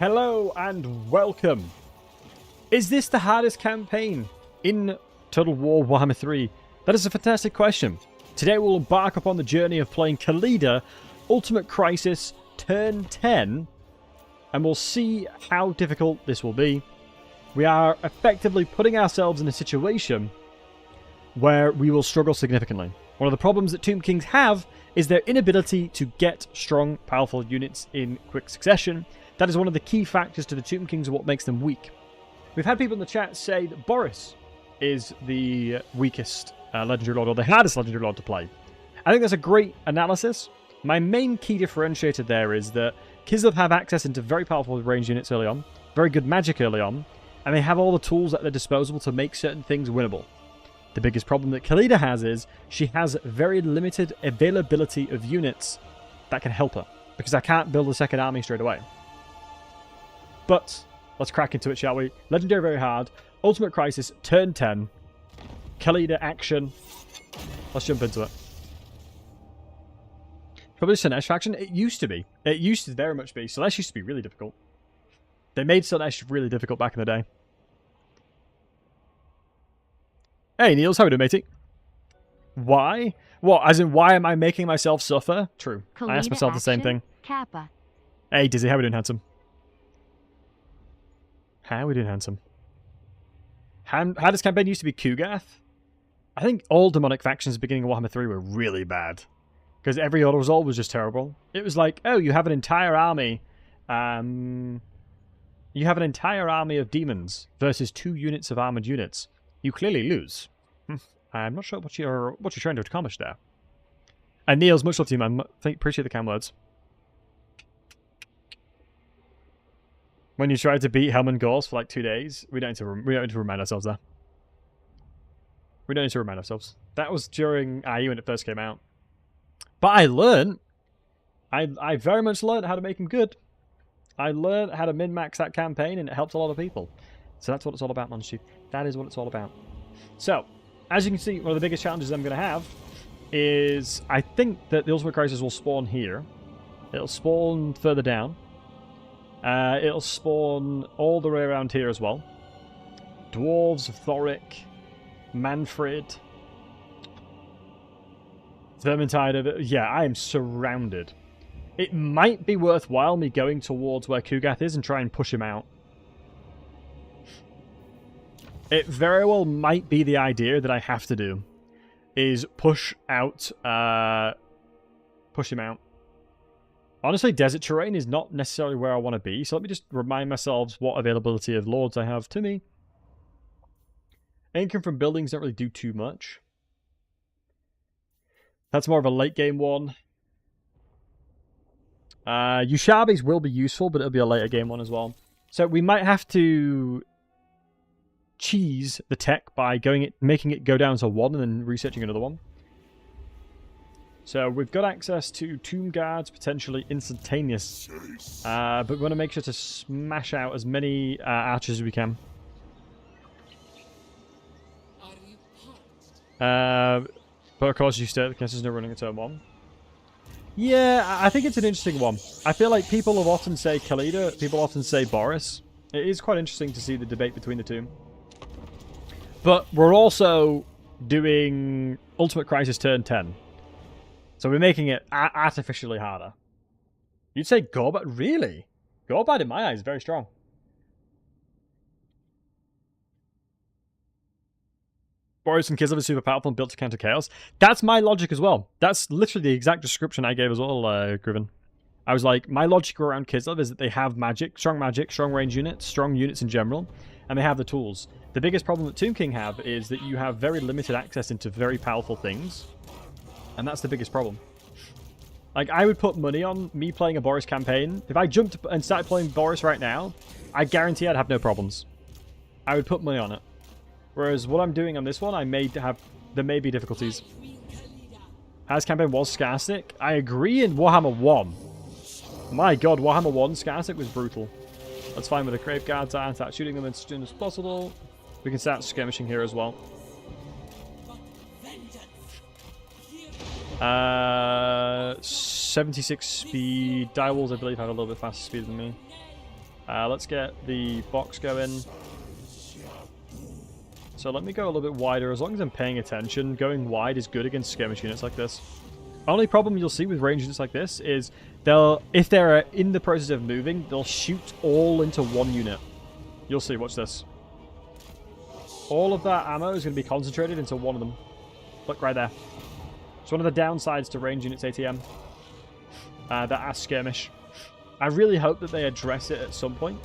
Hello and welcome. Is this the hardest campaign in Total War Warhammer 3? That is a fantastic question. Today we'll embark upon the journey of playing Khalida, Ultimate Crisis, Turn 10, and we'll see how difficult this will be. We are effectively putting ourselves in a situation where we will struggle significantly. One of the problems that Tomb Kings have is their inability to get strong, powerful units in quick succession. That is one of the key factors to the Tomb Kings and what makes them weak. We've had people in the chat say that Boris is the weakest Legendary Lord, or the hardest Legendary Lord to play. I think that's a great analysis. My main key differentiator there is that Kislev have access into very powerful range units early on, very good magic early on, and they have all the tools at their disposal to make certain things winnable. The biggest problem that Khalida has is she has very limited availability of units that can help her, because I can't build a second army straight away. But let's crack into it, shall we? Legendary very hard. Ultimate Crisis, turn 10. Khalida action. Let's jump into it. Probably Slaanesh faction. It used to be. It used to very much be. Slaanesh used to be really difficult. They made Slaanesh really difficult back in the day. Hey, Niels, how are we doing, matey? Why? What, as in why am I making myself suffer? True. Khalida I asked myself the same thing. Kappa. Hey, Dizzy, how are we doing, handsome? How are we doing, handsome? Hardest campaign used to be Kugath. I think all demonic factions at the beginning of Warhammer 3 were really bad. Because every auto result was just terrible. It was like, oh, you have an entire army. You have an entire army of demons versus 2 units of armored units. You clearly lose. I'm not sure what you're trying to accomplish there. And Niels, much love to you, man. Appreciate the kind words. When you tried to beat Helman Gauss for like 2 days, we don't need to remind ourselves there. We don't need to remind ourselves. That was during IE when it first came out. But I learned. I very much learned how to make him good. I learned how to min-max that campaign, and it helped a lot of people. So that's what it's all about, Monster Chief. That is what it's all about. So, as you can see, one of the biggest challenges I'm going to have is I think that the Ultimate Crisis will spawn here. It'll spawn further down. It'll spawn all the way around here as well. Dwarves of Thorek, Manfred, vermintide. Yeah, I am surrounded. It might be worthwhile me going towards where Kugath is and try and push him out. It very well might be the idea that I have to do, is push out, push him out. Honestly, desert terrain is not necessarily where I want to be, so let me just remind myself what availability of lords I have to me. Income from buildings don't really do too much. That's more of a late game one. Ushabis will be useful, but it'll be a later game one as well. So we might have to cheese the tech by making it go down to 1 and then researching another one. So we've got access to Tomb Guards, potentially instantaneous. But we want to make sure to smash out as many archers as we can. But of course you start, because there's no running a turn 1. Yeah, I think it's an interesting one. I feel like people have often say Khalida, people often say Boris. It is quite interesting to see the debate between the two. But we're also doing Ultimate Crisis turn 10. So we're making it artificially harder. You'd say Gorbad? Really? Gorbad in my eyes is very strong. Boris and Kislev are super powerful and built to counter chaos. That's my logic as well. That's literally the exact description I gave as well, Griven. I was like, my logic around Kislev is that they have magic, strong range units, strong units in general, and they have the tools. The biggest problem that Tomb King have is that you have very limited access into very powerful things. And that's the biggest problem. Like, I would put money on me playing a Boris campaign. If I jumped and started playing Boris right now, I guarantee I'd have no problems. I would put money on it. Whereas what I'm doing on this one, there may be difficulties. As campaign was Scarstic, I agree in Warhammer 1. My god, Warhammer 1 Scarstic was brutal. Let's find where the Grave Guards are and start shooting them as soon as possible. We can start skirmishing here as well. 76 speed. Direwolves, I believe, have a little bit faster speed than me. Let's get the box going. So let me go a little bit wider. As long as I'm paying attention, going wide is good against skirmish units like this. Only problem you'll see with range units like this is if they're in the process of moving, they'll shoot all into one unit. You'll see, watch this. All of that ammo is going to be concentrated into one of them. Look right there. It's one of the downsides to range units ATM. That are skirmish. I really hope that they address it at some point.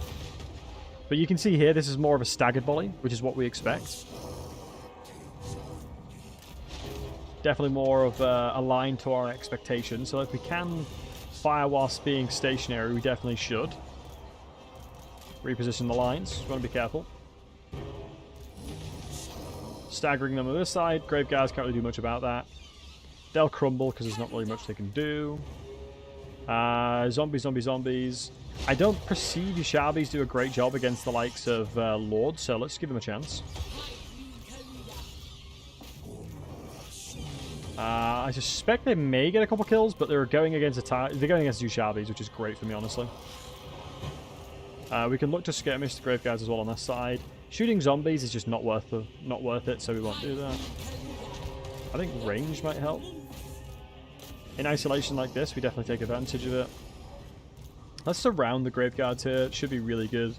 But you can see here, this is more of a staggered volley, which is what we expect. Definitely more of aligned to our expectations. So if we can fire whilst being stationary, we definitely should. Reposition the lines. Just want to be careful. Staggering them on this side. Grave Guards can't really do much about that. They'll crumble because there's not really much they can do. Zombies. I don't perceive Yushabis do a great job against the likes of Lords, so let's give them a chance. I suspect they may get a couple kills, but they're going against Yushabis, which is great for me, honestly. We can look to skirmish the Grave Guards as well on this side. Shooting zombies is just not worth it, so we won't do that. I think range might help. In isolation like this, we definitely take advantage of it. Let's surround the Grave Guards here. It should be really good.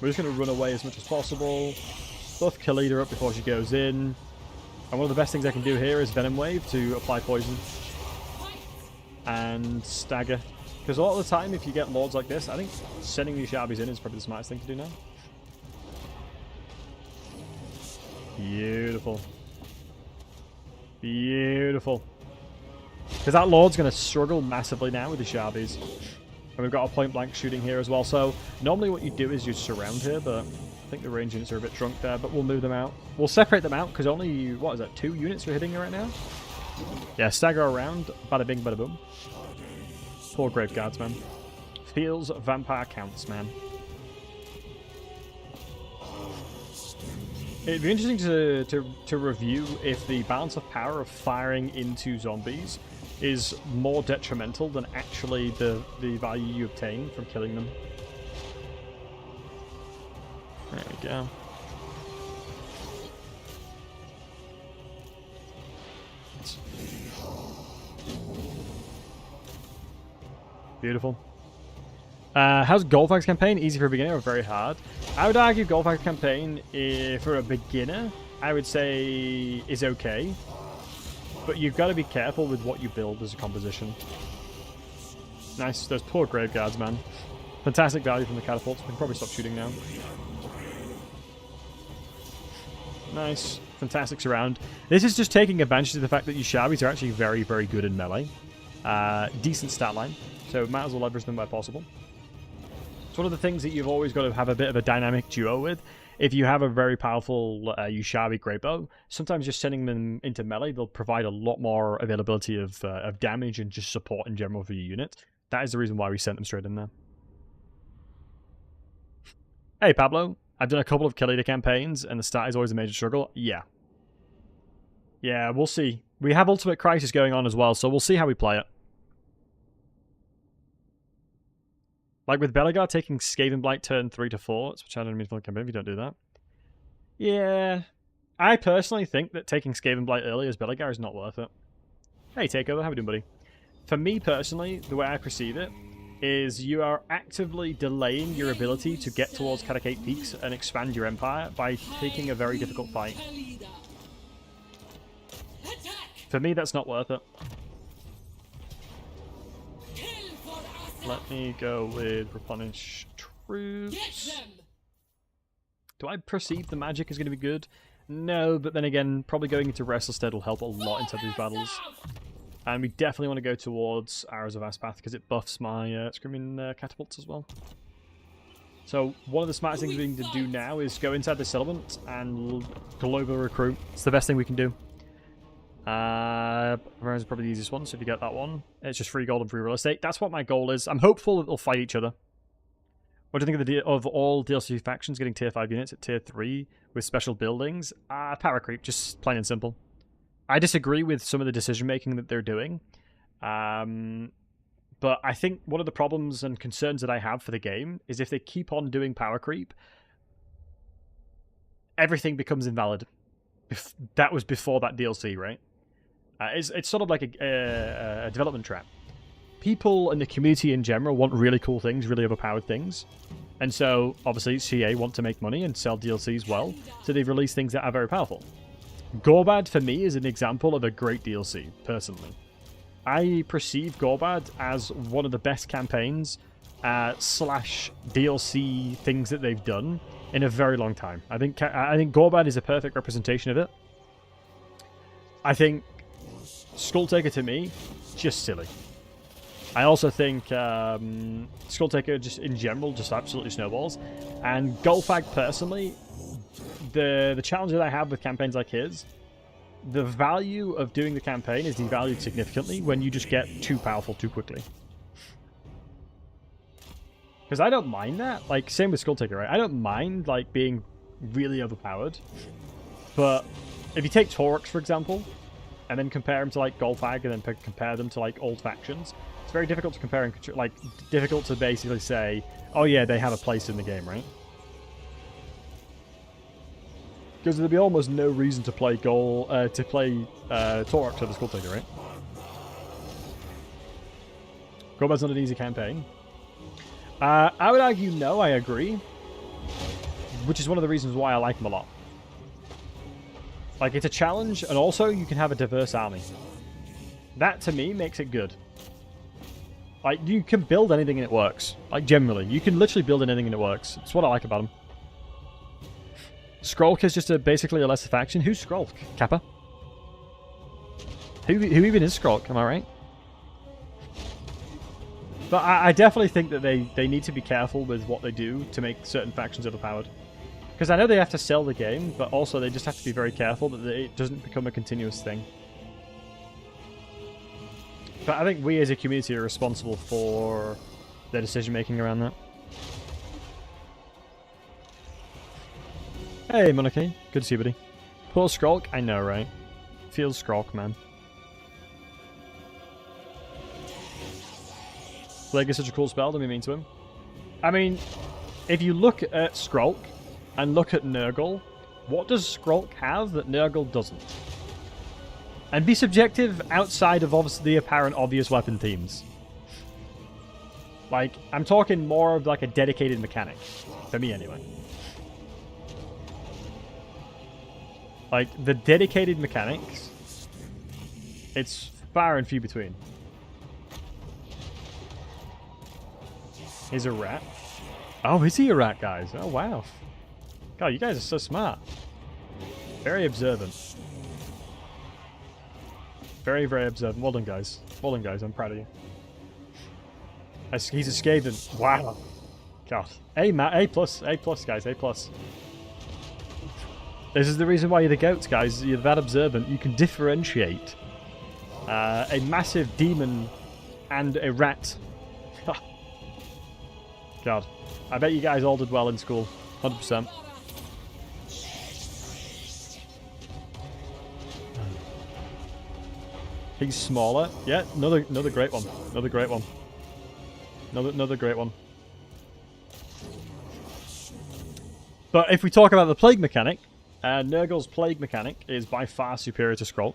We're just going to run away as much as possible. Buff Khalida up before she goes in. And one of the best things I can do here is Venom Wave to apply poison. And stagger. Because a lot of the time, if you get Lords like this, I think sending these Shabbies in is probably the smartest thing to do now. Beautiful. Beautiful. Because that Lord's going to struggle massively now with the Shabbies. And we've got a point-blank shooting here as well. So normally what you do is you surround here, but I think the range units are a bit drunk there. But we'll move them out. We'll separate them out because only, what is that, 2 units we're hitting right now? Yeah, stagger around. Bada bing, bada boom. Poor Grave Guards, man. Feels vampire counts, man. It'd be interesting to review if the balance of power of firing into zombies is more detrimental than actually the value you obtain from killing them. There we go. Beautiful. How's Goldfag's campaign? Easy for a beginner or very hard? I would argue Goldfag's campaign, for a beginner, I would say is okay. But you've got to be careful with what you build as a composition. Nice. Those poor Grave Guards, man. Fantastic value from the catapults. We can probably stop shooting now. Nice. Fantastic surround. This is just taking advantage of the fact that your Shabbies are actually very, very good in melee. Decent stat line. So might as well leverage them where possible. It's one of the things that you've always got to have a bit of a dynamic duo with. If you have a very powerful Yushabi Great Bow, sometimes just sending them into melee, they'll provide a lot more availability of damage and just support in general for your unit. That is the reason why we sent them straight in there. Hey Pablo, I've done a couple of Khalida campaigns and the stat is always a major struggle. Yeah. Yeah, we'll see. We have Ultimate Crisis going on as well, so we'll see how we play it. Like with Belagar taking Skaven Blight turn 3 to 4, which I don't mean for the campaign if you don't do that. Yeah. I personally think that taking Skaven Blight early as Belagar is not worth it. Hey Takeover, how we doing, buddy? For me personally, the way I perceive it is you are actively delaying your ability to get towards Catacate Peaks and expand your empire by taking a very difficult fight. For me, that's not worth it. Let me go with Replenish Troops. Do I perceive the magic is going to be good? No, but then again, probably going into Restless Dead will help a lot into these battles. And we definitely want to go towards Arrows of Aspath because it buffs my Screaming Catapults as well. So one of the smartest things we need to do now is go inside the settlement and global recruit. It's the best thing we can do. Is probably the easiest one, so if you get that one, it's just free gold and free real estate. That's what my goal is. I'm hopeful that they'll fight each other. What do you think of all DLC factions getting tier 5 units at tier 3 with special buildings? Power creep, just plain and simple. I disagree with some of the decision making that they're doing. But I think one of the problems and concerns that I have for the game is if they keep on doing power creep, everything becomes invalid. That was before that DLC, right? It's sort of like a development trap. People in the community in general want really cool things, really overpowered things. And so, obviously, CA want to make money and sell DLCs well, so they've released things that are very powerful. Gorbad, for me, is an example of a great DLC, personally. I perceive Gorbad as one of the best campaigns slash DLC things that they've done in a very long time. I think Gorbad is a perfect representation of it. I think Skulltaker, to me, just silly. I also think Skulltaker, just in general, just absolutely snowballs. And Golfag, personally, the challenge that I have with campaigns like his, the value of doing the campaign is devalued significantly when you just get too powerful too quickly. Because I don't mind that. Like, same with Skulltaker, right? I don't mind, like, being really overpowered. But if you take Thorek, for example, and then compare him to, like, Golfag, and then compare them to, like, old factions, it's very difficult to compare and, like, difficult to basically say, oh yeah, they have a place in the game, right? Because there'd be almost no reason to play Thorek to the Skulltaker, right? Gorbad's not an easy campaign. I would argue no, I agree. Which is one of the reasons why I like him a lot. Like, it's a challenge, and also you can have a diverse army. That, to me, makes it good. Like, you can build anything and it works. Like, generally. You can literally build anything and it works. It's what I like about him. Skrulk is just basically a lesser faction. Who's Skrulk? Kappa? Who even is Skrulk? Am I right? But I definitely think that they need to be careful with what they do to make certain factions overpowered. Because I know they have to sell the game, but also they just have to be very careful that it doesn't become a continuous thing. But I think we as a community are responsible for their decision-making around that. Hey, Monarchy. Good to see you, buddy. Poor Skrulk? I know, right? Feels Skrulk, man. Plague is such a cool spell, don't be mean to him. I mean, if you look at Skrulk and look at Nurgle, what does Skrulk have that Nurgle doesn't? And be subjective outside of obviously the apparent obvious weapon themes. Like, I'm talking more of like a dedicated mechanic. For me, anyway. Like, the dedicated mechanics, it's far and few between. He's a rat. Oh, is he a rat, guys? Oh, wow. God, you guys are so smart. Very observant. Very, very observant. Well done, guys. Well done, guys. I'm proud of you. He's a Skaven. Wow. God. A plus, guys. A plus. This is the reason why you're the goats, guys. You're that observant. You can differentiate a massive demon and a rat. God. I bet you guys all did well in school. 100%. He's smaller. Yeah, another great one. Another great one. Another great one. But if we talk about the plague mechanic, Nurgle's plague mechanic is by far superior to Skrull.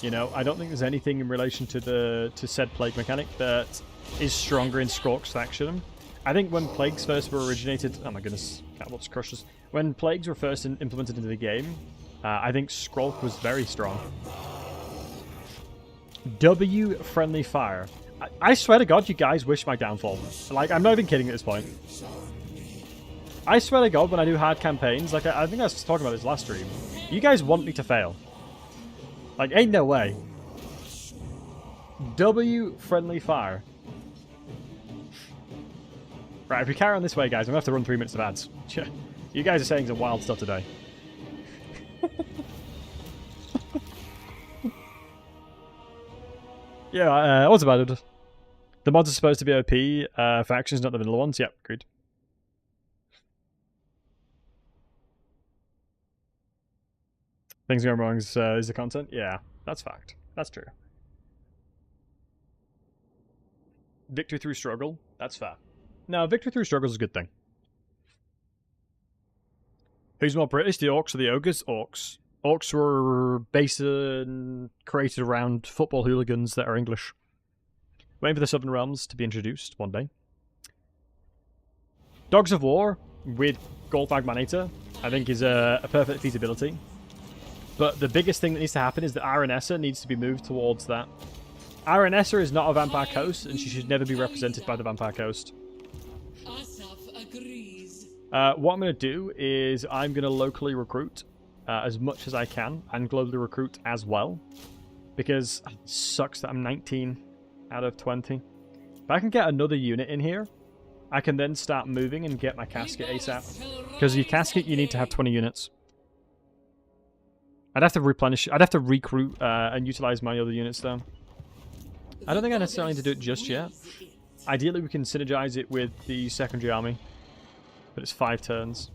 You know, I don't think there's anything in relation to said plague mechanic that is stronger in Skrulk's faction. I think when plagues first were originated... Oh my goodness, Catwalks crushes. When plagues were first implemented into the game, I think Skrulk was very strong. W friendly fire. I swear to God, you guys wish my downfall. Like, I'm not even kidding at this point. I swear to God, when I do hard campaigns, like I think I was talking about this last stream, you guys want me to fail. Like, ain't no way. W friendly fire. Right, if we carry on this way, guys, I'm going to have to run 3 minutes of ads. You guys are saying some wild stuff today. Yeah, what's about it? The mods are supposed to be OP, factions, not the vanilla ones. Yep, agreed. Things going wrong is the content? Yeah, that's fact. That's true. victory through struggle. That's fair. No, victory through struggle is a good thing. Who's more British, the Orcs or the Ogres? Orcs. Orcs were based and created around football hooligans that are English. Waiting for the Southern Realms to be introduced one day. Dogs of War with Gold Magmanator, I think, is a perfect feasibility. But the biggest thing that needs to happen is that Aranessa needs to be moved towards that. Aranessa is not a Vampire Coast, and she should never be represented by the Vampire Coast. What I'm going to do is I'm going to locally recruit as much as I can, and globally recruit as well. Because it sucks that I'm 19 out of 20. If I can get another unit in here, I can then start moving and get my casket ASAP. Because your casket, you need to have 20 units. I'd have to replenish, I'd have to recruit and utilize my other units though. I don't think I necessarily need to do it just yet. Ideally, we can synergize it with the secondary army. But it's 5 turns.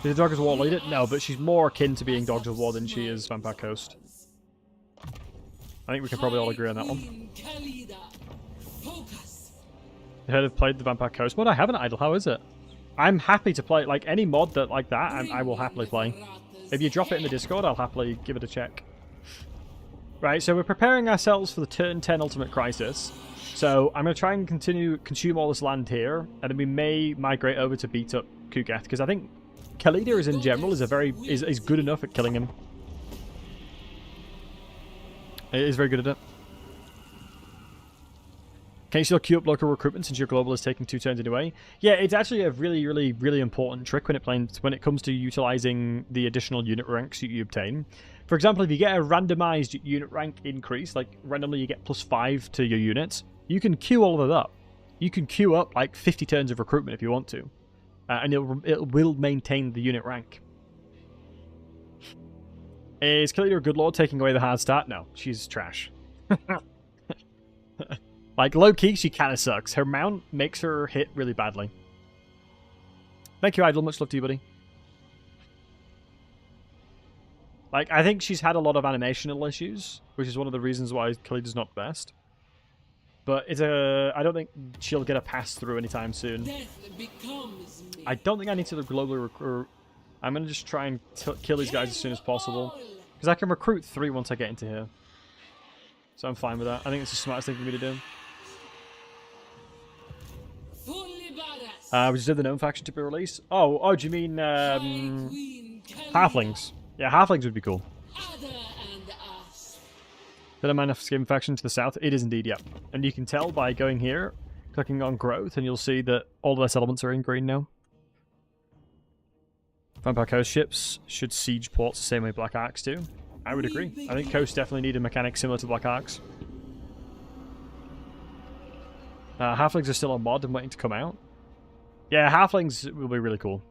Did the Dogs of War lead it? No, but she's more akin to being Dogs of War than she is Vampire Coast. I think we can probably all agree on that one. Heard of played the Vampire Coast mod? I haven't, Idle. How is it? I'm happy to play. Like, any mod that like that, I will happily play. If you drop it in the Discord, I'll happily give it a check. Right, so we're preparing ourselves for the turn 10 Ultimate Crisis. So I'm going to try and consume all this land here, and then we may migrate over to beat up Kugath, because I think Khalida is in general is good enough at killing him. It is very good at it. Can you still queue up local recruitment since your global is taking 2 turns anyway? Yeah, it's actually a really important trick when it comes to utilizing the additional unit ranks that you obtain. For example, if you get a randomized unit rank increase, like randomly you get +5 to your units, you can queue all of that up. You can queue up like 50 turns of recruitment if you want to. And it will maintain the unit rank. Is Khalida a good lord taking away the hard start? No, she's trash. Like, low-key, she kind of sucks. Her mount makes her hit really badly. Thank you, Idle. Much love to you, buddy. Like, I think she's had a lot of animational issues, which is one of the reasons why Khalida's not the best. But I don't think she'll get a pass-through anytime soon. I don't think I need to globally recruit. I'm going to just try and kill these guys as soon as possible. Because I can recruit 3 once I get into here. So I'm fine with that. I think it's the smartest thing for me to do. We just did the Gnome faction to be released. Oh, do you mean Halflings? Yeah, Halflings would be cool. Did I mind enough skim faction to the south? It is indeed, yep. And you can tell by going here, clicking on growth, and you'll see that all of their settlements are in green now. Vampire Coast ships should siege ports the same way Black Arcs do. I would agree. I think Coast definitely need a mechanic similar to Black Arcs. Halflings are still on mod and waiting to come out. Yeah, Halflings will be really cool.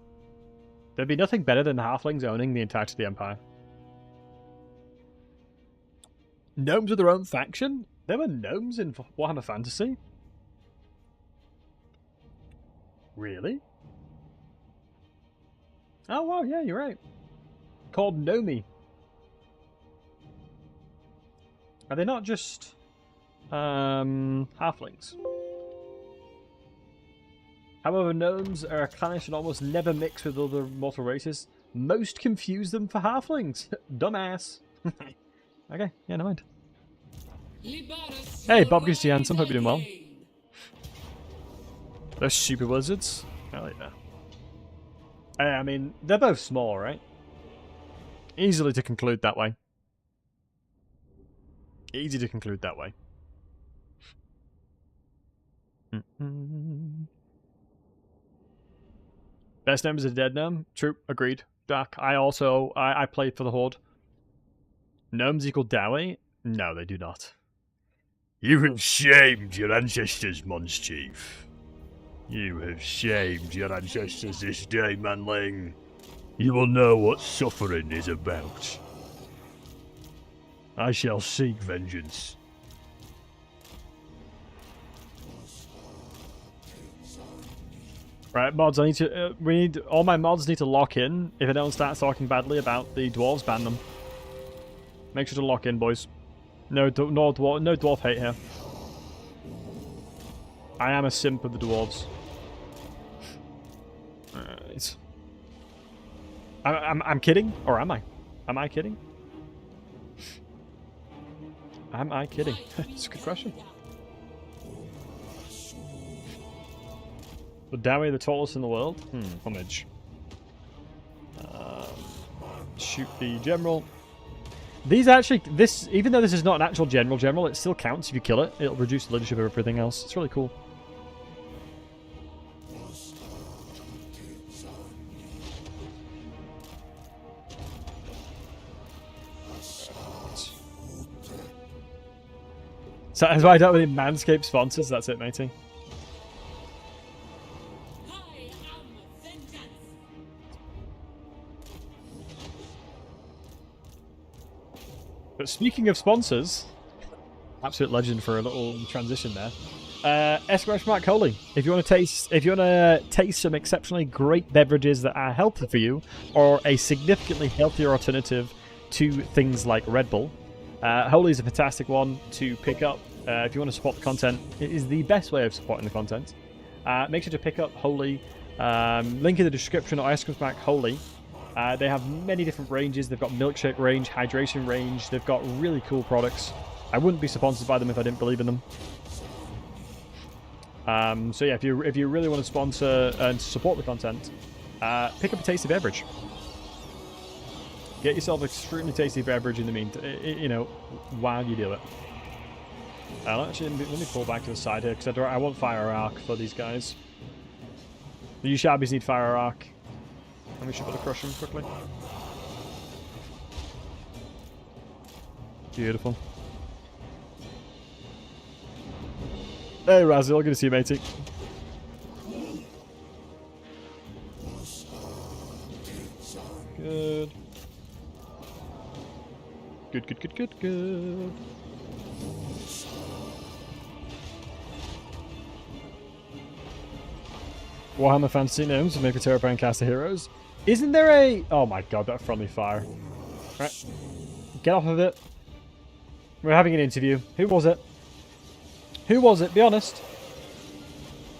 There'd be nothing better than the Halflings owning the entirety of the Empire. Gnomes with their own faction? There were gnomes in Warhammer Fantasy? Really? Oh, wow, yeah, you're right. Called Nomi. Are they not just halflings? However, gnomes are clannish and almost never mix with other mortal races. Most confuse them for halflings. Dumbass. Okay, yeah, never mind. Hey, Bob Goosey Handsome, hope you're doing well. Those stupid wizards. I like that. I mean, they're both small, right? Easily to conclude that way. Easy to conclude that way. Best gnome is a dead gnome. True, agreed. Dark. I played for the Horde. Gnomes equal Dowie? No, they do not. You have shamed your ancestors, Mons Chief. You have shamed your ancestors this day, manling. You will know what suffering is about. I shall seek vengeance. Right, mods, all my mods need to lock in. If anyone starts talking badly about the dwarves, ban them. Make sure to lock in, boys. No dwarf hate here. I am a simp of the dwarves. Alright. I'm kidding? Or am I? Am I kidding? Am I kidding? It's a good question. Would Dowie the tallest in the world? Homage. Shoot the general. These actually, even though this is not an actual general, it still counts if you kill it. It'll reduce the leadership of everything else. It's really cool. So that's why I don't really Manscaped sponsors. That's it, matey. But speaking of sponsors, absolute legend for a little transition there. !Holy. If you want to taste some exceptionally great beverages that are healthy for you, or a significantly healthier alternative to things like Red Bull, Holy is a fantastic one to pick up. If you want to support the content, it is the best way of supporting the content. Make sure to pick up Holy. Link in the description, or Holy. They have many different ranges. They've got milkshake range, hydration range. They've got really cool products. I wouldn't be sponsored by them if I didn't believe in them. So yeah, if you really want to sponsor and support the content, pick up a tasty beverage. Get yourself an extremely tasty beverage in the meantime, while you do it. Actually, let me pull back to the side here, because I want fire arc for these guys. The Ushabis need fire arc. Let me should crush them quickly. Beautiful. Hey Razil, good to see you, matey. Good. Good. Warhammer Fantasy Gnomes would make a terrifying cast of heroes. Isn't there a... Oh my god, that friendly fire. Right. Get off of it. We're having an interview. Who was it? Who was it? Be honest.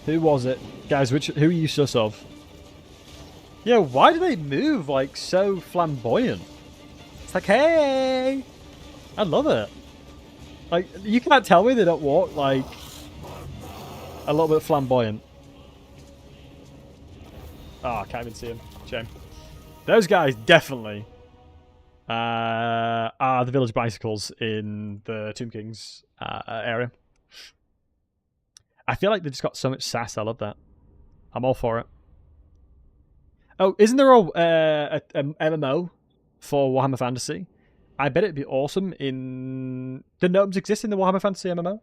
Who was it? Guys, who are you sus of? Yeah, why do they move like so flamboyant? It's like, hey! I love it. Like, you can't tell me they don't walk like a little bit flamboyant. Oh, I can't even see him. Shame. Those guys definitely are the village bicycles in the Tomb Kings area. I feel like they just got so much sass. I love that. I'm all for it. Oh, isn't there a MMO for Warhammer Fantasy? I bet it'd be awesome in... Do gnomes exist in the Warhammer Fantasy MMO?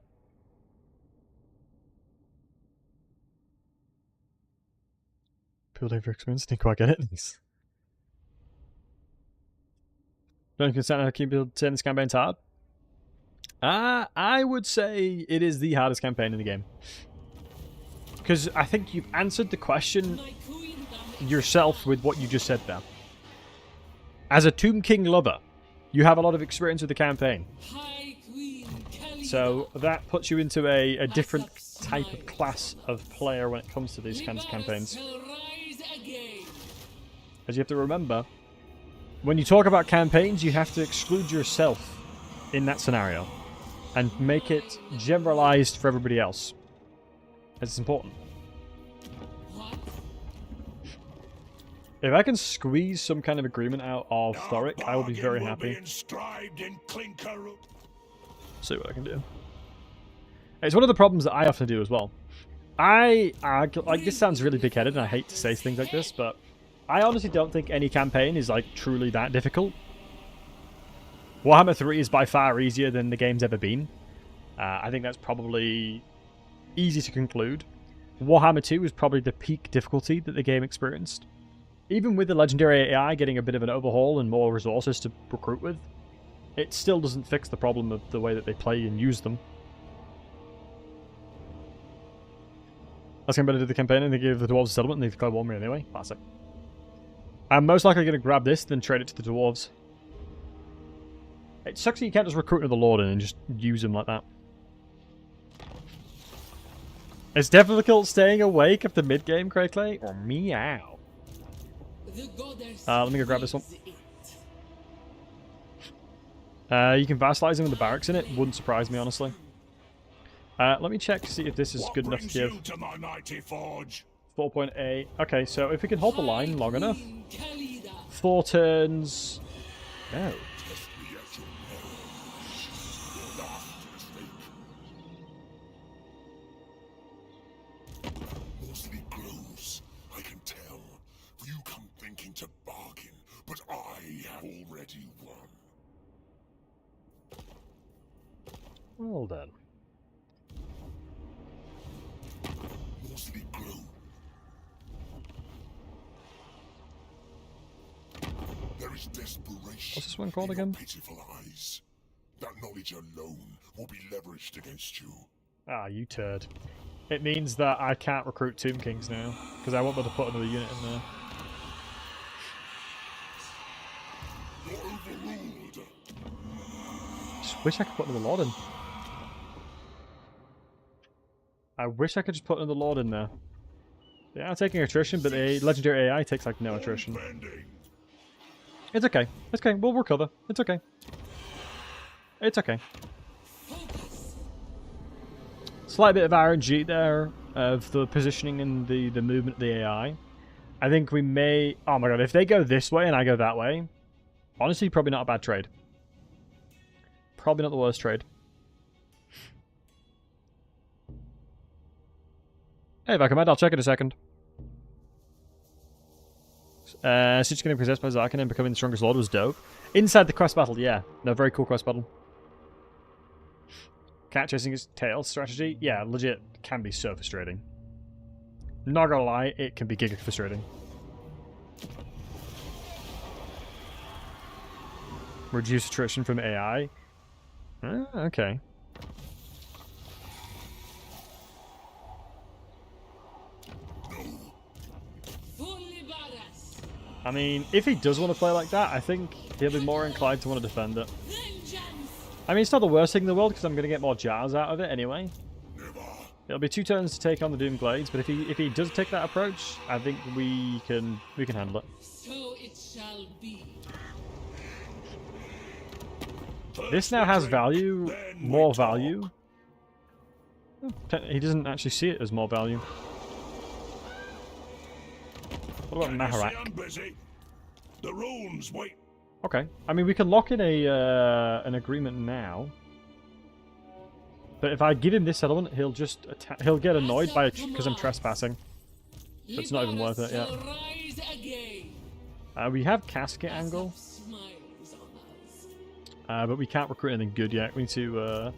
People live for experience. Didn't quite get it. Don't consent to keep people saying this campaign's hard. I would say it is the hardest campaign in the game. Because I think you've answered the question yourself with what you just said there. As a Tomb King lover, you have a lot of experience with the campaign. So that puts you into a different type of class of player when it comes to these kinds of campaigns. As you have to remember, when you talk about campaigns, you have to exclude yourself in that scenario and make it generalized for everybody else. It's important. If I can squeeze some kind of agreement out of Thorek, I will be very happy. See what I can do. It's one of the problems that I often do as well. Like, this sounds really big-headed, and I hate to say things like this, but I honestly don't think any campaign is, like, truly that difficult. Warhammer 3 is by far easier than the game's ever been. I think that's probably easy to conclude. Warhammer 2 is probably the peak difficulty that the game experienced. Even with the legendary AI getting a bit of an overhaul and more resources to recruit with, it still doesn't fix the problem of the way that they play and use them. That's going to do the campaign and they give the dwarves a settlement and they declare war on me anyway. Classic. I'm most likely going to grab this, then trade it to the dwarves. It sucks that you can't just recruit another lord and just use him like that. It's difficult staying awake after mid-game, Cray. Or meow. Let me go grab this one. You can vassalize him with the barracks in it. Wouldn't surprise me, honestly. Let me check to see if this is good enough to give. 4.8. Okay, so if we can hold the line long enough. 4 turns. Oh. I can tell. You come thinking to bargain, but I have already won. Well done. Mostly grow. There is desperation. What's this one called again? Pitiful eyes. That knowledge alone will be leveraged against you. Ah, you turd. It means that I can't recruit Tomb Kings now, because I won't be able to put another unit in there. You're overruled. Just wish I could put another Lord in. I wish I could just put another Lord in there. They are taking attrition, but the legendary AI takes like no attrition. It's okay. It's okay. We'll recover. It's okay. It's okay. Slight bit of RNG there of the positioning and the movement of the AI. I think we may... Oh my god, if they go this way and I go that way, honestly, probably not a bad trade. Probably not the worst trade. Hey, Vakamad, I'll check in a second. Since getting possessed by Zarkin and becoming the strongest lord was dope. Inside the quest battle, yeah. No, very cool quest battle. Cat chasing his tail strategy, yeah, legit can be so frustrating. Not gonna lie, it can be giga frustrating. Reduce attrition from AI. Okay. I mean, if he does want to play like that, I think he'll be more inclined to want to defend it. I mean, it's not the worst thing in the world because I'm going to get more jars out of it anyway. It'll be 2 turns to take on the Doom Glades, but if he does take that approach, I think we can handle it. So it shall be. This now has value, more value. He doesn't actually see it as more value. What about Maharak? The runes wait. Okay. I mean, we can lock in an agreement now. But if I give him this settlement, he'll just he'll get annoyed by it because I'm trespassing. So it's not even worth it yet. We have casket angle. But we can't recruit anything good yet. We need to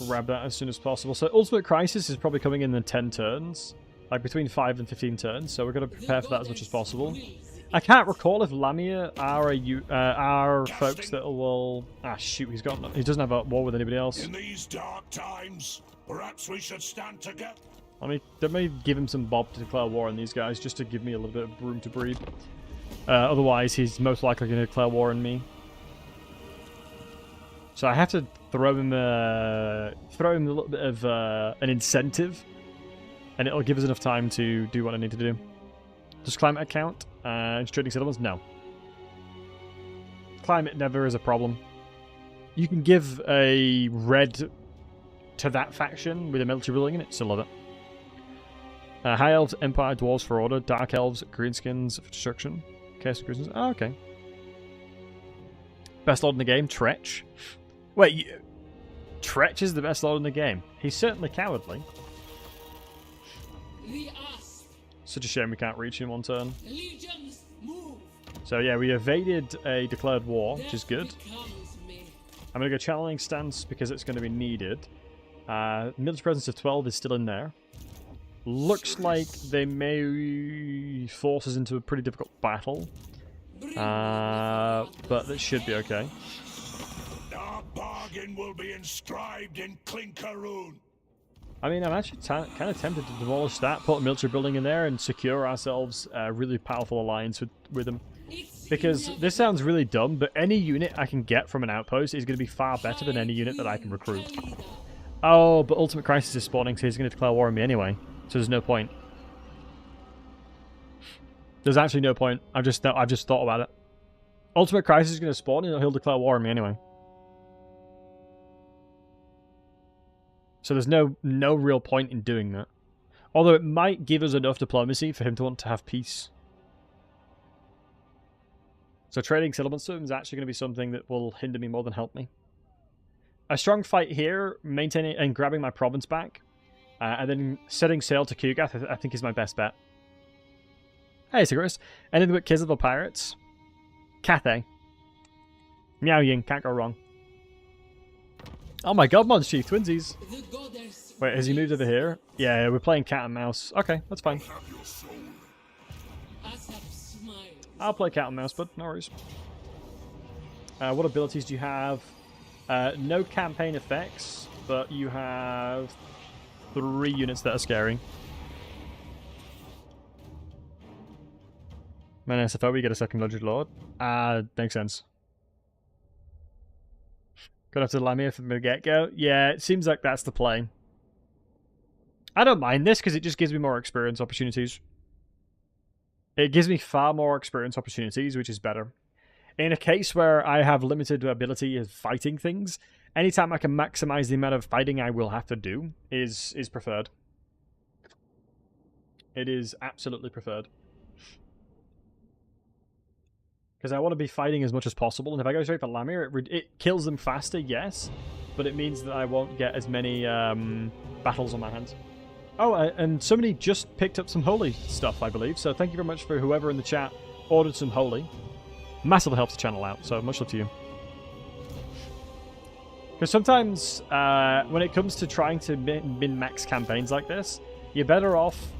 grab that as soon as possible. So Ultimate Crisis is probably coming in 10 turns. Like between 5 and 15 turns, so we're going to prepare for that as much as possible. I can't recall if Lamia are folks that will... Ah, shoot, he doesn't have a war with anybody else. In these dark times, perhaps we should stand together. Let me give him some bob to declare war on these guys, just to give me a little bit of room to breathe. Otherwise, he's most likely going to declare war on me. So I have to throw him a little bit of an incentive. And it'll give us enough time to do what I need to do. Does climate count? Trading settlements? No. Climate never is a problem. You can give a red to that faction with a military ruling in it, still love it. High Elves, Empire, Dwarves for Order, Dark Elves, Greenskins for Destruction. Case of Greenskins. Oh, okay. Best Lord in the game, Tretch. Wait, Tretch is the best Lord in the game. He's certainly cowardly. Such a shame we can't reach him on turn. So yeah, we evaded a declared war, which is good. I'm going to go channeling stance because it's going to be needed. Military presence of 12 is still in there. Looks like they may force us into a pretty difficult battle. But that should be okay. Our bargain will be inscribed in Clinkeroon. I mean, I'm actually kind of tempted to demolish that, put a military building in there, and secure ourselves a really powerful alliance with them. Because this sounds really dumb, but any unit I can get from an outpost is going to be far better than any unit that I can recruit. Oh, but Ultimate Crisis is spawning, so he's going to declare war on me anyway. So there's no point. There's actually no point. I've just thought about it. Ultimate Crisis is going to spawn, and he'll declare war on me anyway. So there's no real point in doing that. Although it might give us enough diplomacy for him to want to have peace. So trading settlements to him is actually going to be something that will hinder me more than help me. A strong fight here, maintaining and grabbing my province back, and then setting sail to Kugath, I think is my best bet. Hey, Sigrus. Anything but Kislev or pirates? Cathay. Meow Ying, can't go wrong. Oh my god, Mons Chief, twinsies. Wait, has he moved over here? Yeah, we're playing cat and mouse. Okay, that's fine. I'll play cat and mouse, but no worries. What abilities do you have? No campaign effects, but you have 3 units that are scary. Man, SFO, we get a second Ludred Lord. Makes sense. Gonna have to Lamia from the get-go. Yeah, it seems like that's the play. I don't mind this because it just gives me more experience opportunities. It gives me far more experience opportunities, which is better. In a case where I have limited ability of fighting things, anytime I can maximize the amount of fighting I will have to do is preferred. It is absolutely preferred. Because I want to be fighting as much as possible, and if I go straight for Lamia, it kills them faster, yes, but it means that I won't get as many battles on my hands. Oh, and somebody just picked up some holy stuff, I believe, so thank you very much for whoever in the chat ordered some holy. Massively helps the channel out, so much love to you. Because sometimes, when it comes to trying to min-max campaigns like this, you're better off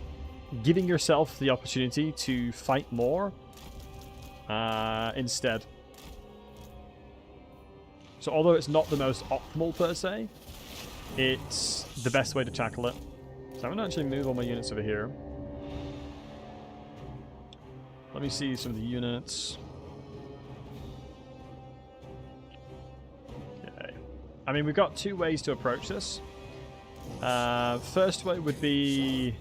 giving yourself the opportunity to fight more instead. So although it's not the most optimal per se, it's the best way to tackle it. So I'm going to actually move all my units over here. Let me see some of the units. Okay. I mean, we've got 2 ways to approach this. First way would be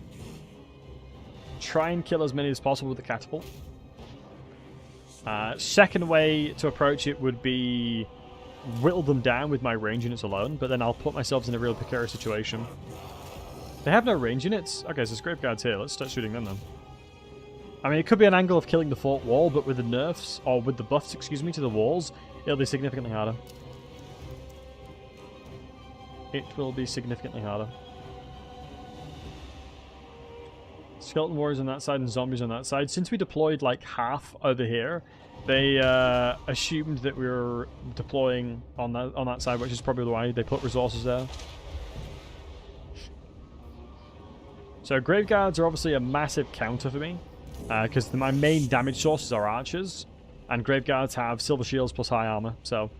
try and kill as many as possible with the catapult. Second way to approach it would be whittle them down with my range units alone, but then I'll put myself in a real precarious situation. They have no range units? Okay, so there's grave guards here. Let's start shooting them then. I mean, it could be an angle of killing the fort wall, but with the nerfs, or with the buffs, excuse me, to the walls, it'll be significantly harder. It will be significantly harder. Skeleton warriors on that side and zombies on that side. Since we deployed like half over here, they assumed that we were deploying on that side, which is probably why they put resources there. So grave guards are obviously a massive counter for me, because my main damage sources are archers, and grave guards have silver shields plus high armor. So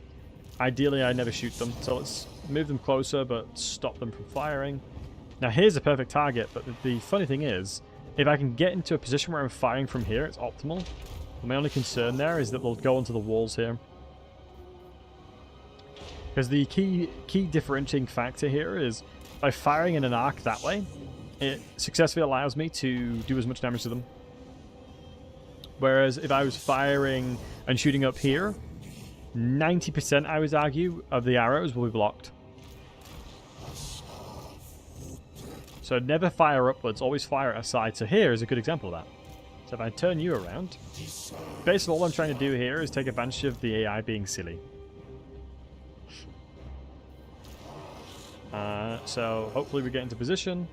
ideally, I never shoot them. So let's move them closer, but stop them from firing. Now here's a perfect target, but the funny thing is, if I can get into a position where I'm firing from here, it's optimal. My only concern there is that we'll go onto the walls here. Because the key differentiating factor here is, by firing in an arc that way, it successfully allows me to do as much damage to them. Whereas if I was firing and shooting up here, 90%, I would argue, of the arrows will be blocked. So never fire upwards, always fire at a side. So here is a good example of that. So if I turn you around, basically all I'm trying to do here is take advantage of the AI being silly. So hopefully we get into position.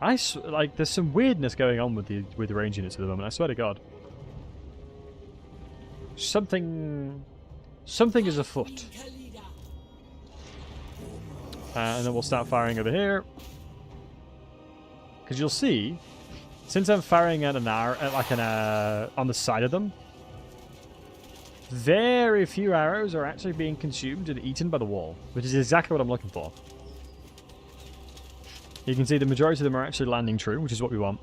Like, there's some weirdness going on with the range units at the moment, I swear to God. Something is afoot. And then we'll start firing over here. Because you'll see, since I'm firing at an arrow, on the side of them, very few arrows are actually being consumed and eaten by the wall, which is exactly what I'm looking for. You can see the majority of them are actually landing true, which is what we want.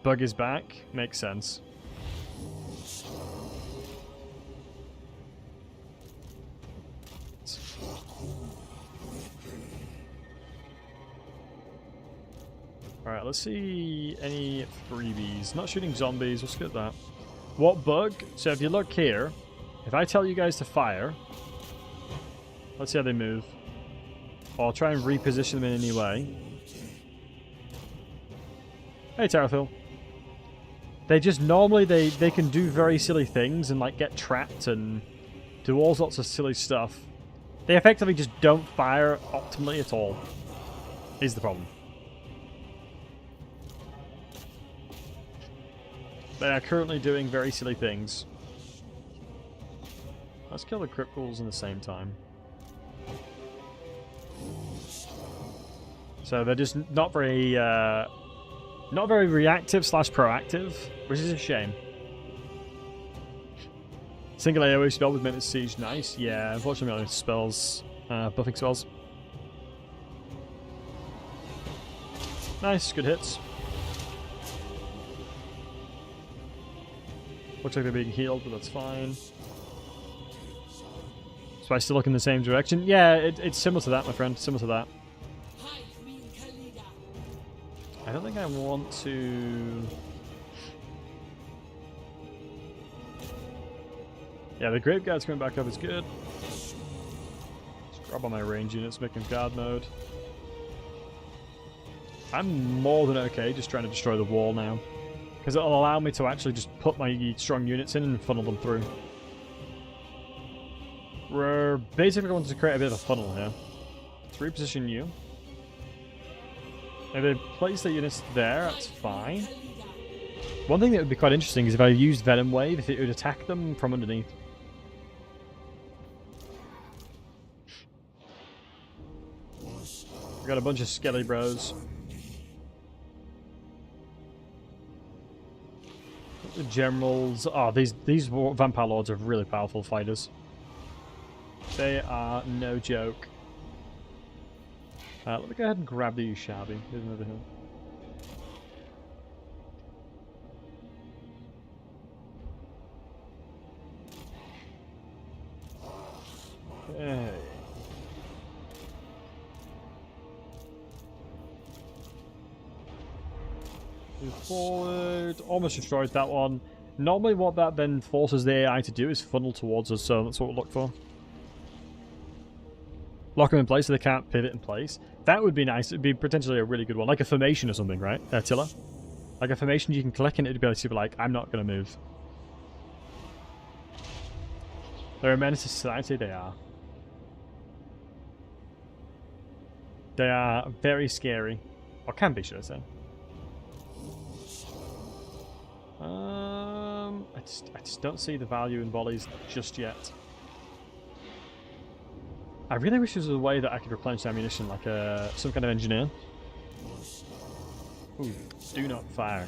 Bug is back. Makes sense. let's see any freebies. Not shooting zombies, we'll skip that. What bug? So if you look here, if I tell you guys to fire, let's see how they move. Or I'll try and reposition them in any way. Hey, Terraphil. They just normally, they can do very silly things and like get trapped and do all sorts of silly stuff. They effectively just don't fire optimally at all, is the problem. They are currently doing very silly things. Let's kill the cripples in the same time. So they're just not very reactive / proactive, which is a shame. Single AoE spell with Menaced Siege, nice. Yeah, unfortunately only spells, buffing spells. Nice, good hits. Looks like they're being healed, but that's fine. So I still look in the same direction? Yeah, it's similar to that, my friend. Similar to that. I don't think I want to... Yeah, the Grave Guard's coming back up is good. Let's grab on my range units, make them guard mode. I'm more than okay just trying to destroy the wall now. Because it'll allow me to actually just put my strong units in and funnel them through. We're basically going to create a bit of a funnel here. Let's reposition you. If they place the units there, that's fine. One thing that would be quite interesting is if I used Venom Wave, if it would attack them from underneath. We got a bunch of skelly bros. The generals. Oh, these vampire lords are really powerful fighters. They are no joke. Let me go ahead and grab the Ushabi. Here's another hill. Hey. Move forward. Almost destroyed that one. Normally what that then forces the AI to do is funnel towards us, so that's what we'll look for. Lock them in place so they can't pivot in place. That would be nice. It would be potentially a really good one. Like a formation or something, right, Tilla? Like a formation you can click and it would be like, I'm not going to move. They're a menace to society, they are. They are very scary. Or can be, should I say. I just don't see the value in volleys just yet. I really wish there was a way that I could replenish ammunition, like some kind of engineer. Ooh, do not fire.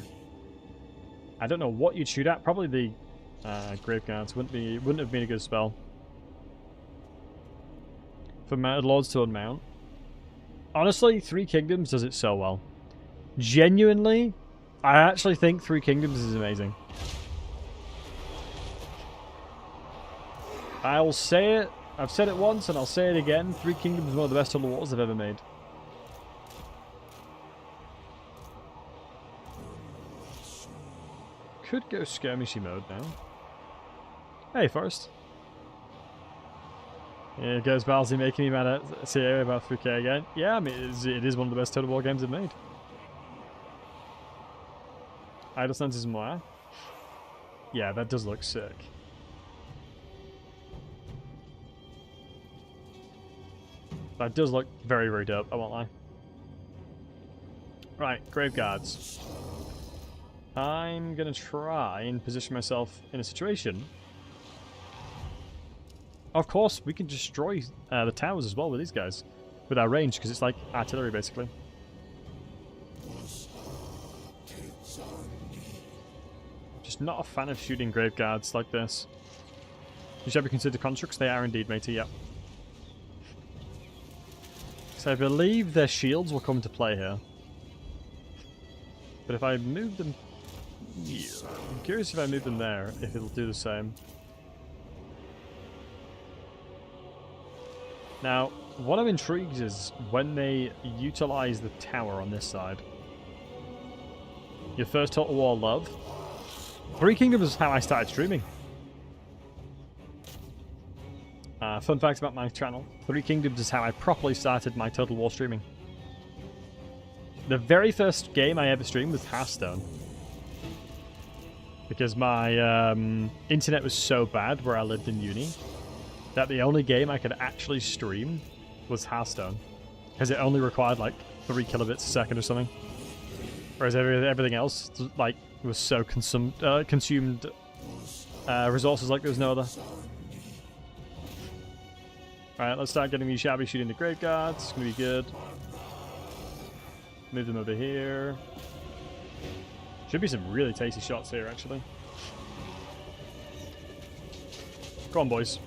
I don't know what you'd shoot at. Probably the Grave Guards wouldn't have been a good spell. For mounted lords to unmount. Honestly, Three Kingdoms does it so well. Genuinely, I actually think Three Kingdoms is amazing. I'll say it. I've said it once and I'll say it again. Three Kingdoms is one of the best Total Wars I've ever made. Could go skirmishy mode now. Hey, Forrest. Here goes Battlesey making me mad at CA about 3k again. Yeah, I mean, it is one of the best Total War games I've made. Idle Sense is more. Yeah, that does look sick. That does look very dope, I won't lie. Right, Grave Guards. I'm gonna try and position myself in a situation. Of course, we can destroy the towers as well with these guys. With our range, because it's like artillery, basically. Just not a fan of shooting Grave Guards like this. You should be considered constructs. They are indeed, matey, yep. So I believe their shields will come into play here. But if I move them... Yeah, I'm curious if I move them there, if it'll do the same. Now, what I'm intrigued is when they utilize the tower on this side. Your first Total War love. Three Kingdoms is how I started streaming. Fun fact about my channel. Three Kingdoms is how I properly started my Total War streaming. The very first game I ever streamed was Hearthstone. Because my internet was so bad where I lived in uni that the only game I could actually stream was Hearthstone. Because it only required like 3 kilobits a second or something. Whereas everything else like was so consumed resources like there was no other. Alright, let's start getting these shabby shooting the grave guards. It's gonna be good. Move them over here. Should be some really tasty shots here, actually. Go on, boys.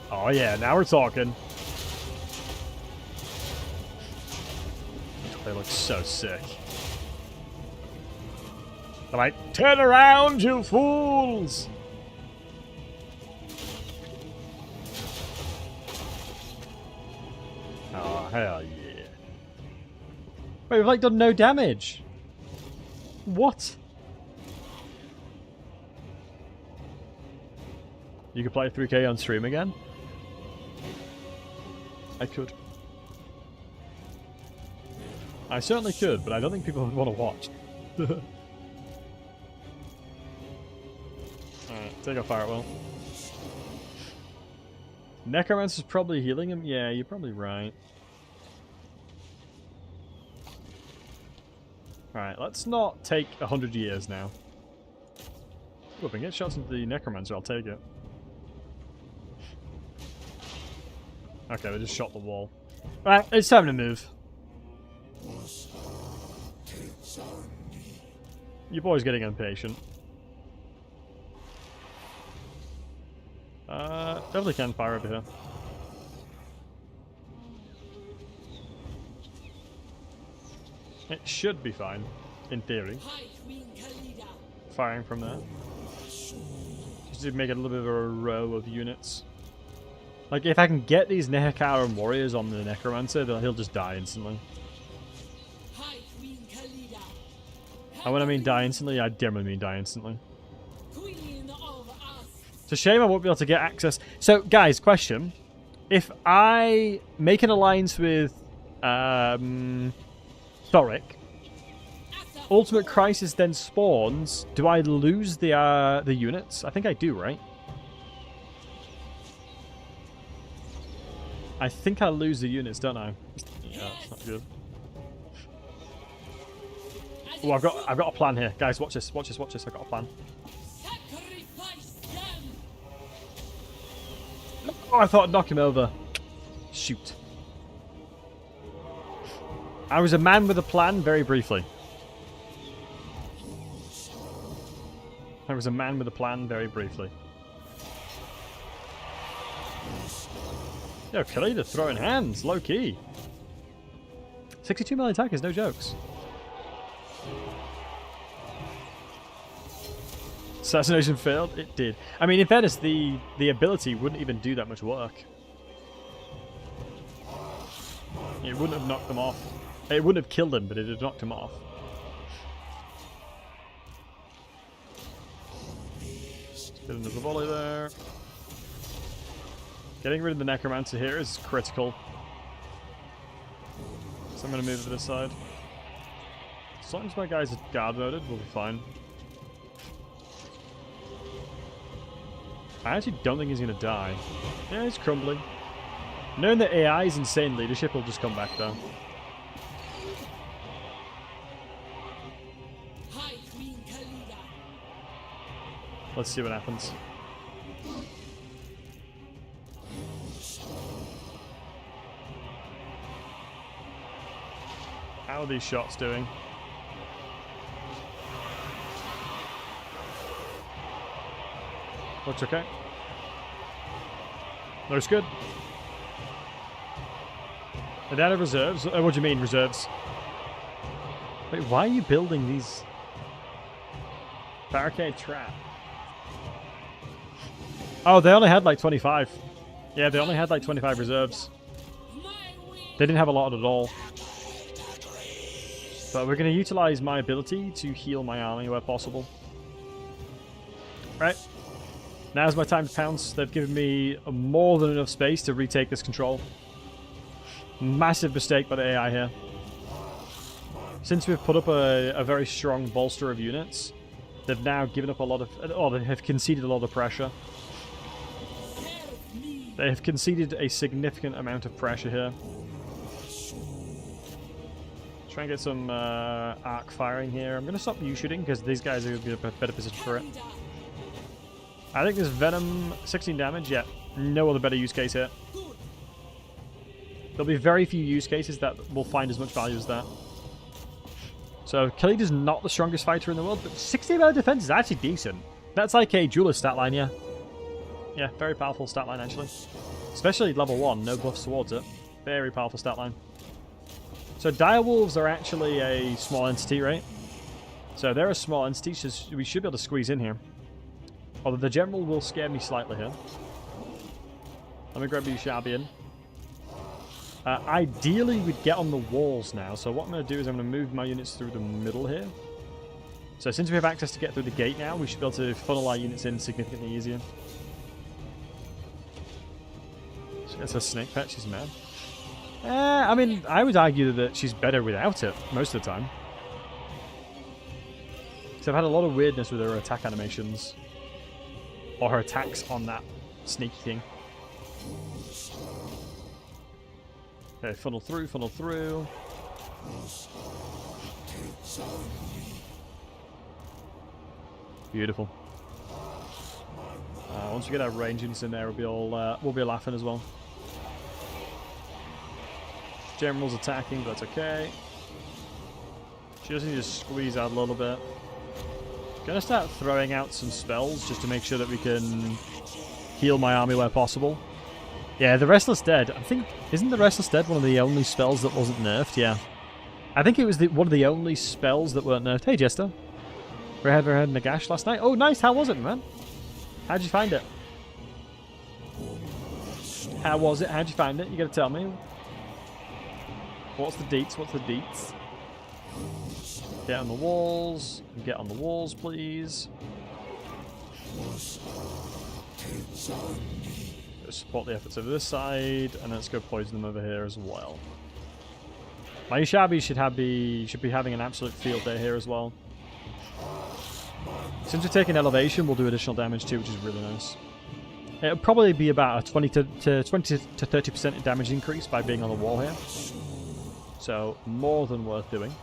Oh yeah, now we're talking. They look so sick. They're like, turn around, you fools! Oh, hell yeah. Wait, we've like done no damage. What? You could play 3K on stream again? I could. I certainly could, but I don't think people would want to watch. Alright, take out Firewell. Necromancer's probably healing him? Yeah, you're probably right. Alright, let's not take 100 years now. Ooh, if I can get shots into the Necromancer, I'll take it. Okay, they just shot the wall. Alright, it's time to move. Your boy's getting impatient. Definitely can fire over here. It should be fine, in theory. Firing from there. Just to make it a little bit of a row of units. Like, if I can get these Nehekara warriors on the Necromancer, then he'll just die instantly. And when I mean die instantly, I generally mean die instantly. It's a shame I won't be able to get access. So, guys, question. If I make an alliance with Thorek, Ultimate Crisis then spawns, do I lose the units? I think I do, right? I think I lose the units, don't I? Yeah, that's not good. Oh, I've got a plan here. Guys, watch this, watch this, watch this. I've got a plan. Oh, I thought I'd knock him over. Shoot. I was a man with a plan very briefly. I was a man with a plan very briefly. Yo, Khalida throwing hands, low key. 62 million attackers, no jokes. Assassination failed? It did. I mean, in fairness, the ability wouldn't even do that much work. It wouldn't have knocked them off. It wouldn't have killed him, but it would have knocked him off. Get another volley there. Getting rid of the Necromancer here is critical. So I'm going to move to this side. As long as my guys are guard loaded, we'll be fine. I actually don't think he's going to die. Yeah, he's crumbling. Knowing that AI's insane leadership will just come back though. Let's see what happens. How are these shots doing? Looks okay. Looks good. Are they out of reserves? What do you mean, reserves? Wait, why are you building these? Barricade trap. Oh, they only had like 25. Yeah, they only had like 25 reserves. They didn't have a lot at all. But we're going to utilize my ability to heal my army where possible. Right. Now's my time to pounce. They've given me more than enough space to retake this control. Massive mistake by the AI here. Since we've put up a very strong bolster of units, they've now given up a lot of... Oh, they have conceded a lot of pressure. They have conceded a significant amount of pressure here. Try and get some arc firing here. I'm going to stop you shooting because these guys are going to be in a better position for it. I think this Venom, 16 damage, yeah. No other better use case here. There'll be very few use cases that will find as much value as that. So, Khalida's not the strongest fighter in the world, but 60 amount of defense is actually decent. That's like a duelist stat line, yeah. Yeah, very powerful stat line, actually. Especially level 1, no buffs towards it. Very powerful stat line. So, direwolves are actually a small entity, right? So, they're a small entity, so we should be able to squeeze in here. Although the general will scare me slightly here. Let me grab you, Shabian. Ideally, we'd get on the walls now. So what I'm going to do is I'm going to move my units through the middle here. So since we have access to get through the gate now, we should be able to funnel our units in significantly easier. So that's a snake pet. She's mad. I mean, I would argue that she's better without it most of the time. So I've had a lot of weirdness with her attack animations. Or her attacks on that sneaky thing. Okay, funnel through, funnel through. Beautiful. Once we get our range units in there, we'll be laughing as well. General's attacking, but that's okay. She just needs to squeeze out a little bit. Gonna start throwing out some spells just to make sure that we can heal my army where possible. Yeah, the Restless Dead. I think... Isn't the Restless Dead one of the only spells that wasn't nerfed? Yeah. I think it was one of the only spells that weren't nerfed. Hey, Jester. We had Nagash last night. Oh, nice. How was it, man? How'd you find it? How was it? How'd you find it? You gotta tell me. What's the deets? What's the deets? Get on the walls. Get on the walls, please. Support the efforts over this side, and let's go poison them over here as well. My Ushabi should be having an absolute field day here as well. Since we're taking elevation, we'll do additional damage too, which is really nice. It'll probably be about a 20 to 30% damage increase by being on the wall here. So, more than worth doing.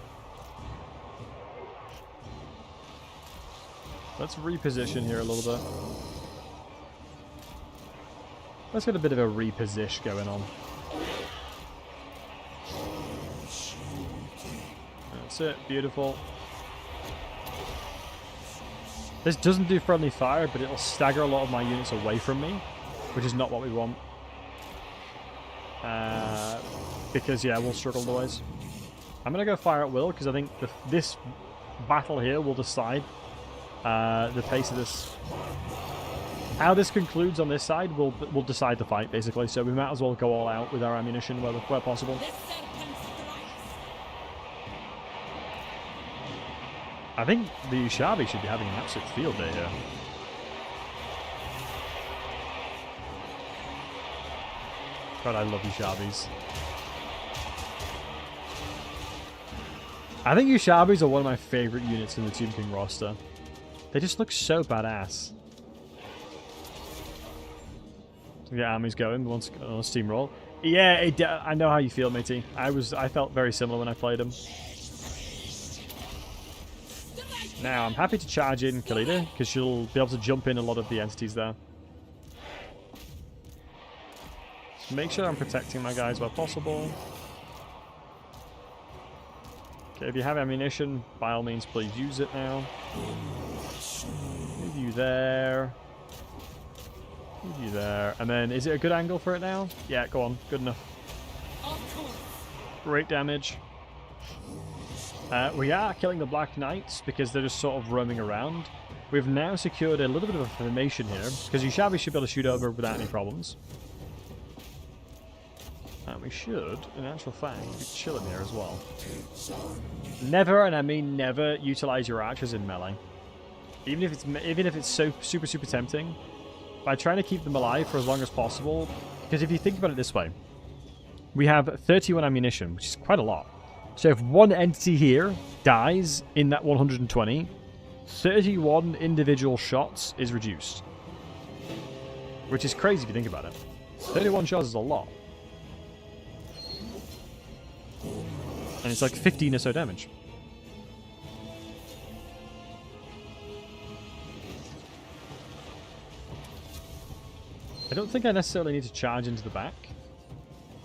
Let's reposition here a little bit. Let's get a bit of a reposition going on. That's it. Beautiful. This doesn't do friendly fire, but it'll stagger a lot of my units away from me, which is not what we want. Because, yeah, we'll struggle otherwise. I'm going to go fire at will, because I think this battle here will decide the pace of this. How this concludes on this side will decide the fight, basically. So we might as well go all out with our ammunition where possible. I think the Ushabi should be having an absolute field day here. God, I love Ushabis. I think Ushabis are one of my favorite units in the Tomb King roster. They just look so badass. The army's going. Once on a steamroll. Yeah, I know how you feel, matey. I felt very similar when I played him. Now I'm happy to charge in Khalida because she'll be able to jump in a lot of the entities there. Just make sure I'm protecting my guys where possible. Okay, if you have ammunition, by all means, please use it now. Move you there. You there. And then, is it a good angle for it now? Yeah, go on. Good enough. Great damage. We are killing the Black Knights because they're just sort of roaming around. We've now secured a little bit of a formation here because Ushabi should be able to shoot over without any problems. And we should, in actual fact, be chilling here as well. Never, and I mean never, utilize your archers in melee. Even if it's so super tempting, by trying to keep them alive for as long as possible. Because if you think about it this way, we have 31 ammunition, which is quite a lot. So if one entity here dies in that 120, 31 individual shots is reduced. Which is crazy if you think about it. 31 shots is a lot. And it's like 15 or so damage. I don't think I necessarily need to charge into the back.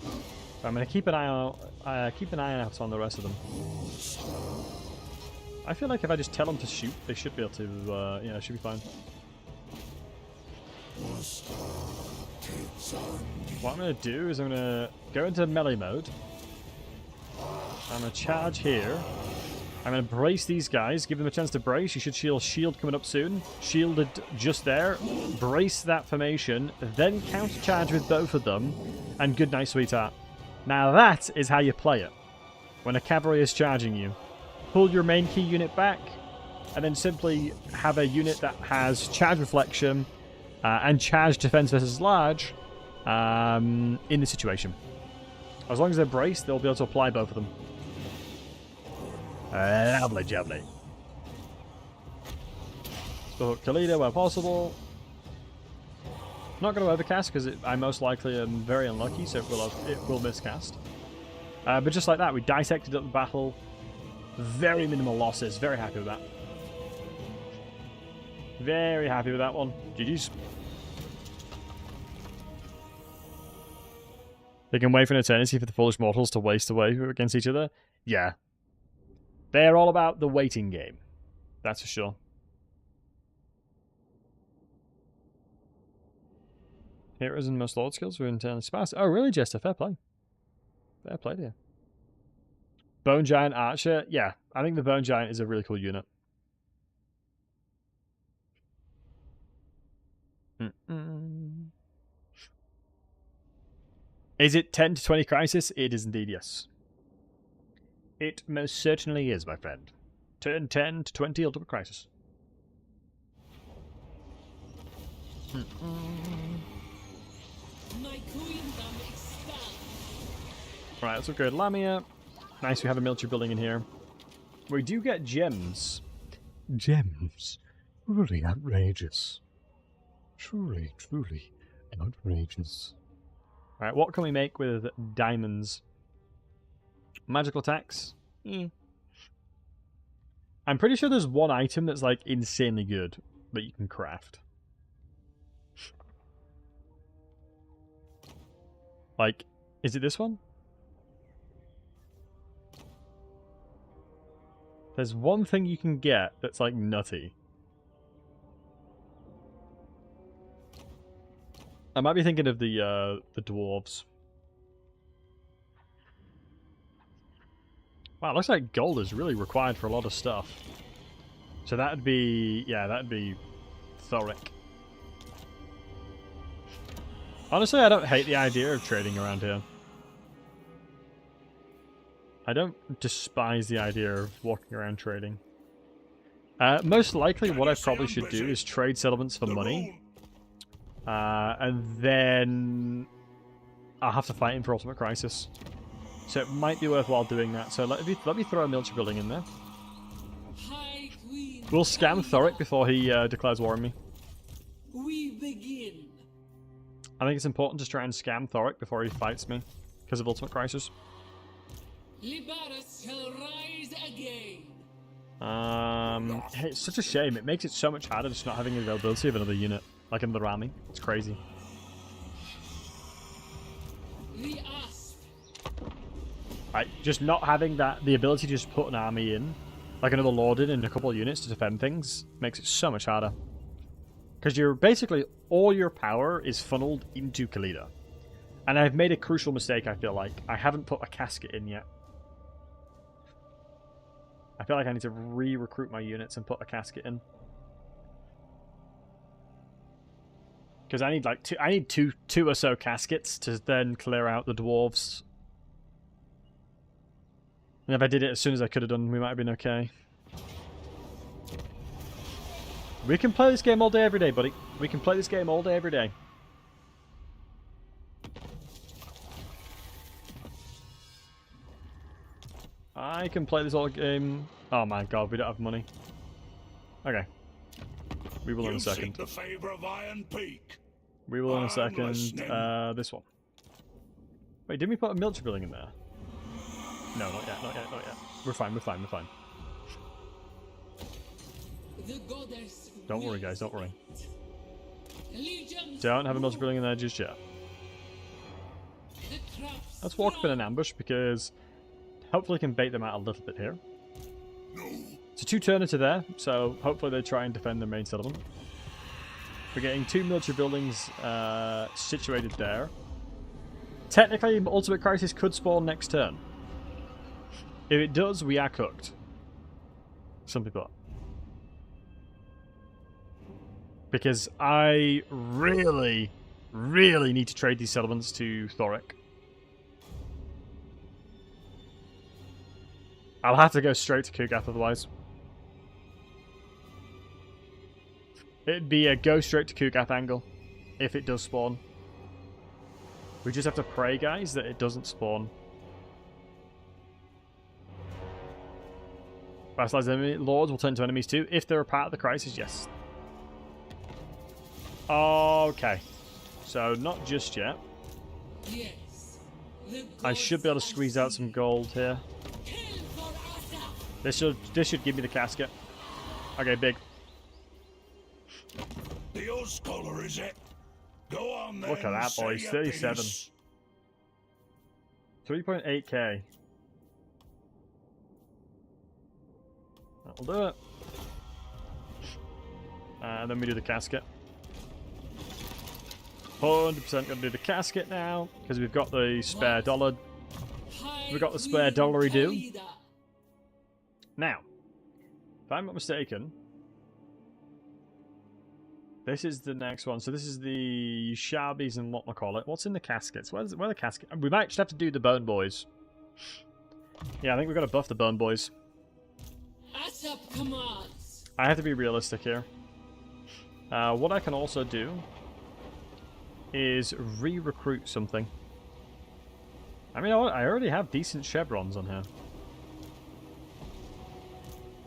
But I'm going to keep an eye out on the rest of them. I feel like if I just tell them to shoot, they should be able to, yeah, it should be fine. What I'm going to do is I'm going to go into melee mode. I'm going to charge here. I'm going to brace these guys, give them a chance to brace. You should shield coming up soon. Shielded just there. Brace that formation, then counter-charge with both of them, and good night, sweetheart. Now that is how you play it. When a cavalry is charging you, pull your main key unit back, and then simply have a unit that has charge reflection and charge defense versus large in the situation. As long as they're braced, they'll be able to apply both of them. Lovely jubbly. So Khalida where possible. Not going to overcast because I most likely am very unlucky, so it will miscast. But just like that, we dissected up the battle. Very minimal losses. Very happy with that. Very happy with that one. GG's. They can wait for an eternity for the foolish mortals to waste away against each other. Yeah. They're all about the waiting game. That's for sure. Heroes and most lord skills were internally sparse. Oh, really, Jester? Fair play. Fair play, dear. Bone Giant Archer. Yeah, I think the Bone Giant is a really cool unit. Is it 10 to 20 crisis? It is indeed, yes. It most certainly is, my friend. Turn 10 to 20 ultimate crisis. Right, let's upgrade Lamia. Nice, we have a military building in here. We do get gems. Gems. Truly outrageous. Truly outrageous. Alright, what can we make with diamonds? Magical attacks? I'm pretty sure there's one item that's like insanely good that you can craft. Like, is it this one? There's one thing you can get that's like nutty. I might be thinking of the dwarves. Wow, it looks like gold is really required for a lot of stuff. So that'd be, yeah, that'd be Thorek. Honestly, I don't hate the idea of trading around here. I don't despise the idea of walking around trading. Most likely what I probably should do is trade settlements for money. And then I'll have to fight him for Ultimate Crisis. So it might be worthwhile doing that. So let me throw a military building in there. We'll scam Thorek before he declares war on me. We begin. I think it's important to try and scam Thorek before he fights me because of Ultimate Crisis. Liberus shall rise again. Hey, it's such a shame. It makes it so much harder just not having the availability of another unit, like another army. It's crazy. The asp. Right, just not having the ability to just put an army in, like another lord in and a couple of units to defend things, makes it so much harder. Because you're basically, all your power is funneled into Khalida. And I've made a crucial mistake, I feel like. I haven't put a casket in yet. I feel like I need to re-recruit my units and put a casket in. Because I need like two or so caskets to then clear out the dwarves. And if I did it as soon as I could have done, we might have been okay. We can play this game all day, every day, buddy. We can play this game all day, every day. I can play this all game. Oh my god, we don't have money. Okay. We will in a second. The favor of Iron Peak. We will in a I'm second. listening. This one. Wait, didn't we put a military building in there? No, not yet, not yet, not yet. We're fine, we're fine, we're fine. The goddess Don't worry, guys, don't worry. Legions Don't have a military building in there just yet. the traps Let's walk up in an ambush because hopefully we can bait them out a little bit here. It's a two-turner to there, so hopefully they try and defend the main settlement. We're getting 2 military buildings situated there. Technically, Ultimate Crisis could spawn next turn. If it does, we are cooked. Simply put. Because I really, really need to trade these settlements to Thorek. I'll have to go straight to Kugath otherwise. It'd be a go straight to Kugath angle if it does spawn. We just have to pray, guys, that it doesn't spawn. Vassalized enemy lords will turn to enemies too. If they're a part of the crisis, yes. Okay. So, not just yet. Yes. I should be able to squeeze out some gold here. This should give me the casket. Okay, big. The old scholar, is it? Go on then. Look at that, say boys. your 37. piece. 3.8k. That'll do it. And then we do the casket. 100% gonna do the casket now because we've got the spare dollar. We've got the spare dollary do. Now, if I'm not mistaken, this is the next one. So this is the Sharbies and what I call it. What's in the caskets? Where are the caskets? We might just have to do the Bone Boys. Yeah, I think we've got to buff the Bone Boys. ASAP commands. I have to be realistic here. What I can also do is re-recruit something. I mean, I already have decent chevrons on here.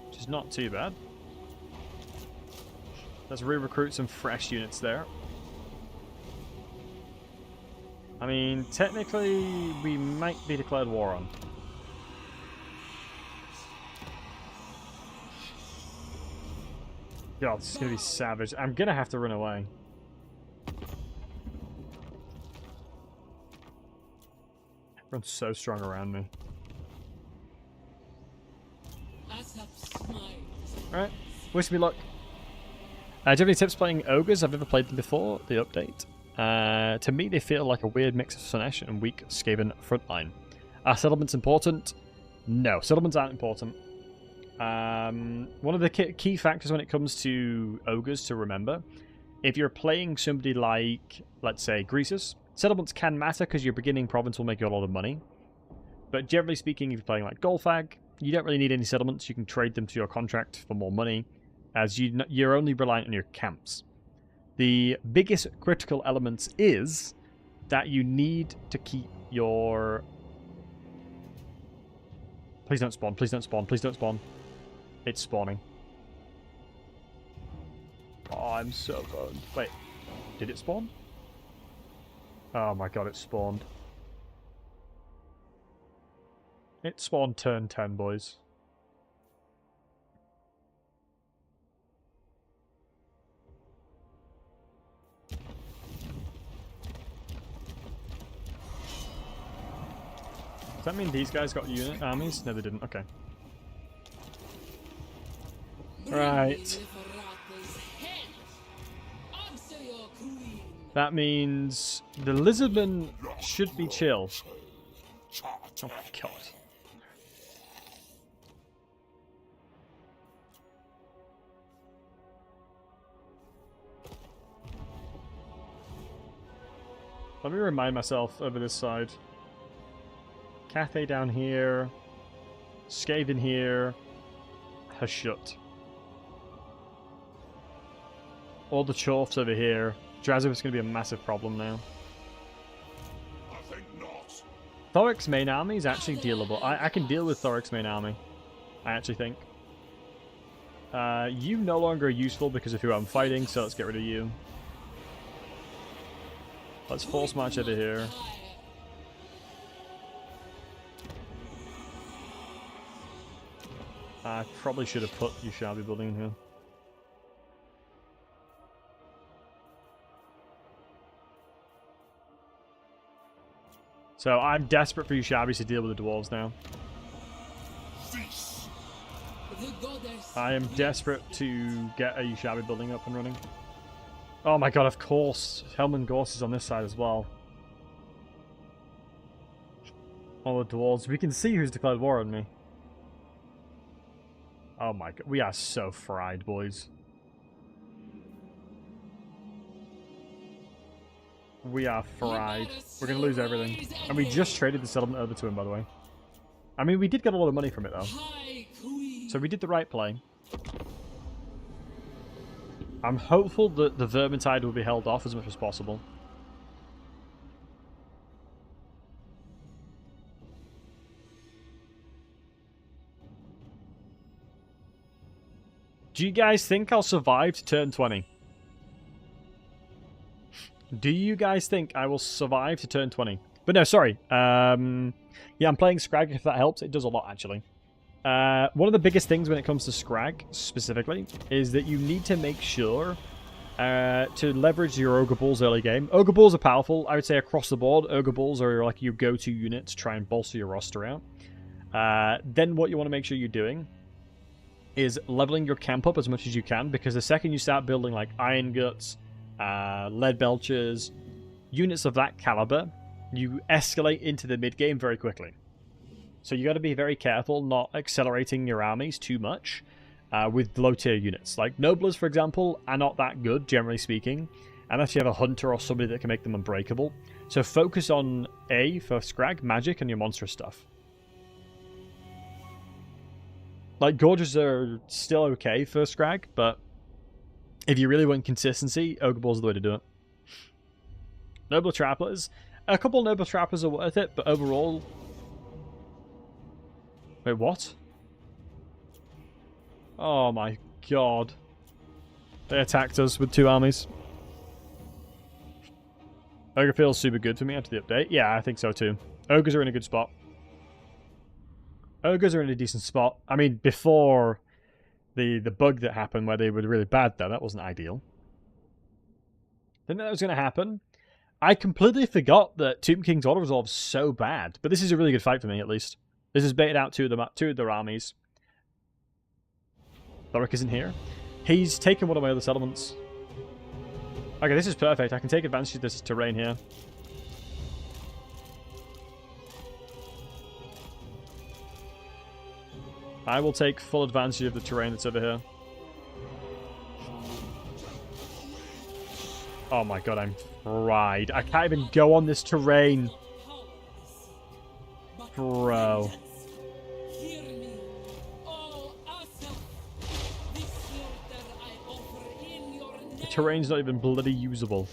Which is not too bad. Let's re-recruit some fresh units there. I mean, technically, we might be declared war on. God, this is going to be savage. I'm going to have to run away. Everyone's so strong around me. Alright, wish me luck. Do you have any tips playing ogres? I've never played them before, the update. To me, they feel like a weird mix of Slaanesh and weak Skaven frontline. Are settlements important? No, settlements aren't important. One of the key factors when it comes to ogres to remember, if you're playing somebody like, let's say, Greasus, settlements can matter because your beginning province will make you a lot of money. But generally speaking, if you're playing like Golfag, you don't really need any settlements. You can trade them to your contract for more money, as you're only reliant on your camps. The biggest critical element is that you need to keep your... Please don't spawn, please don't spawn, please don't spawn. It's spawning. Oh, I'm so boned. Wait, did it spawn? Oh my god, it spawned. It spawned turn 10, boys. Does that mean these guys got unit armies? No, they didn't. Okay. Right. That means the lizardmen should be chill. Oh my god. Let me remind myself over this side. Cathay down here. Skaven here. Hashut. All the Chorfs over here. Draziv's going to be a massive problem now. I think not. Thorek's main army is actually dealable. I can deal with Thorek's main army. I actually think. You no longer are useful because of who I'm fighting, so let's get rid of you. Let's force march over here. I probably should have put Yushabi building in here. So I'm desperate for Yushabis to deal with the dwarves now. I am desperate to get a Yushabi building up and running. Oh my god, of course. Helman Gorse is on this side as well. All the dwarves. We can see who's declared war on me. Oh my god. We are so fried, boys. We are fried. We're going to lose everything. And we just traded the settlement over to him, by the way. I mean, we did get a lot of money from it, though. So we did the right play. I'm hopeful that the vermintide will be held off as much as possible. Do you guys think I'll survive to turn 20? Do you guys think I will survive to turn 20? But no, sorry. Yeah, I'm playing Scrag if that helps. It does a lot, actually. One of the biggest things when it comes to Scrag, specifically, is that you need to make sure to leverage your Ogre Bulls early game. Ogre Bulls are powerful, I would say, across the board. Ogre Bulls are like your go-to unit to try and bolster your roster out. Then what you want to make sure you're doing is leveling your camp up as much as you can, because the second you start building like Iron Guts, Lead Belchers, units of that caliber, you escalate into the mid-game very quickly. So you got to be very careful not accelerating your armies too much with low-tier units. Like Noblers, for example, are not that good, generally speaking, unless you have a Hunter or somebody that can make them unbreakable. So focus on A, for Scrag, Magic, and your monstrous stuff. Like, Gorges are still okay for Scrag, but if you really want consistency, Ogre Balls are the way to do it. Noble Trappers. A couple Noble Trappers are worth it, but overall... Wait, what? Oh my god. They attacked us with 2 armies. Ogre feels super good for me after the update. Yeah, I think so too. Ogres are in a good spot. Ogres are in a decent spot. I mean, before the bug that happened where they were really bad, though, that wasn't ideal. Didn't know that was going to happen. I completely forgot that Tomb King's Auto Resolve is so bad, but this is a really good fight for me, at least. This has baited out two of their armies. Thorek isn't here. He's taken one of my other settlements. Okay, this is perfect. I can take advantage of this terrain here. I will take full advantage of the terrain that's over here. Oh my god, I'm fried. I can't even go on this terrain. Bro. The terrain's not even bloody usable.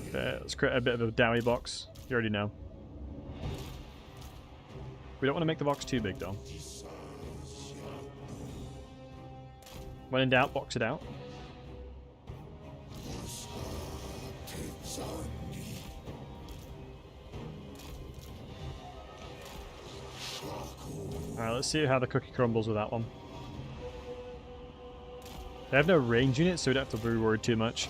Okay, let's create a bit of a dowie box. You already know. We don't want to make the box too big, though. When in doubt, box it out. Alright, let's see how the cookie crumbles with that one. They have no range units, so we don't have to be worried too much.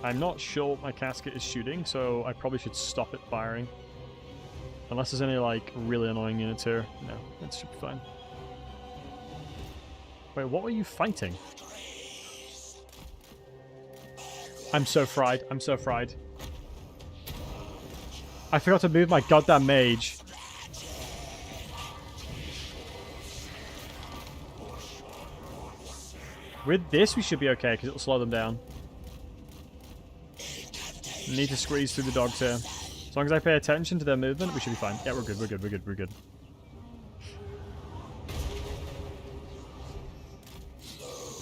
I'm not sure what my casket is shooting, so I probably should stop it firing. Unless there's any, like, really annoying units here. No, that should be fine. Wait, what were you fighting? I'm so fried. I'm so fried. I forgot to move my goddamn mage. With this, we should be okay, because it'll slow them down. Need to squeeze through the dogs here. As long as I pay attention to their movement, we should be fine. Yeah, we're good, we're good, we're good, we're good.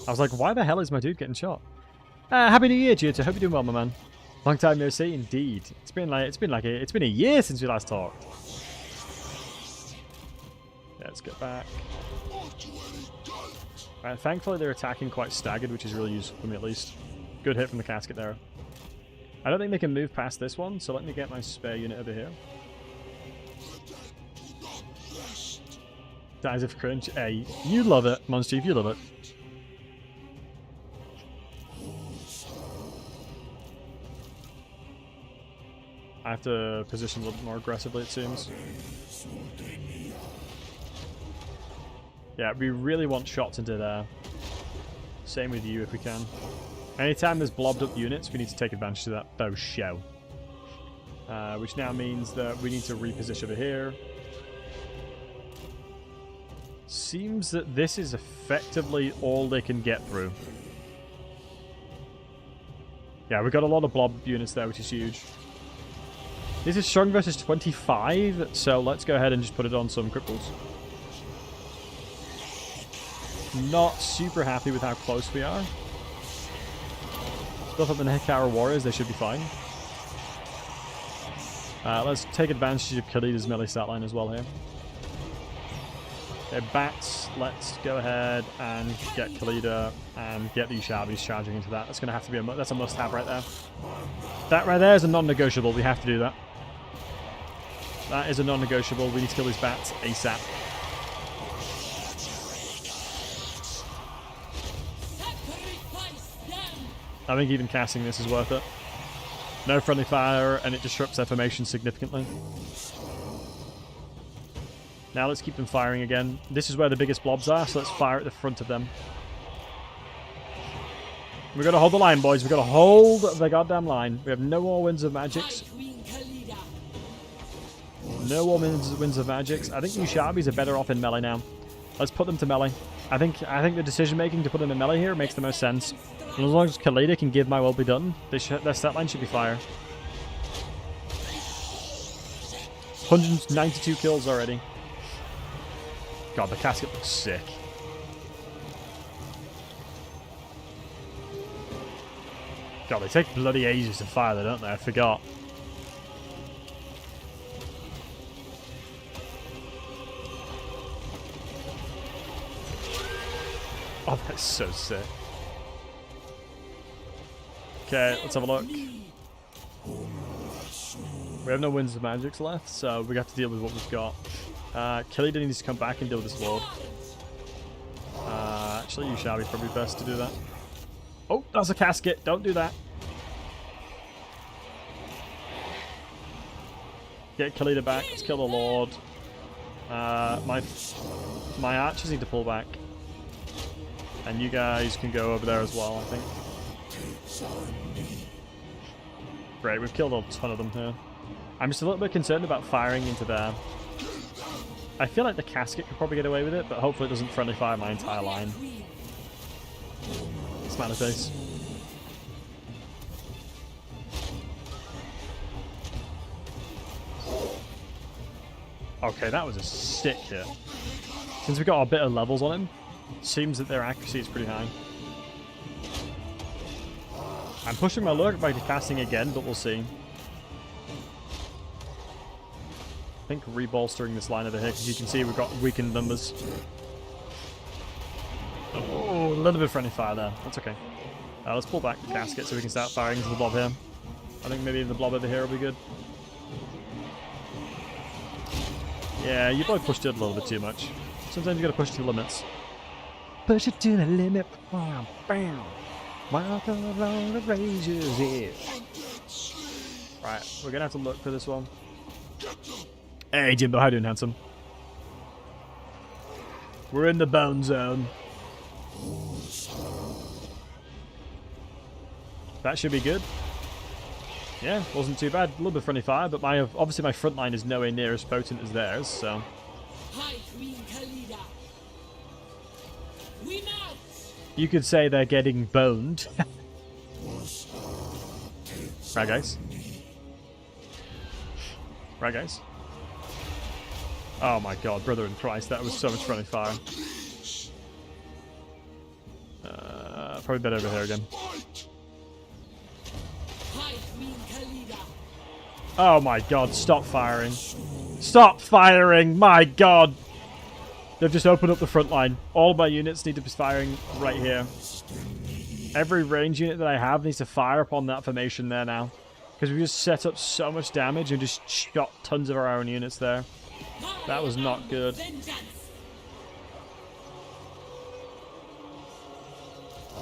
I was like, why the hell is my dude getting shot? Happy New Year, Jutta. Hope you're doing well, my man. Long time no see, indeed. It's been a year since we last talked. Yeah, let's get back. Right, thankfully they're attacking quite staggered, which is really useful for me at least. Good hit from the casket there. I don't think they can move past this one, so let me get my spare unit over here. Dies of cringe. Hey, you love it, Monster, you love it. I have to position a little bit more aggressively, it seems. Yeah, we really want shots into there. Same with you if we can. Anytime there's blobbed up units, we need to take advantage of that bow show. Which now means that we need to reposition over here. Seems that this is effectively all they can get through. Yeah, we've got a lot of blob units there, which is huge. This is strong versus 25, so let's go ahead and just put it on some cripples. Not super happy with how close we are. Stuff up the neck our warriors, they should be fine. Let's take advantage of Khalida's melee stat line as well here. Okay, bats, let's go ahead and get Khalida and get these Shabbies charging into that. That's going to have to be that's a must-have right there. That right there is a non-negotiable. We have to do that. That is a non-negotiable. We need to kill these bats ASAP. I think even casting this is worth it. No friendly fire, and it disrupts their formation significantly. Now let's keep them firing again. This is where the biggest blobs are, so let's fire at the front of them. We've got to hold the line, boys. We've got to hold the goddamn line. We have no more winds of magics. No more winds of magics. I think these Sharpies are better off in melee now. Let's put them to melee. I think the decision making to put them in melee here makes the most sense. And as long as Khalida can give my will be done, their stat line should be fire. 192 kills already. God, the casket looks sick. God, they take bloody ages to fire though, don't they? I forgot. Oh, that's so sick. Okay, let's have a look. We have no winds of magics left, so we have to deal with what we've got. Khalida needs to come back and deal with this lord. Actually, you shall be probably best to do that. Oh, that's a casket. Don't do that. Get Khalida back. Let's kill the lord. My archers need to pull back. And you guys can go over there as well, I think. Great, we've killed a ton of them here. I'm just a little bit concerned about firing into there. I feel like the casket could probably get away with it, but hopefully it doesn't friendly fire my entire line. Smiley face. Okay, that was a sick hit. Since we got a bit of levels on him, seems that their accuracy is pretty high. I'm pushing my lurk back to casting again, but we'll see. I think rebolstering this line over here, because you can see we've got weakened numbers. Oh, a little bit of friendly fire there. That's okay. Let's pull back the casket so we can start firing into the blob here. I think maybe the blob over here will be good. Yeah, you probably pushed it a little bit too much. Sometimes you gotta push to the limits. Push it to the limit. Bam, bam. Walk along the razor's edge. Right, we're gonna have to look for this one. Hey Jimbo, how you doing, handsome? We're in the bone zone. That should be good. Yeah, wasn't too bad. A little bit of friendly fire, but obviously my front line is nowhere near as potent as theirs, so. Hi, Queen Khalida. We must. You could say they're getting boned. Right, guys? Right, guys? Oh my god, brother in Christ, that was so much friendly fire. Probably better over here again. Hi, Queen Khalida. Oh my god, stop firing. Stop firing! My god! They've just opened up the front line. All my units need to be firing right here. Every range unit that I have needs to fire upon that formation there now. Because we just set up so much damage and just shot tons of our own units there. That was not good.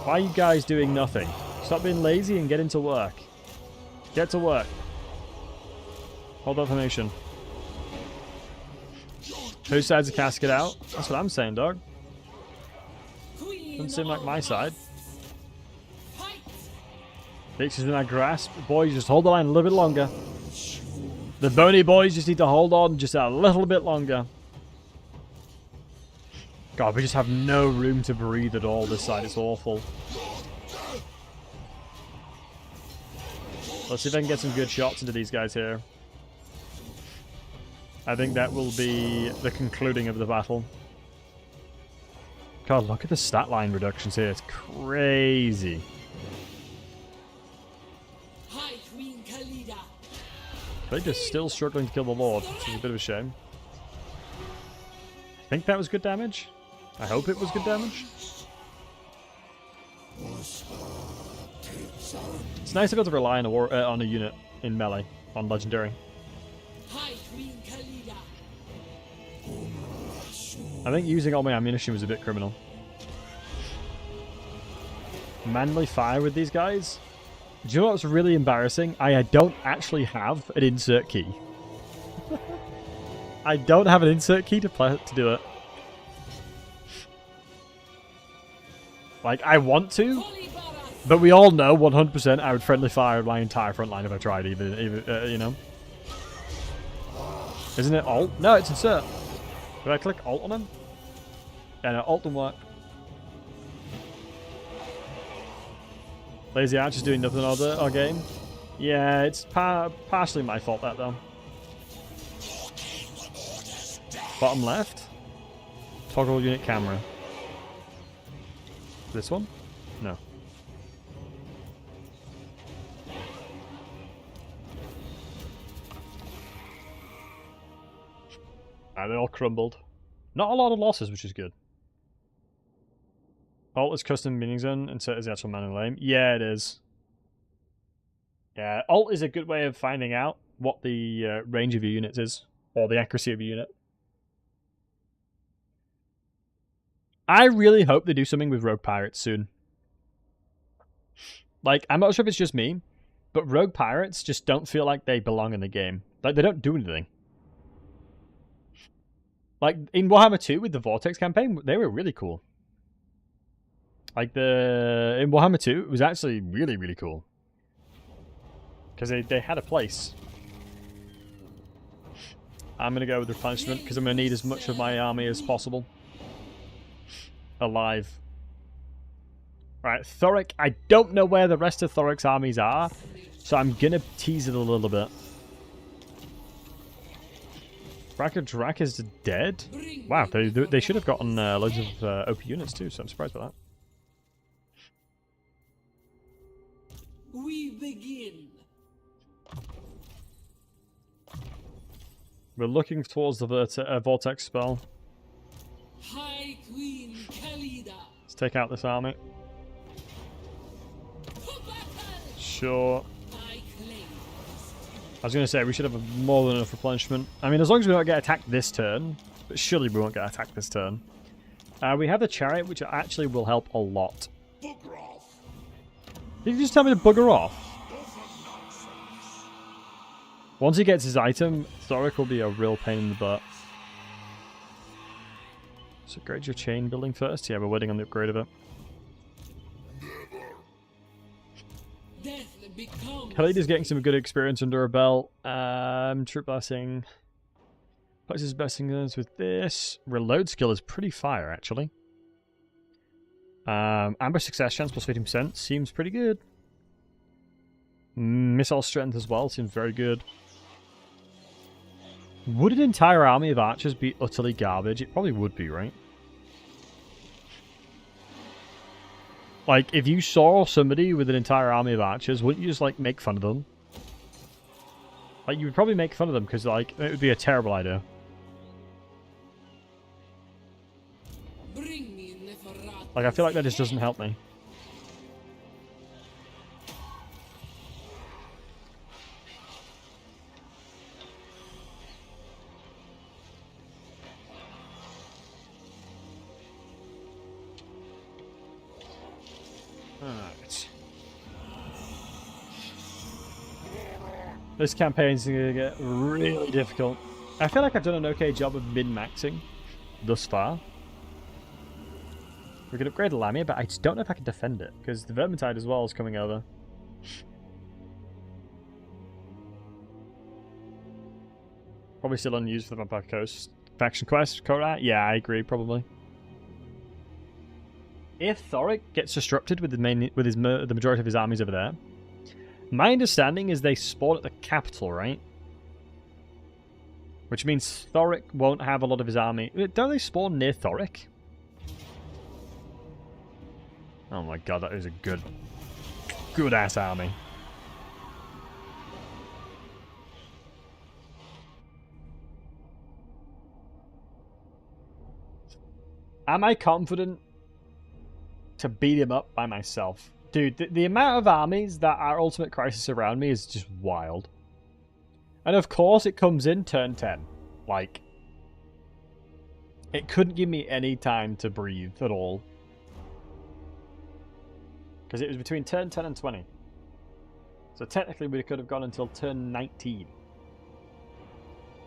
Why are you guys doing nothing? Stop being lazy and get into work. Get to work. Hold that formation. Who decides to casket out? That's what I'm saying, dog. Doesn't seem like my side. Bitch is in our grasp. Boys, just hold the line a little bit longer. The bony boys just need to hold on just a little bit longer. God, we just have no room to breathe at all this side. It's awful. Let's see if I can get some good shots into these guys here. I think that will be the concluding of the battle. God, look at the stat line reductions here. It's crazy. Hi, Queen Khalida. They're just still struggling to kill the Lord, which is a bit of a shame. I think that was good damage. I hope it was good damage. It's nice to be able to rely on on a unit in melee, on Legendary. Hi, Queen Khalida. I think using all my ammunition was a bit criminal. Manually fire with these guys? Do you know what's really embarrassing? I don't actually have an insert key. I don't have an insert key to do it. Like, I want to, but we all know 100% I would friendly fire my entire front line if I tried, even you know. Isn't it alt? No, it's insert. Did I click alt on him? Yeah, no, alt didn't work. Lazy Archer's doing nothing our game. Yeah, it's partially my fault, that, though. Bottom left. Toggle unit camera. This one? No. Ah, they all crumbled. Not a lot of losses, which is good. Alt is custom meaning zone, insert is the actual manual aim. Yeah, it is. Yeah, alt is a good way of finding out what the range of your units is, or the accuracy of your unit. I really hope they do something with Rogue Pirates soon. Like, I'm not sure if it's just me, but Rogue Pirates just don't feel like they belong in the game. Like, they don't do anything. Like, in Warhammer 2 with the Vortex campaign, they were really cool. Like, in Warhammer 2, it was actually really, really cool. Because they had a place. I'm going to go with replenishment, because I'm going to need as much of my army as possible. Alive. Right, Thorek. I don't know where the rest of Thorek's armies are, so I'm going to tease it a little bit. Drak is dead? Wow, they should have gotten loads of OP units too, so I'm surprised by that. We begin. We're looking towards the Vortex spell. High Queen Khalida. Let's take out this army. Sure. I was going to say, we should have more than enough replenishment. I mean, as long as we don't get attacked this turn, but surely we won't get attacked this turn. We have the chariot, which actually will help a lot. Bugger off. Did you just tell me to bugger off? Once he gets his item, Thorek will be a real pain in the butt. So upgrade your chain building first. Yeah, we're waiting on the upgrade of it. Khalida's getting some good experience under her belt. Troop blessing. Places blessing guns with this. Reload skill is pretty fire, actually. Ambush success chance plus 15% seems pretty good. Missile strength as well seems very good. Would an entire army of archers be utterly garbage? It probably would be, right? Like, if you saw somebody with an entire army of archers, wouldn't you just, like, make fun of them? Like, you would probably make fun of them because, like, it would be a terrible idea. Bring me Neferat. Like, I feel like that just doesn't help me. Alright. This campaign's going to get really difficult. I feel like I've done an okay job of min-maxing thus far. We could upgrade Lamia, but I just don't know if I can defend it, because the vermintide as well is coming over. Probably still unused for the Vampire Coast faction quest. Korat? Yeah, I agree, probably. If Thorek gets disrupted with the majority of his armies over there, my understanding is they spawn at the capital, right? Which means Thorek won't have a lot of his army. Don't they spawn near Thorek? Oh my god, that is a good ass army. Am I confident to beat him up by myself? Dude, the amount of armies that are Ultimate Crisis around me is just wild. And of course it comes in turn 10. Like, it couldn't give me any time to breathe at all. Because it was between turn 10 and 20. So technically we could have gone until turn 19.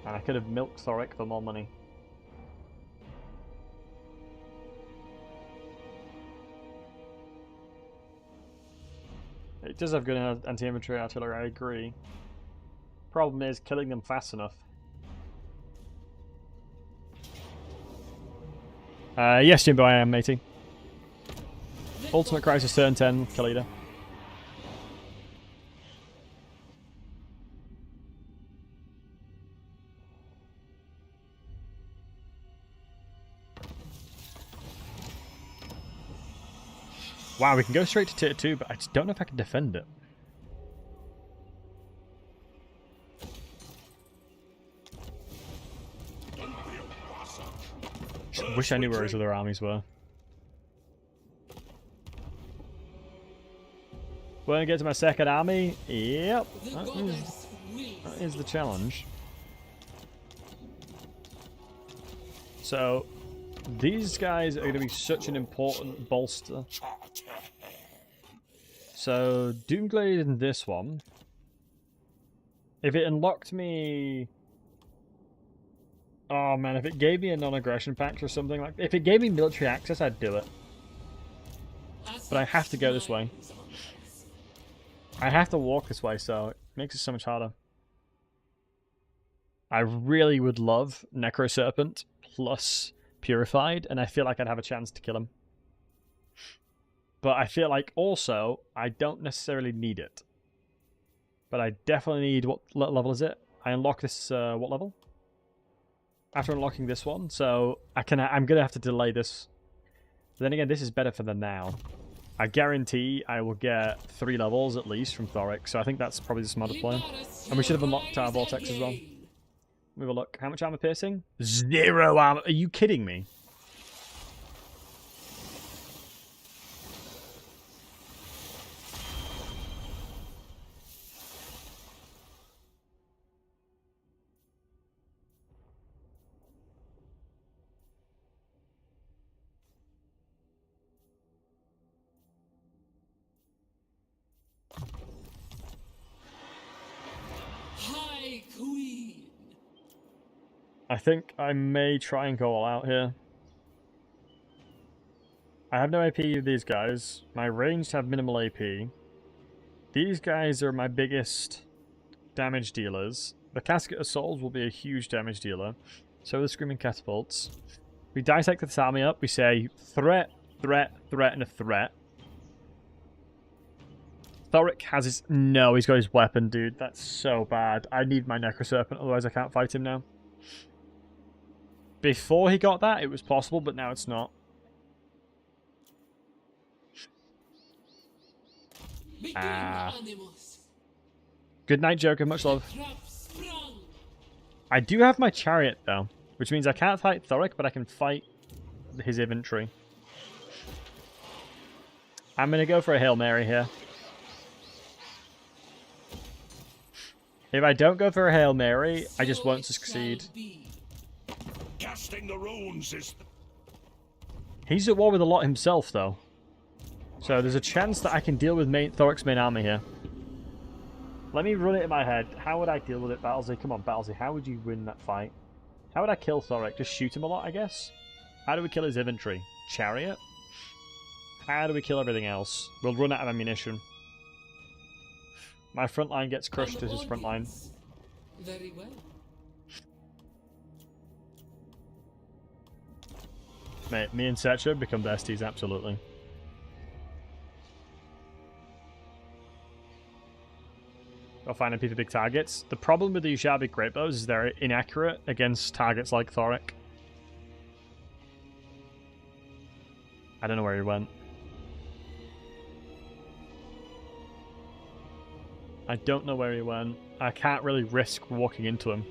And I could have milked Thorek for more money. It does have good anti-infantry artillery, I agree. Problem is killing them fast enough. Yes, Jimbo, I am, matey. Ultimate Crisis turn 10, Khalida. Wow, we can go straight to tier 2, but I just don't know if I can defend it. Wish I knew where his other armies were. When I get to my second army, yep, that is the challenge. So, these guys are going to be such an important bolster. So, Doomglade in this one. If it unlocked me... Oh man, if it gave me a non-aggression pact or something like... If it gave me military access, I'd do it. But I have to go this way. I have to walk this way, so it makes it so much harder. I really would love Necro Serpent plus Purified, and I feel like I'd have a chance to kill him. But I feel like also, I don't necessarily need it. But I definitely need... What level is it? I unlock this... what level? After unlocking this one, so I'm going to have to delay this. But then again, this is better for the now. I guarantee I will get 3 levels at least from Thorek, so I think that's probably the smarter play. And we should have unlocked our Vortex as well. Let me have a look. How much armor piercing? 0 armor. Are you kidding me? Queen. I think I may try and go all out here. I have no AP with these guys. My ranged have minimal AP. These guys are my biggest damage dealers. The Casket of Souls will be a huge damage dealer. So are the Screaming Catapults. We dissect this army up. We say, threat threat, and a threat. Thorek has his... No, he's got his weapon, dude. That's so bad. I need my Necroserpent, otherwise I can't fight him now. Before he got that, it was possible, but now it's not. Good night, Joker. Much love. I do have my chariot, though, which means I can't fight Thorek, but I can fight his infantry. I'm going to go for a Hail Mary here. If I don't go for a Hail Mary, I just won't succeed. Casting the runes is... He's at war with a lot himself, though. So there's a chance that I can deal with Thorek's main army here. Let me run it in my head. How would I deal with it, Battlesey? Come on, Battlesey. How would you win that fight? How would I kill Thorek? Just shoot him a lot, I guess? How do we kill his infantry? Chariot? How do we kill everything else? We'll run out of ammunition. My front line gets crushed to his front line. Very well. Mate, me and Setcha become besties, absolutely. I'll find a big targets. The problem with these Shabby Great Bows is they're inaccurate against targets like Thorek. I don't know where he went. I don't know where he went. I can't really risk walking into him.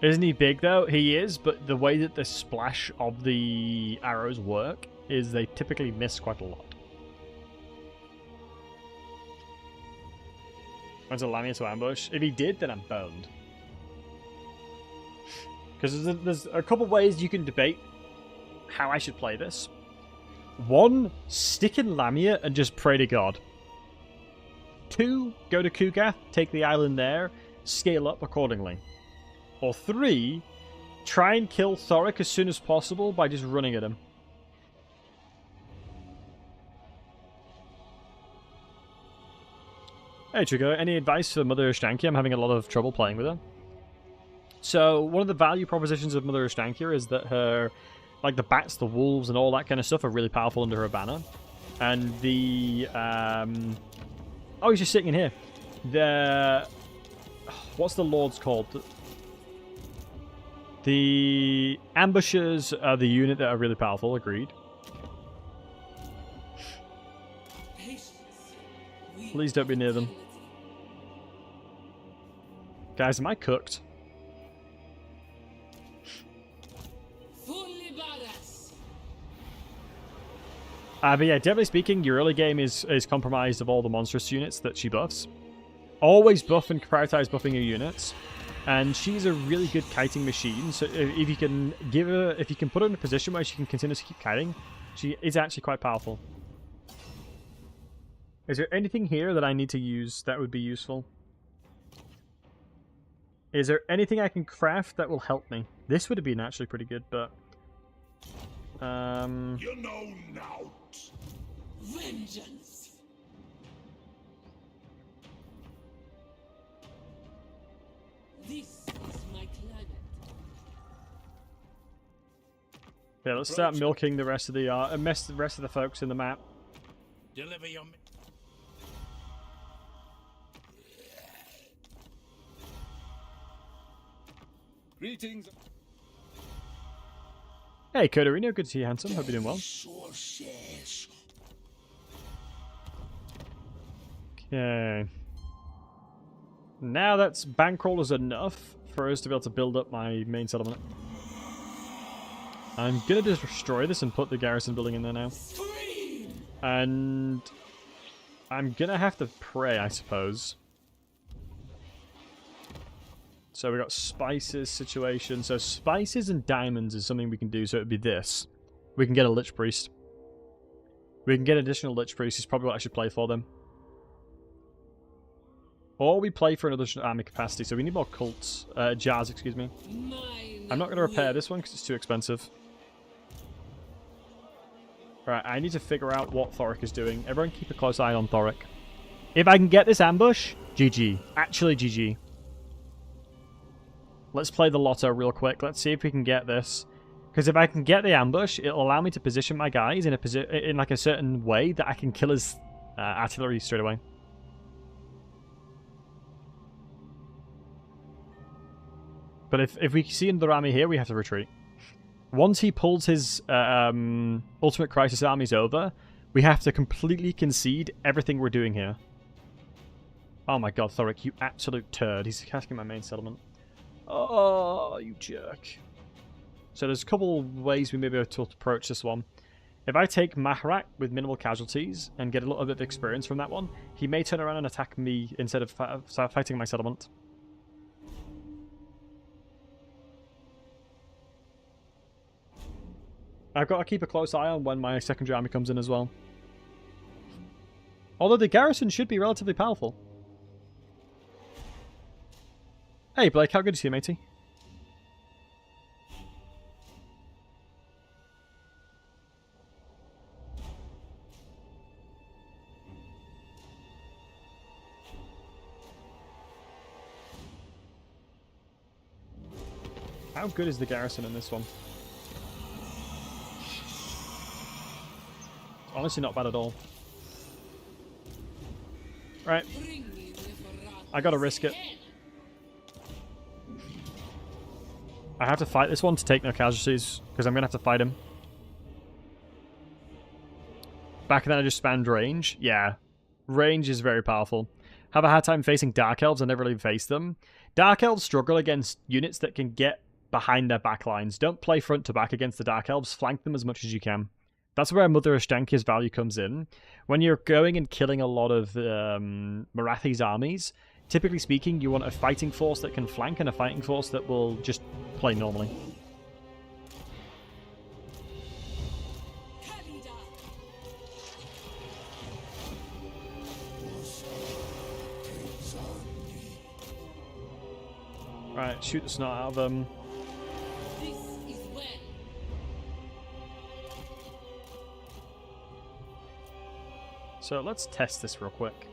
Isn't he big, though? He is, but the way that the splash of the arrows work is they typically miss quite a lot. When's a Lamia to ambush? If he did, then I'm boned. Because there's a couple ways you can debate how I should play this. One, stick in Lamia and just pray to God. 2, go to Kugath, take the island there, scale up accordingly. Or 3, try and kill Thorek as soon as possible by just running at him. Hey Trigo, any advice for Mother Ashtankia? I'm having a lot of trouble playing with her. So, one of the value propositions of Mother Ashtankia is that her, like the bats, the wolves, and all that kind of stuff are really powerful under her banner. And the, oh, he's just sitting in here. The... What's the lords called? The ambushers are the unit that are really powerful, agreed. Please don't be near them. Guys, am I cooked? But yeah, generally speaking, your early game is compromised of all the monstrous units that she buffs. Always buff and prioritize buffing your units. And she's a really good kiting machine, so if you can give her, if you can put her in a position where she can continue to keep kiting, she is actually quite powerful. Is there anything here that I need to use that would be useful? Is there anything I can craft that will help me? This would have been actually pretty good, but... You know now. Vengeance. This is my climate. Yeah, let's start milking the rest of the the rest of the folks in the map. Deliver your... Greetings. Hey, Codorino, good to see you, handsome. Hope you're doing well. Okay. Now that's bankrollers enough for us to be able to build up my main settlement. I'm gonna just destroy this and put the garrison building in there now. And I'm gonna have to pray, I suppose. So we got spices situation. So spices and diamonds is something we can do. So it would be this. We can get a Lich Priest. We can get additional Lich Priest. Is probably what I should play for them. Or we play for another army capacity. So we need more cults. Jars, excuse me. I'm not going to repair this one because it's too expensive. Right, I need to figure out what Thorek is doing. Everyone keep a close eye on Thorek. If I can get this ambush, GG. Actually, GG. Let's play the lotto real quick. Let's see if we can get this. Because if I can get the ambush, it'll allow me to position my guys in like a certain way that I can kill his artillery straight away. But if we see another army here, we have to retreat. Once he pulls his Ultimate Crisis armies over, we have to completely concede everything we're doing here. Oh my god, Thorek, you absolute turd. He's casting my main settlement. Oh, you jerk. So there's a couple ways we may be able to approach this one. If I take Mahrak with minimal casualties and get a little bit of experience from that one, he may turn around and attack me instead of fighting my settlement. I've got to keep a close eye on when my secondary army comes in as well. Although the garrison should be relatively powerful. Hey Blake, how good is you, matey? How good is the garrison in this one? Honestly, not bad at all. Right. I gotta risk it. I have to fight this one to take no casualties, because I'm gonna have to fight him. Back then I just spammed range. Yeah. Range is very powerful. Have a hard time facing Dark Elves. I never really faced them. Dark Elves struggle against units that can get behind their backlines. Don't play front to back against the Dark Elves. Flank them as much as you can. That's where Mother Ashtankia's value comes in. When you're going and killing a lot of Marathi's armies, typically speaking, you want a fighting force that can flank and a fighting force that will just play normally. Khalida. Right, shoot the snot out of them. This is when. So let's test this real quick.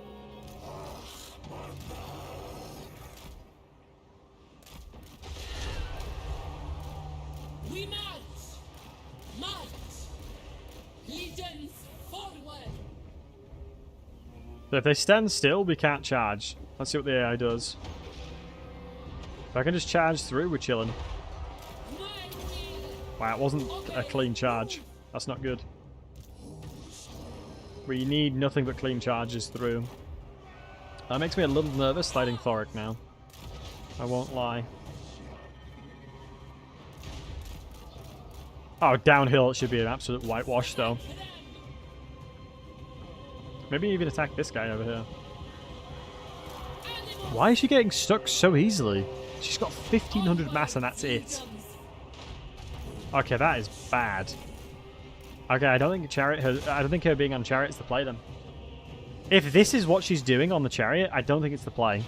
We march! March! Legions forward! So if they stand still, we can't charge. Let's see what the AI does. If I can just charge through, we're chilling. My will! Wow, it wasn't a clean charge. That's not good. We need nothing but clean charges through. That makes me a little nervous sliding Thorek now. I won't lie. Oh, downhill it should be an absolute whitewash though. Maybe even attack this guy over here. Why is she getting stuck so easily? She's got 1500 mass and that's it. Okay, that is bad. Okay, I don't think her being on chariot's the play then. If this is what she's doing on the chariot, I don't think it's the play.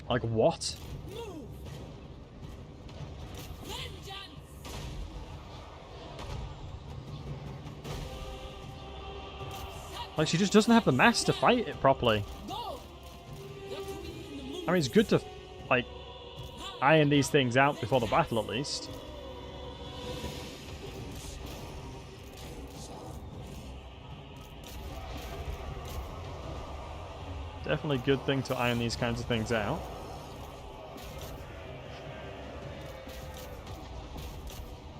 Like what? Like she just doesn't have the mass to fight it properly. I mean, it's good to like iron these things out before the battle at least. Definitely a good thing to iron these kinds of things out.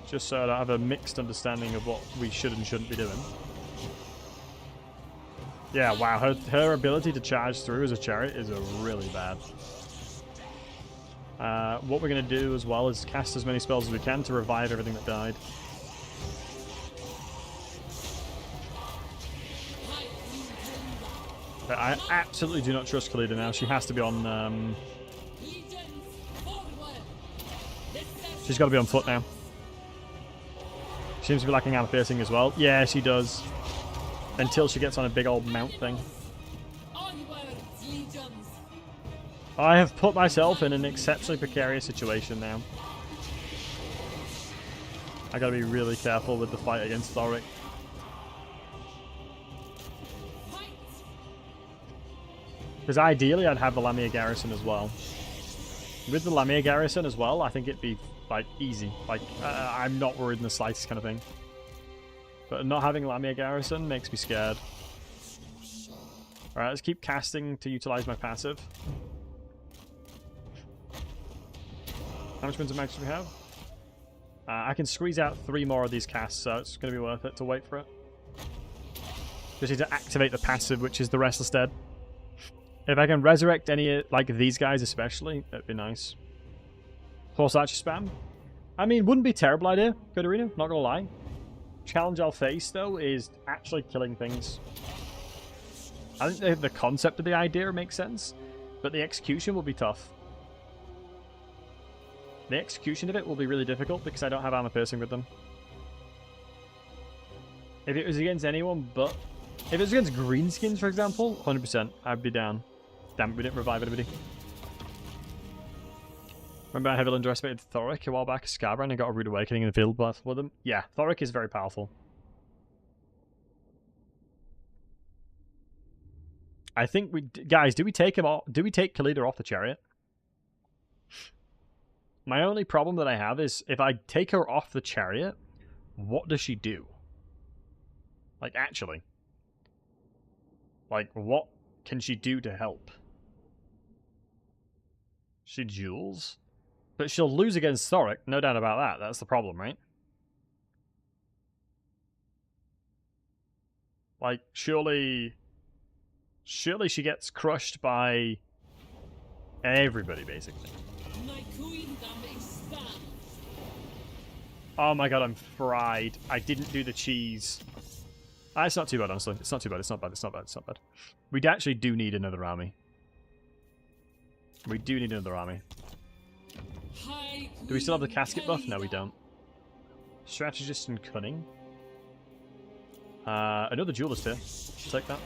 Just so I have a mixed understanding of what we should and shouldn't be doing. Yeah, wow, her ability to charge through as a chariot is really bad. What we're going to do as well is cast as many spells as we can to revive everything that died. But I absolutely do not trust Khalida now. She has to be on... She's got to be on foot now. She seems to be lacking armor piercing as well. Yeah, she does. Until she gets on a big old mount thing. I have put myself in an exceptionally precarious situation now. I gotta be really careful with the fight against Thorek. Because ideally I'd have the Lamia garrison as well. With the Lamia garrison as well, I think it'd be Like, easy. Like, I'm not worried in the slightest kind of thing. But not having Lamia Garrison makes me scared. Alright, let's keep casting to utilize my passive. How much Winter Max do we have? I can squeeze out 3 more of these casts, so it's going to be worth it to wait for it. Just need to activate the passive, which is the Restless Dead. If I can resurrect any, like these guys especially, that'd be nice. Horse Archer spam? I mean, wouldn't be a terrible idea. Good arena, not gonna lie. Challenge I'll face, though, is actually killing things. I think the concept of the idea makes sense, but the execution will be tough. The execution of it will be really difficult because I don't have armor piercing with them. If it was against anyone but... If it was against greenskins, for example, 100%, I'd be down. Damn it, we didn't revive anybody. Remember I heavily underestimated Thorek a while back, Scarbrand, and got a rude awakening in the field battle with him? Yeah, Thorek is very powerful. I think we... Guys, do we take him off? Do we take Khalida off the chariot? My only problem that I have is if I take her off the chariot, what does she do? Like, actually. Like, what can she do to help? She duels? But she'll lose against Thorek, no doubt about that. That's the problem, right? Like, surely she gets crushed by everybody, basically. My queendom expands. Oh my god, I'm fried. I didn't do the cheese. It's not too bad, honestly. It's not too bad. It's not bad. It's not bad. It's not bad. We actually do need another army. We do need another army. Do we still have the casket buff? No, we don't. Strategist and cunning. Another duelist here. Take that.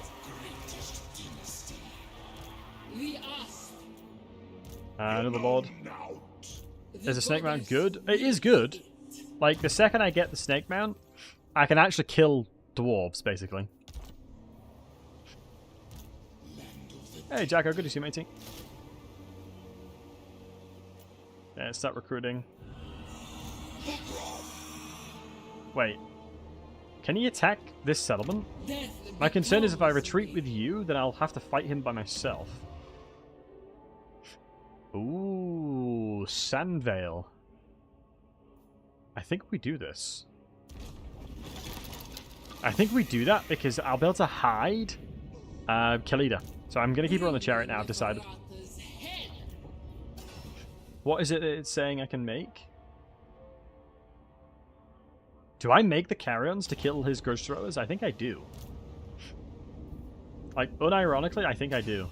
Another lord. Is a snake mount good? It is good. Like, the second I get the snake mount, I can actually kill dwarves, basically. Hey, Jacko, good to see you, matey. Yeah, start recruiting. Wait. Can he attack this settlement? My concern is if I retreat with you, then I'll have to fight him by myself. Ooh, Sandvale. I think we do this. I think we do that because I'll be able to hide Khalida. So I'm going to keep her on the chariot now, I've decided. What is it that it's saying I can make? Do I make the carrions to kill his grudge throwers? I think I do. Like, unironically, I think I do.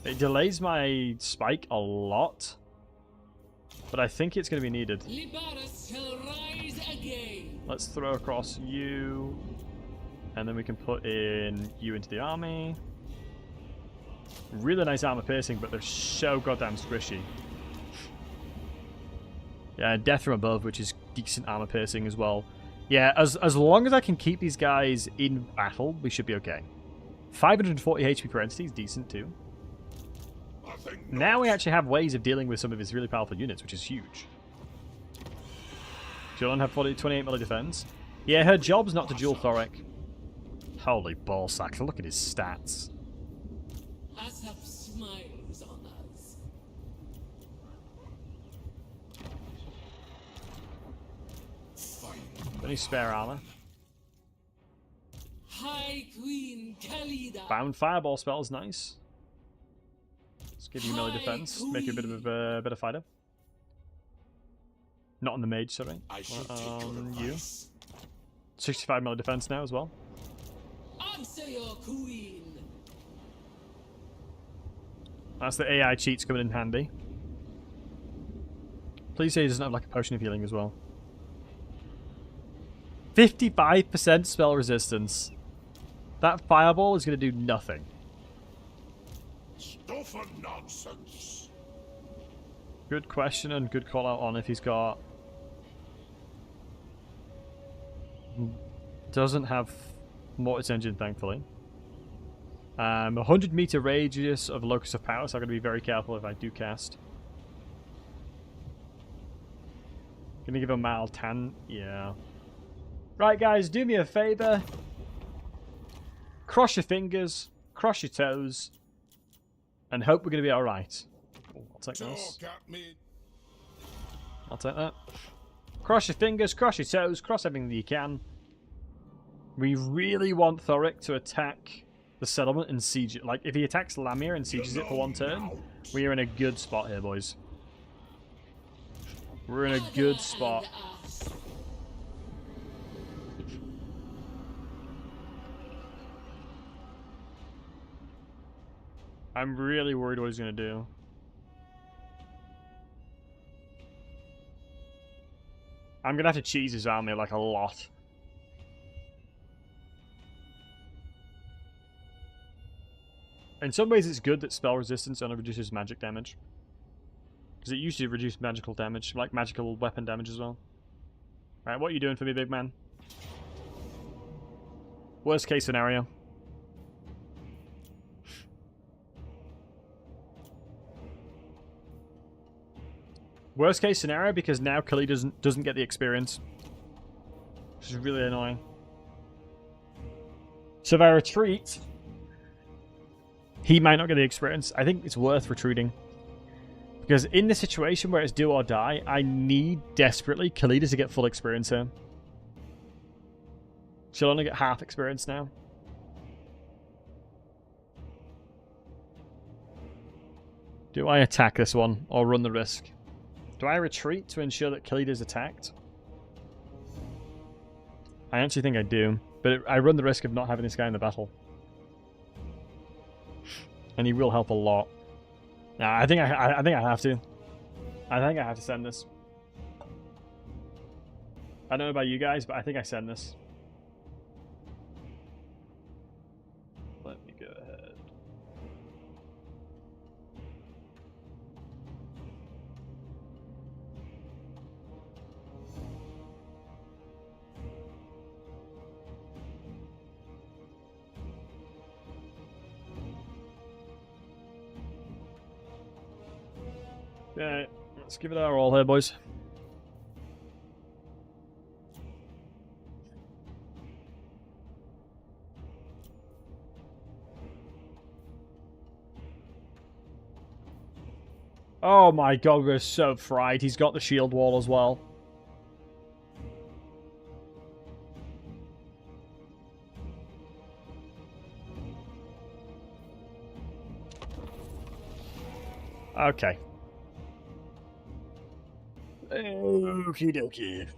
It delays my spike a lot, but I think it's going to be needed. Let's throw across you, and then we can put in you into the army. Really nice armor piercing, but they're so goddamn squishy. Yeah, death from above, which is decent armor piercing as well. Yeah, as long as I can keep these guys in battle, we should be okay. 540 HP per entity is decent too. Now we actually have ways of dealing with some of his really powerful units, which is huge. Jolene have 28 melee defense. Yeah, her job's not to duel Thorek. Holy ballsack, look at his stats. Asap smiles on us. Any spare armor? High Queen Khalida. Bound fireball spell is nice. Let's give you melee defense. Make you a bit of a better fighter. Not on the mage, sorry. You. 65 melee defense now as well. Answer your queen. That's the AI cheats coming in handy. Please say he doesn't have like a potion of healing as well. 55% spell resistance. That fireball is going to do nothing. Stuff and nonsense. Good question and good call out on if he's got... Doesn't have Mortis Engine, thankfully. 100 meter radius of Locus of Power, so I've got to be very careful if I do cast. Gonna give him mild tan. Yeah. Right, guys, do me a favor. Cross your fingers, cross your toes, and hope we're gonna be alright. Oh, I'll take this. Talk at me. I'll take that. Cross your fingers, cross your toes, cross everything that you can. We really want Thorek to attack the settlement and siege it. Like, if he attacks Lamia and sieges it for one turn, we are in a good spot here, boys. We're in a good spot. I'm really worried what he's going to do. I'm going to have to cheese his army like a lot. In some ways it's good that spell resistance only reduces magic damage. Because it used to reduce magical damage, like magical weapon damage as well. Alright, what are you doing for me, big man? Worst case scenario. Worst case scenario, because now Khalida doesn't get the experience. Which is really annoying. So if I retreat, he might not get the experience. I think it's worth retreating. Because in the situation where it's do or die, I need desperately Khalida to get full experience here. She'll only get half experience now. Do I attack this one or run the risk? Do I retreat to ensure that Khalida is attacked? I actually think I do, but I run the risk of not having this guy in the battle. And he will help a lot. Nah, I think I have to. I think I have to send this. I don't know about you guys, but I think I send this. Let me go ahead. Yeah, let's give it our all here, boys. Oh my god, we're so fried. He's got the shield wall as well. Okay. Okie dokie.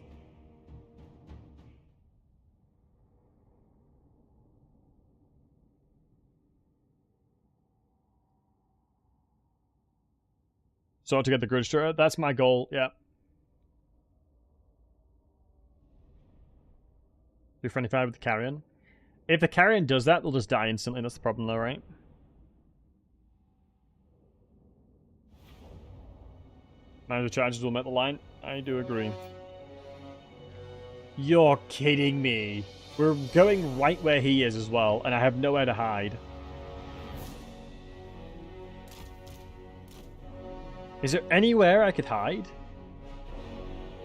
So to get the Grudge Turret, that's my goal, yeah. Be friendly fire with the Carrion. If the Carrion does that, they'll just die instantly, that's the problem though, right? Now the charges will make the line. I do agree. You're kidding me. We're going right where he is as well, and I have nowhere to hide. Is there anywhere I could hide?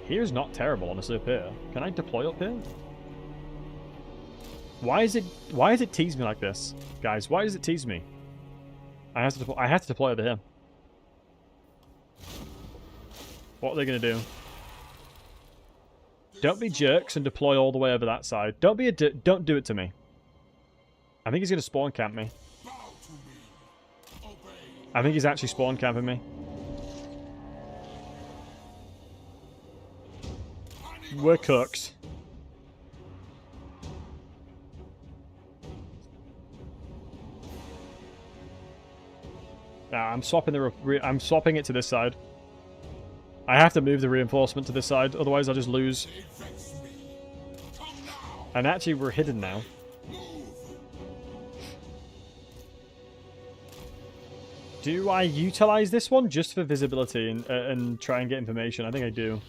Here's not terrible, honestly, up here. Can I deploy up here? Why is it tease me like this? Guys, why does it tease me? I have to deploy over here. What are they going to do? Don't be jerks and deploy all the way over that side. Don't do it to me. I think he's going to spawn camp me. I think he's actually spawn camping me. We're cooked. Nah, I'm swapping it to this side. I have to move the reinforcement to this side, otherwise I'll just lose. And actually, we're hidden now. Do I utilize this one just for visibility and try and get information? I think I do.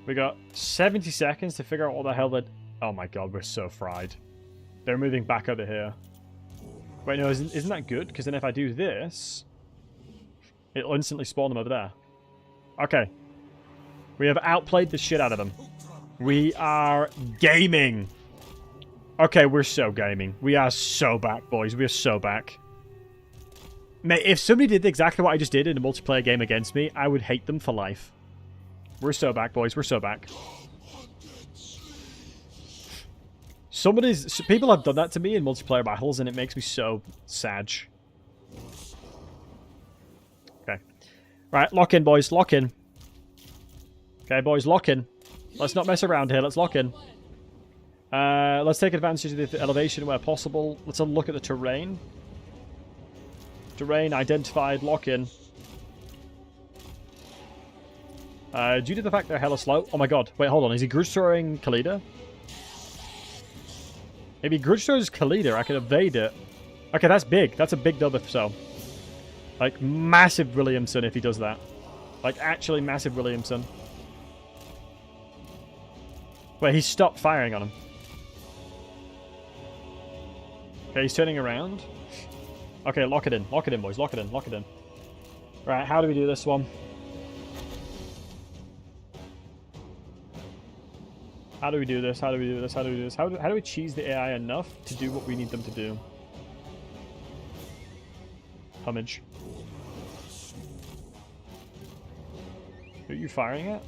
We got 70 seconds to figure out what the hell that... Oh my god, we're so fried. They're moving back over here. Wait, no, isn't that good? Because then if I do this, it'll instantly spawn them over there. Okay. We have outplayed the shit out of them. We are gaming. Okay, we're so gaming. We are so back, boys. We are so back. Mate, if somebody did exactly what I just did in a multiplayer game against me, I would hate them for life. We're so back, boys. We're so back. People have done that to me in multiplayer battles, and it makes me so sad. Okay. Right, lock in, boys. Lock in. Okay, boys, lock in. Let's not mess around here. Let's lock in. Let's take advantage of the elevation where possible. Let's have a look at the terrain. Terrain identified. Lock in. Due to the fact they're hella slow. Oh my god. Wait, hold on. Is he grudge throwing Khalida? If he grudge throws Khalida, I can evade it. Okay, that's big. That's a big dub if so. Like, massive Williamson if he does that. Like, actually massive Williamson. Wait, he stopped firing on him. Okay, he's turning around. Okay, lock it in. Lock it in, boys. Lock it in. Lock it in. Right, how do we do this one? How do we do this? How do we do this? How do we do this? How do we cheese the AI enough to do what we need them to do? Homage. Who are you firing at?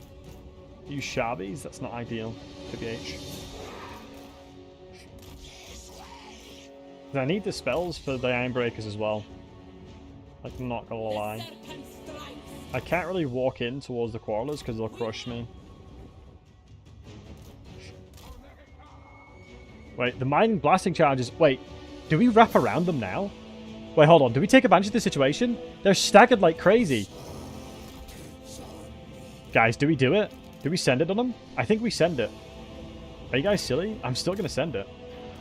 You shabbies? That's not ideal. KBH. I need the spells for the Ironbreakers as well. Like, I'm not gonna lie. I can't really walk in towards the Quarrelers because they'll crush me. Wait, the mining blasting charges... Wait, do we wrap around them now? Wait, hold on. Do we take advantage of the situation? They're staggered like crazy. Guys, do we do it? Do we send it on them? I think we send it. Are you guys silly? I'm still going to send it.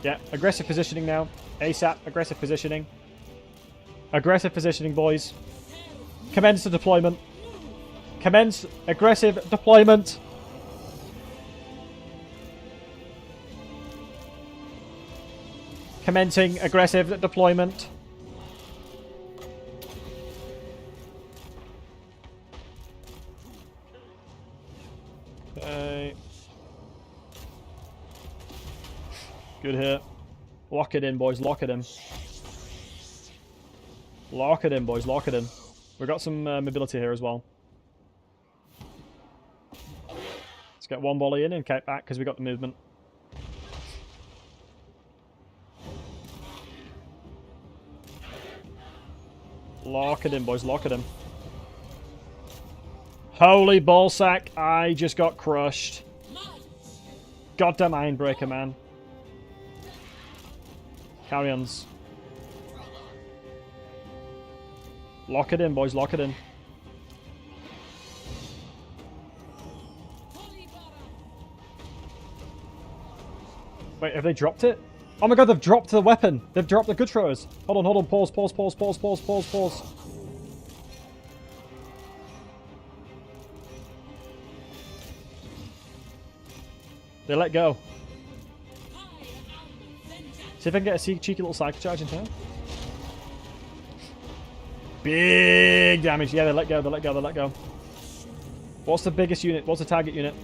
Yeah, aggressive positioning now. ASAP, aggressive positioning. Aggressive positioning, boys. Commence the deployment. Commence aggressive deployment. Commencing aggressive deployment. Okay. Good hit. Lock it in, boys. Lock it in. Lock it in, boys. Lock it in. We've got some mobility here as well. Let's get one volley in and get back because we got the movement. Lock it in, boys. Lock it in. Holy ballsack. I just got crushed. Goddamn Ironbreaker, man. Carry-ons. Lock it in, boys. Lock it in. Wait, have they dropped it? Oh my god, they've dropped the weapon. They've dropped the good throwers. Hold on, hold on. Pause, pause, pause, pause, pause, pause, pause. They let go. See if I can get a cheeky little cycle charge in here. Big damage. Yeah, they let go, they let go, they let go. What's the biggest unit? What's the target unit?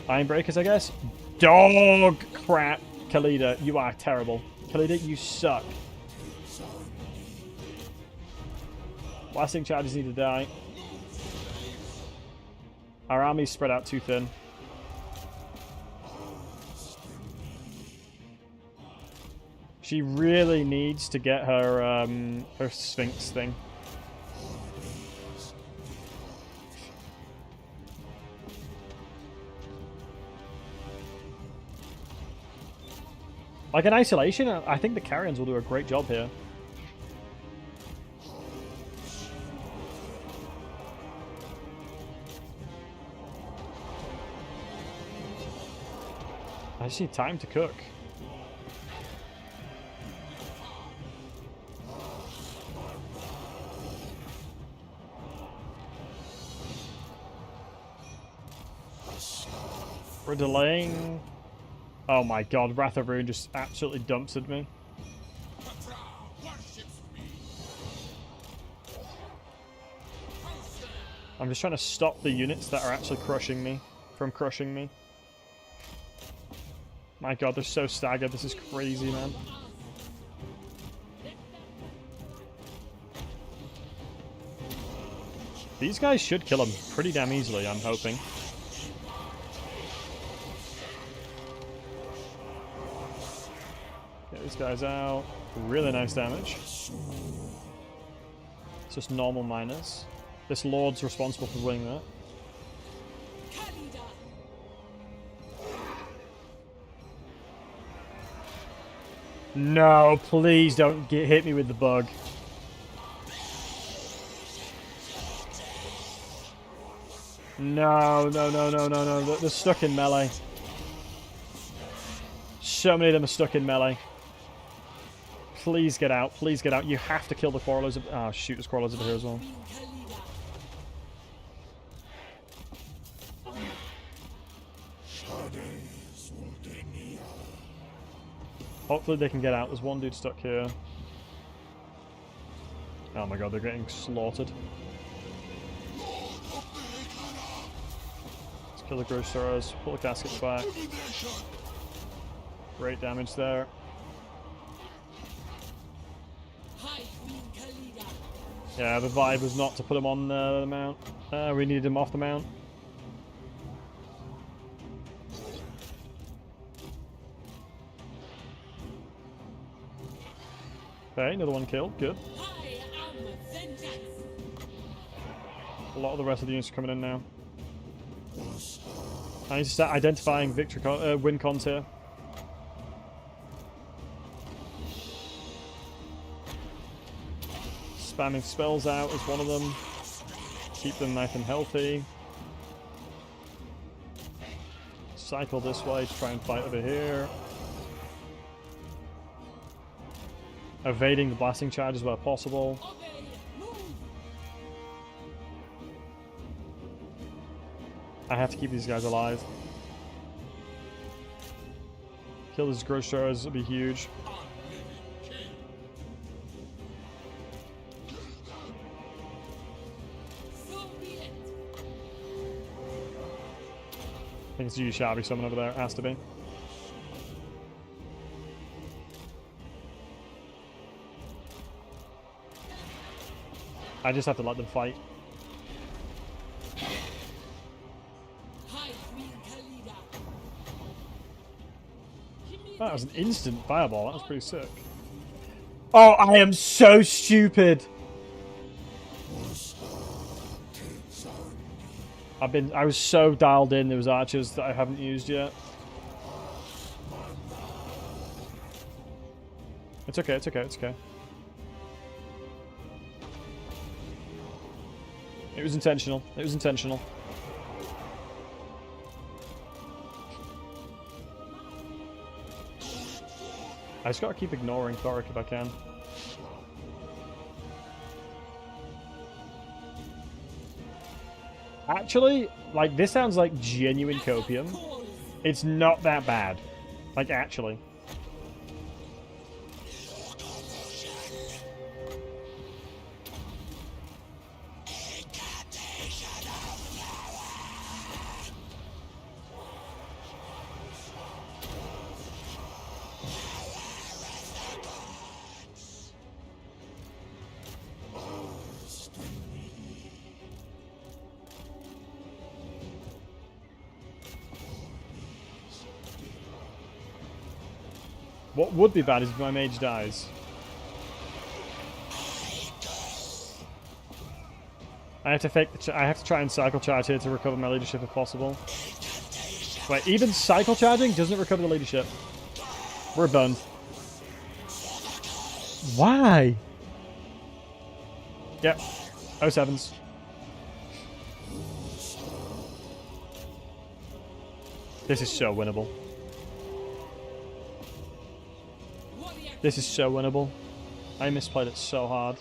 Ironbreakers, I guess? Dog crap. Khalida, you are terrible. Khalida, you suck. Blasting charges need to die. Our army's spread out too thin. She really needs to get her her Sphinx thing. Like in isolation, I think the Carrions will do a great job here. I just need time to cook. We're delaying. Oh my god, Wrath of Ruin just absolutely dumps at me. I'm just trying to stop the units that are actually crushing me from crushing me. My god, they're so staggered. This is crazy, man. These guys should kill him pretty damn easily, I'm hoping. Get these guys out. Really nice damage. It's just normal miners. This lord's responsible for winning that. Khalida. No, please don't hit me with the bug. No, no, no, no, no, no. They're stuck in melee. So many of them are stuck in melee. Please get out. Please get out. You have to kill the quarrelers. Oh, shoot. There's quarrelers over here as well. Queen Khalida. Hopefully they can get out. There's one dude stuck here. Oh my god, they're getting slaughtered. Let's kill the Grossorers. Pull the caskets back. Great damage there. High Queen Khalida. Yeah, the vibe was not to put him on the mount. We needed him off the mount. Okay, another one killed. Good. I am vengeance. A lot of the rest of the units are coming in now. I need to start identifying win cons here. Spamming spells out is one of them. Keep them nice and healthy. Cycle this way to try and fight over here. Evading the blasting charges where possible. Obey. Move. I have to keep these guys alive. Kill these Grossorers would be huge. So be it. I think it's you, Shabby, someone over there. Has to be. I just have to let them fight. High Queen Khalida. That was an instant fireball. That was pretty sick. Oh, I am so stupid. I was so dialed in. There was archers that I haven't used yet. It's okay. It's okay. It's okay. It was intentional. It was intentional. I just gotta keep ignoring Thorek if I can. Actually, like, this sounds like genuine copium. It's not that bad. Like, actually. What would be bad is if my mage dies. I have to try and cycle charge here to recover my leadership if possible. Wait, even cycle charging doesn't recover the leadership. We're boned. Why? Yep. 07s. This is so winnable. This is so winnable. I misplayed it so hard.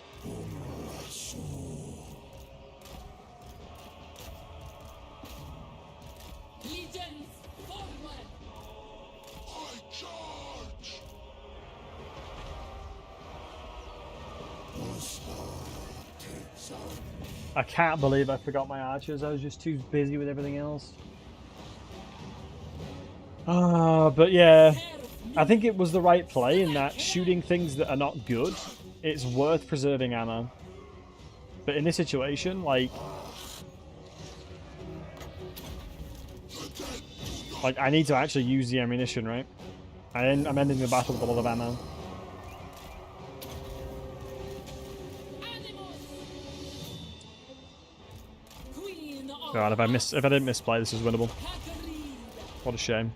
Legions forward. I charge! I can't believe I forgot my archers. I was just too busy with everything else. But yeah, I think it was the right play in that shooting things that are not good, it's worth preserving ammo. But in this situation, like I need to actually use the ammunition, right? I'm ending the battle with a lot of ammo. God, if I didn't misplay, this is winnable. What a shame.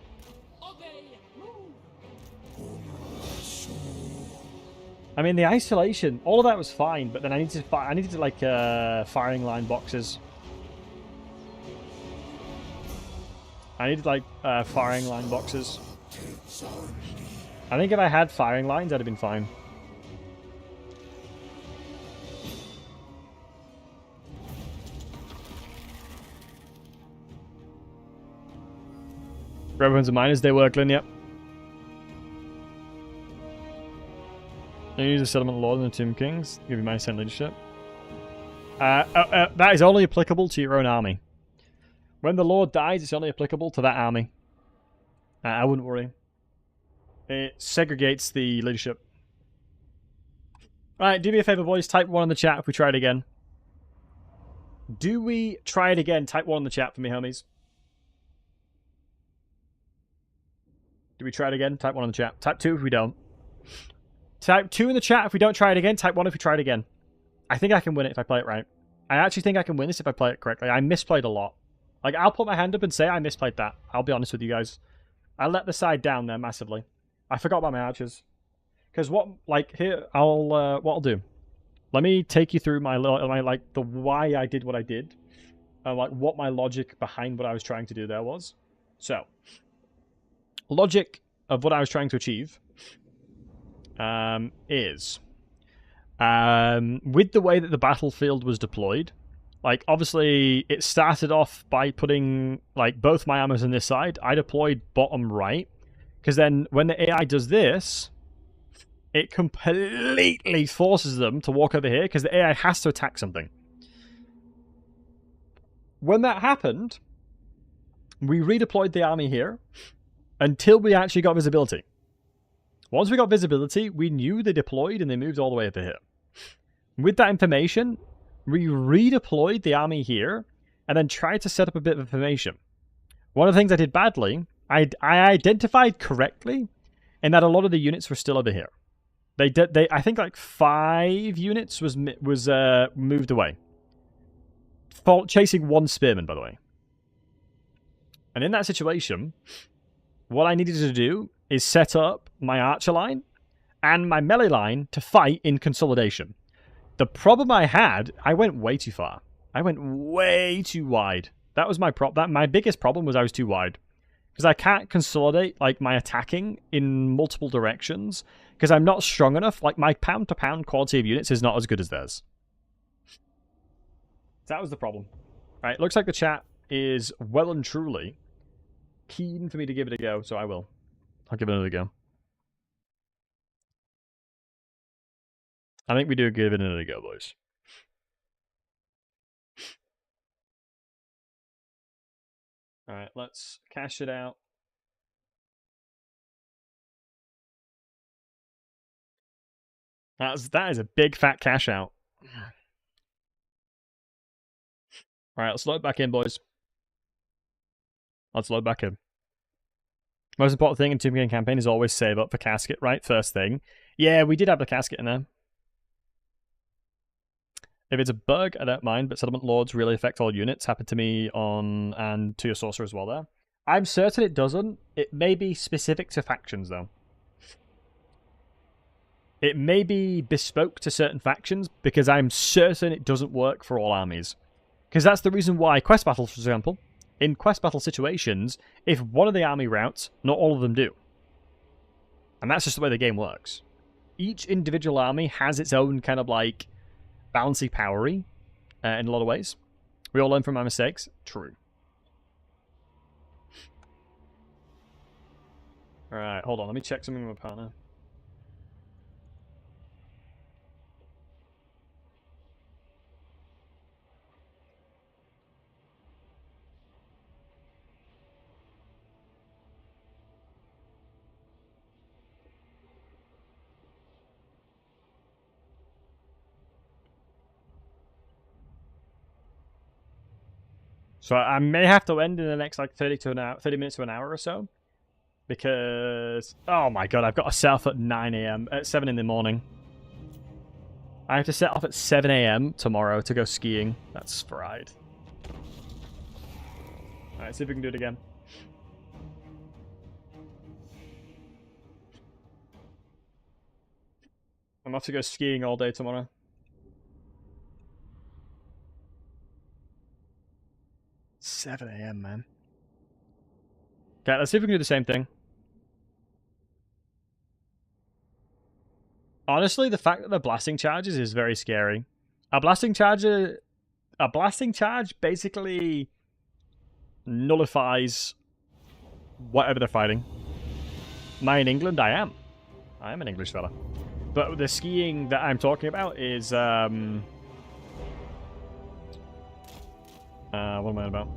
I mean, the isolation, all of that was fine, but then I needed to like firing line boxes. I needed like firing line boxes. I think if I had firing lines, I'd have been fine. Weapons and miners, they work, Lynn, yep. You use the Settlement Lord and the Tomb Kings. Give you -10 leadership. That is only applicable to your own army. When the Lord dies, it's only applicable to that army. I wouldn't worry. It segregates the leadership. Alright, do me a favor, boys. Type 1 in the chat if we try it again. Do we try it again? Type 1 in the chat for me, homies. Do we try it again? Type 1 in the chat. Type 2 if we don't. Type 2 in the chat if we don't try it again. Type 1 if we try it again. I think I can win it if I play it right. I actually think I can win this if I play it correctly. I misplayed a lot. Like, I'll put my hand up and say I misplayed that. I'll be honest with you guys. I let the side down there massively. I forgot about my archers. Because what I'll do. Let me take you through my the why I did what I did. And like what my logic behind what I was trying to do there was. So, logic of what I was trying to achieve is with the way that the battlefield was deployed, like obviously it started off by putting like both my armors on this side. I deployed bottom right because then when the AI does this, it completely forces them to walk over here because the AI has to attack something. When that happened, we redeployed the army here until we actually got visibility. Once we got visibility, we knew they deployed and they moved all the way over here. With that information, we redeployed the army here and then tried to set up a bit of formation. One of the things I did badly, I identified correctly in that a lot of the units were still over here. I think like 5 units was moved away. Chasing 1 spearman, by the way. And in that situation, what I needed to do is set up my archer line and my melee line to fight in consolidation. The problem I had, I went way too far. I went way too wide. That was my my biggest problem was I was too wide. Because I can't consolidate like my attacking in multiple directions because I'm not strong enough. Like my pound-to-pound quality of units is not as good as theirs. That was the problem. Right, looks like the chat is well and truly keen for me to give it a go, so I will. I'll give it another go. I think we do give it another go, boys. Alright, let's cash it out. That is a big fat cash out. Alright, let's load back in, boys. Let's load back in. Most important thing in Tomb King campaign is always save up for casket, right? First thing. Yeah, we did have the casket in there. If it's a bug, I don't mind, but Settlement Lords really affect all units. Happened to me on, and to your sorcerer as well there. I'm certain it doesn't. It may be specific to factions, though. It may be bespoke to certain factions, because I'm certain it doesn't work for all armies. Because that's the reason why quest battles, for example, in quest battle situations, if one of the army routes, not all of them do. And that's just the way the game works. Each individual army has its own kind of like bouncy powery in a lot of ways. We all learn from our mistakes. True. Alright, hold on. Let me check something with my partner. So I may have to end in the next like 30 minutes to an hour or so. Because, oh my god, I've got to set off at 9 a.m. at 7 in the morning. I have to set off at 7 a.m. tomorrow to go skiing. That's fried. Alright, see if we can do it again. I'm off to go skiing all day tomorrow. $7 a.m., man. Okay, let's see if we can do the same thing. Honestly, the fact that the blasting charges is very scary. A blasting charge basically nullifies whatever they're fighting. Am I in England? I am. I am an English fella. But the skiing that I'm talking about is what am I on about?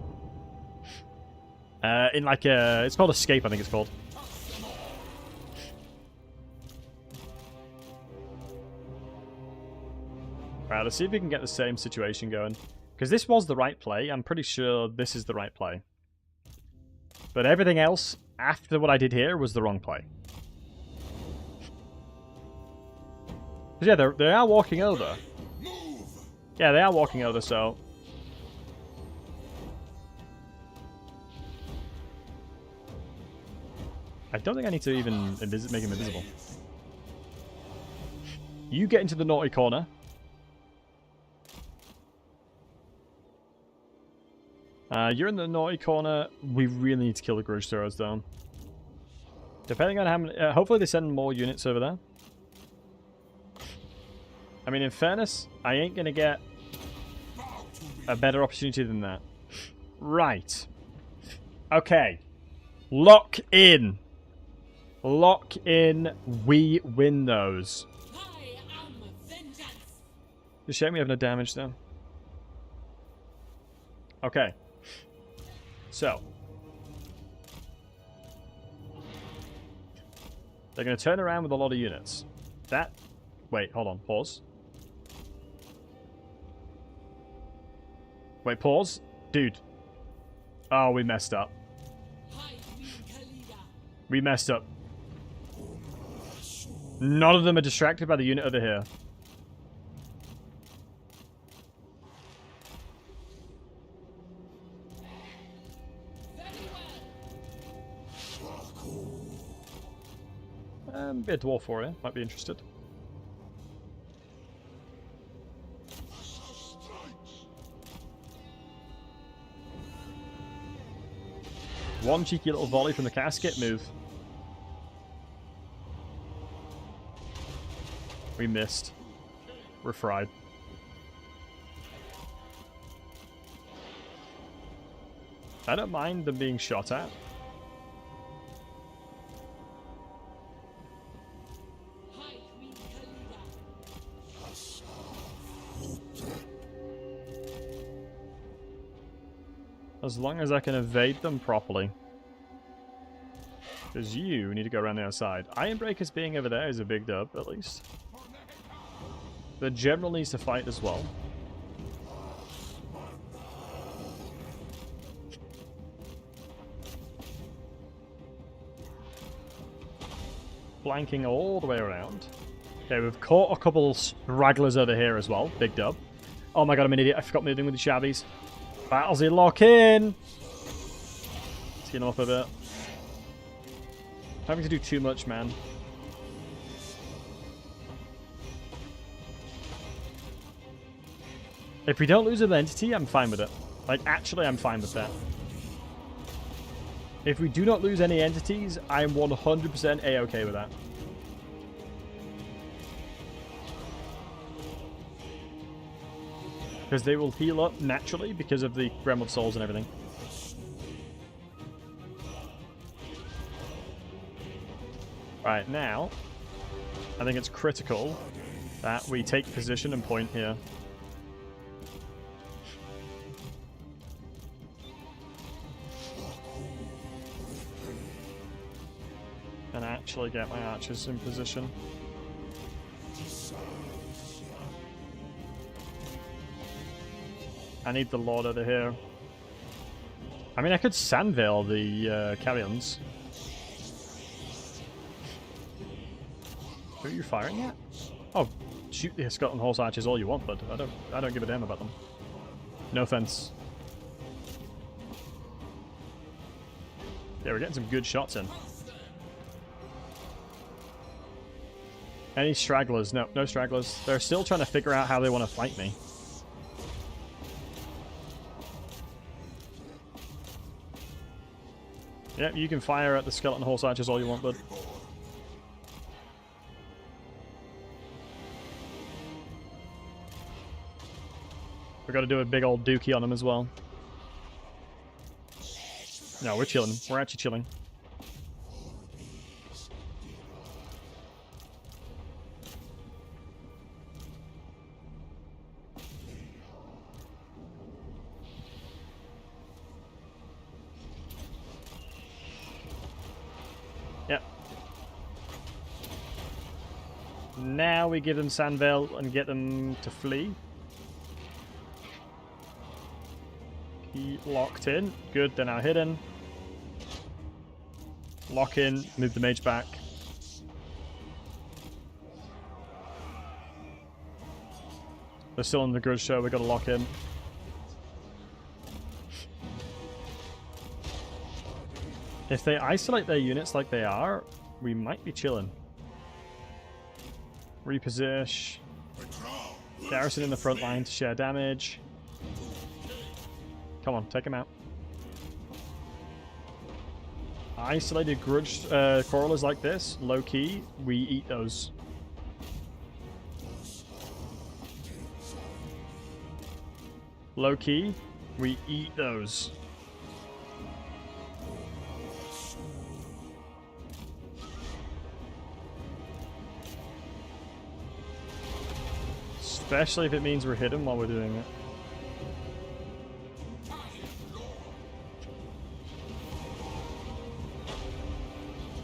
In like a, it's called Escape, I think it's called. Right, let's see if we can get the same situation going. Because this was the right play. I'm pretty sure this is the right play. But everything else after what I did here was the wrong play. Yeah, they are walking over. Yeah, they are walking over, so... I don't think I need to even make him invisible. You get into the naughty corner. You're in the naughty corner. We really need to kill the grudge throwers down. Depending on how many... hopefully they send more units over there. I mean, in fairness, I ain't going to get a better opportunity than that. Right. Okay. Lock in. Lock in. We win those. I am vengeance. It's a shame we have no damage then. Okay. So. They're going to turn around with a lot of units. That... Wait, hold on. Pause. Wait, pause. Dude. Oh, we messed up. Hide me, Khalida. We messed up. None of them are distracted by the unit over here. Very well. Be a dwarf warrior. Might be interested. One cheeky little volley from the casket. Move. We missed. We're fried. I don't mind them being shot at. Hide me, Khalida. As long as I can evade them properly. Because you need to go around the outside. Ironbreakers being over there is a big dub, at least. The general needs to fight as well. Flanking all the way around. Okay, we've caught a couple stragglers over here as well. Big dub. Oh my god, I'm an idiot. I forgot moving with the shabbies. Battlesey, lock in! Let's get him off a bit. Having to do too much, man. If we don't lose an entity, I'm fine with it. Like, actually, I'm fine with that. If we do not lose any entities, I'm 100% A-okay with that. Because they will heal up naturally because of the Realm of Souls and everything. Right, now, I think it's critical that we take position and point here. And actually get my archers in position. I need the Lord over here. I mean, I could sandveil the carrions. Who are you firing at? Oh, shoot the skeleton horse archers all you want, but I don't give a damn about them. No offense. Yeah, we're getting some good shots in. Any stragglers? No, no stragglers. They're still trying to figure out how they want to fight me. Yep, you can fire at the skeleton horse archers all you want, bud. We've got to do a big old dookie on them as well. No, we're chilling. We're actually chilling. Yep. Now we give them Sandvale and get them to flee. Locked in. Good, they're now hidden. Lock in, move the mage back. They're still in the grudge show, we gotta lock in. If they isolate their units like they are, we might be chilling. Reposition. Garrison in the front line to share damage. Come on, take him out. Isolated grudge crawlers like this, low key, we eat those. Low key, we eat those. Especially if it means we're hidden while we're doing it.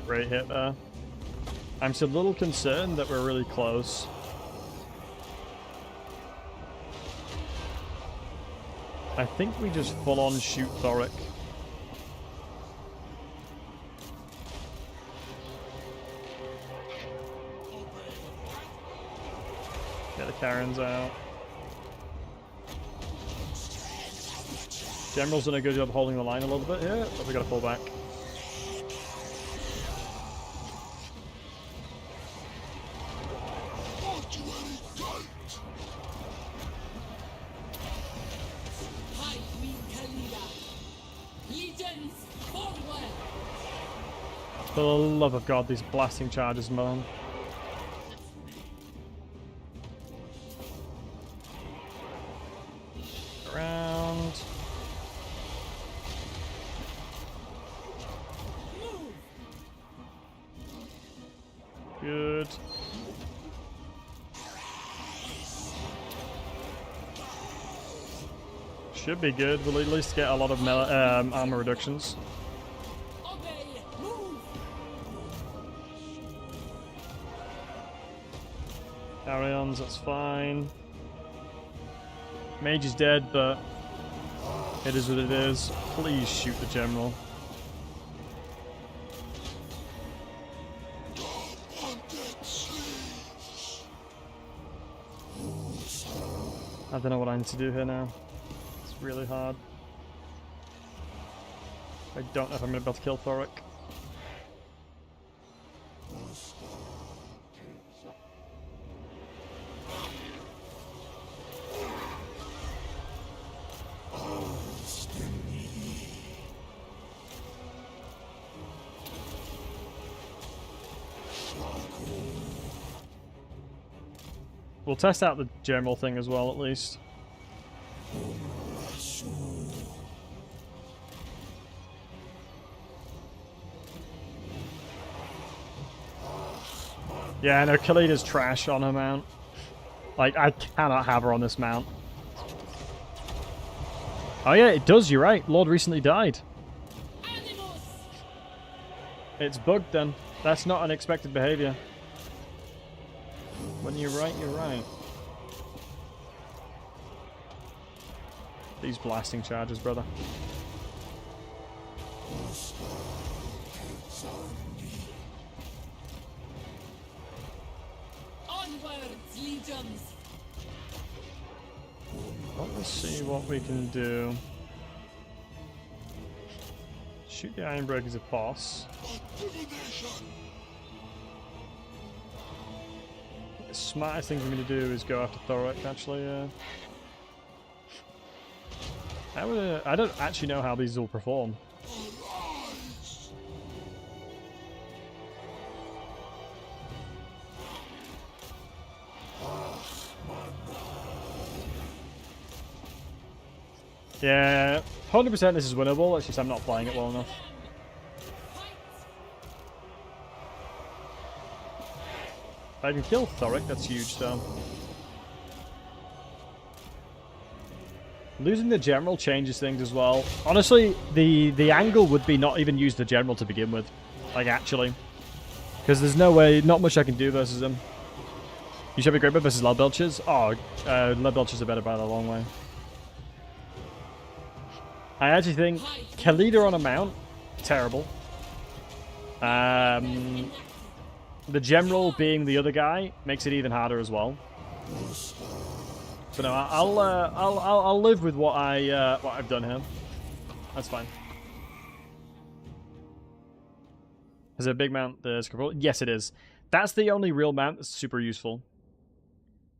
Great hit there. I'm still a little concerned that we're really close. I think we just full on shoot Thorek. Get the Karens out. General's done a good job holding the line a little bit here, but we gotta pull back. High Queen Khalida. Legions forward. For the love of God, these blasting charges, man. Around. Good. Should be good. We'll at least get a lot of armor reductions. Obey. Move. Carry-ons, that's fine. Mage is dead, but it is what it is. Please shoot the general. I don't know what I need to do here now. It's really hard. I don't know if I'm going to be able to kill Thorek. We'll test out the general thing as well, at least. Yeah, no, Khalida's trash on her mount. Like, I cannot have her on this mount. Oh yeah, it does, you're right. Lord recently died. Animus. It's bugged then. That's not unexpected behavior. When you're right, you're right. These blasting charges, brother. Onwards, legions. Well, let's see what we can do. Shoot the Ironbreakers if boss. The smartest thing for me to do is go after Thorek, actually. I don't actually know how these will perform. Yeah, 100% this is winnable, it's just I'm not playing it well enough. I can kill Thorek, that's huge though. Losing the general changes things as well. Honestly, the angle would be not even use the general to begin with. Like, actually. Because there's no way, not much I can do versus him. You should be great versus Lead Belchers. Oh, Lead Belchers are better by a long way. I actually think Khalida on a mount, terrible. The general being the other guy makes it even harder as well. But no, I'll live with what I've done here. That's fine. Is it a big mount? The Scribble? Yes, it is. That's the only real mount that's super useful.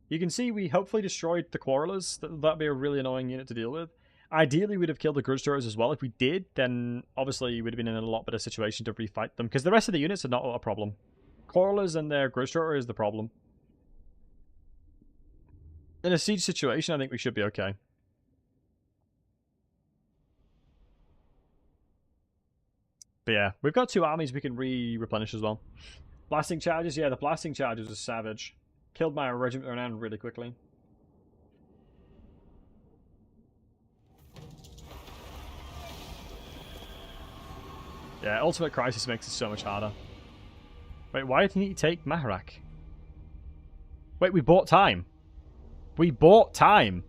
You can see we hopefully destroyed the Quarrelers. That'd be a really annoying unit to deal with. Ideally, we'd have killed the Grudge Throwers as well. If we did, then obviously we'd have been in a lot better situation to refight them. Because the rest of the units are not a problem. Quarrelers and their Grudge Thrower is the problem. In a siege situation, I think we should be okay. But yeah, we've got 2 armies we can replenish as well. Blasting charges, yeah, the blasting charges are savage. Killed my regiment around really quickly. Yeah, Ultimate Crisis makes it so much harder. Wait, why didn't he take Maharak? Wait, we bought time. We bought time.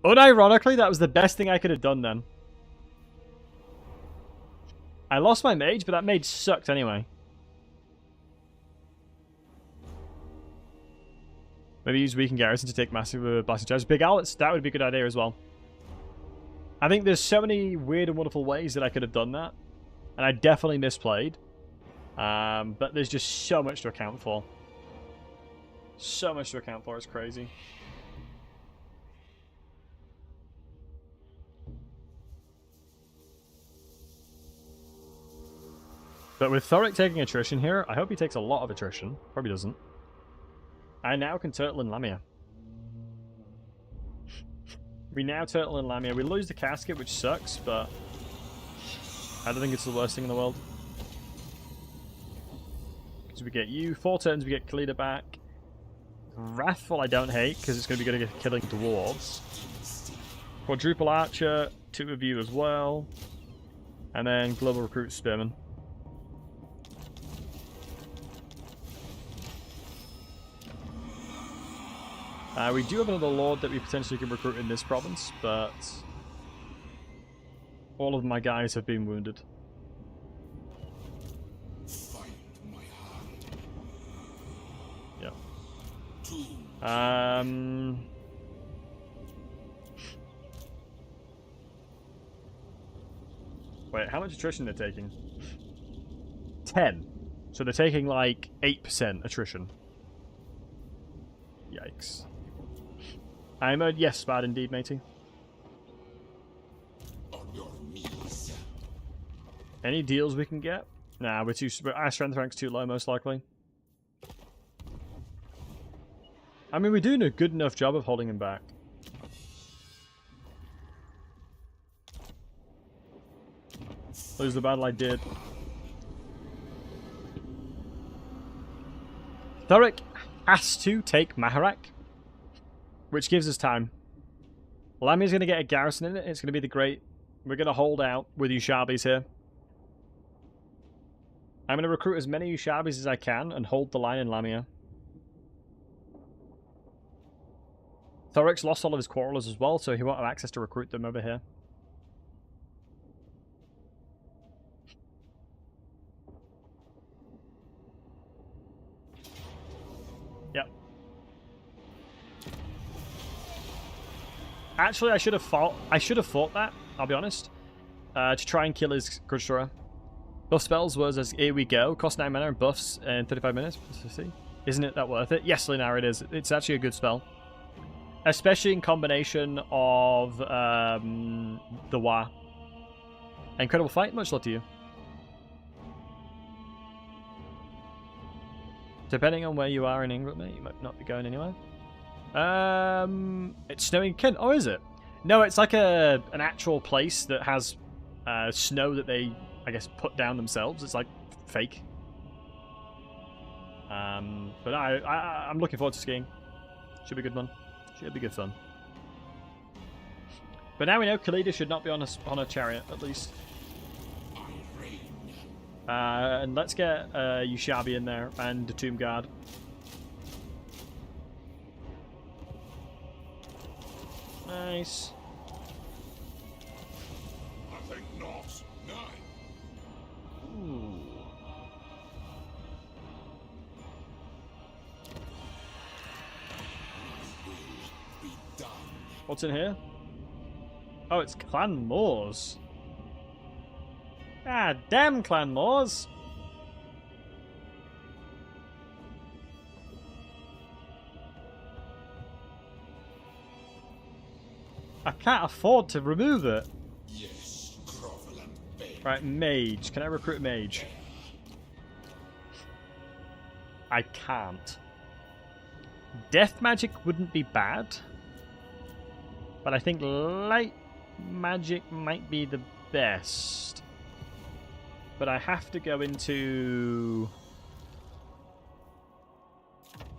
Unironically, that was the best thing I could have done then. I lost my mage, but that mage sucked anyway. Maybe use Weakened Garrison to take massive blasting charges. Big Owlets, that would be a good idea as well. I think there's so many weird and wonderful ways that I could have done that. And I definitely misplayed. But there's just so much to account for. So much to account for, it's crazy. But with Thorek taking attrition here, I hope he takes a lot of attrition. Probably doesn't. I now can Turtle in Lamia. We now Turtle in Lamia. We lose the casket, which sucks, but I don't think it's the worst thing in the world. Because we get you. 4 turns, we get Khalida back. Wrathful I don't hate, because it's going to be good at killing dwarves. Quadruple Archer, 2 of you as well. And then Global Recruit Spearman. We do have another Lord that we potentially can recruit in this province, but all of my guys have been wounded. Yeah. Wait, how much attrition they're taking? 10. So they're taking like 8% attrition. Yikes. I'm a yes, bad indeed, matey. On your knees. Any deals we can get? Nah, we're too. Our strength rank's too low, most likely. I mean, we're doing a good enough job of holding him back. Lose the battle I did. Thorek has to take Maharak, which gives us time. Lamia's going to get a garrison in it. It's going to be the great... We're going to hold out with Ushabis here. I'm going to recruit as many Ushabis as I can and hold the line in Lamia. Thorek's lost all of his Quarrelers as well, so he won't have access to recruit them over here. Actually, I should have fought that, I'll be honest. To try and kill his Grudge Thrower. Buff spells was as here we go. Cost 9 mana and buffs in 35 minutes. Isn't it that worth it? Yes, Linar, it is. It's actually a good spell. Especially in combination of the Wa. Incredible fight. Much love to you. Depending on where you are in England, mate, you might not be going anywhere. It's snowing in Kent. Oh, is it? No, it's like an actual place that has snow that they, I guess, put down themselves. It's like fake. But I'm looking forward to skiing. Should be good fun. Should be good fun. But now we know Khalida should not be on a chariot, at least. And let's get Yushabi in there and the Tomb Guard. Nice. I think not. No. Ooh. Be done. What's in here? Oh, it's Clan Moors. Ah, damn Clan Moors. I can't afford to remove it. Yes, grovel and beg. Right, mage. Can I recruit a mage? I can't. Death magic wouldn't be bad. But I think light magic might be the best. But I have to go into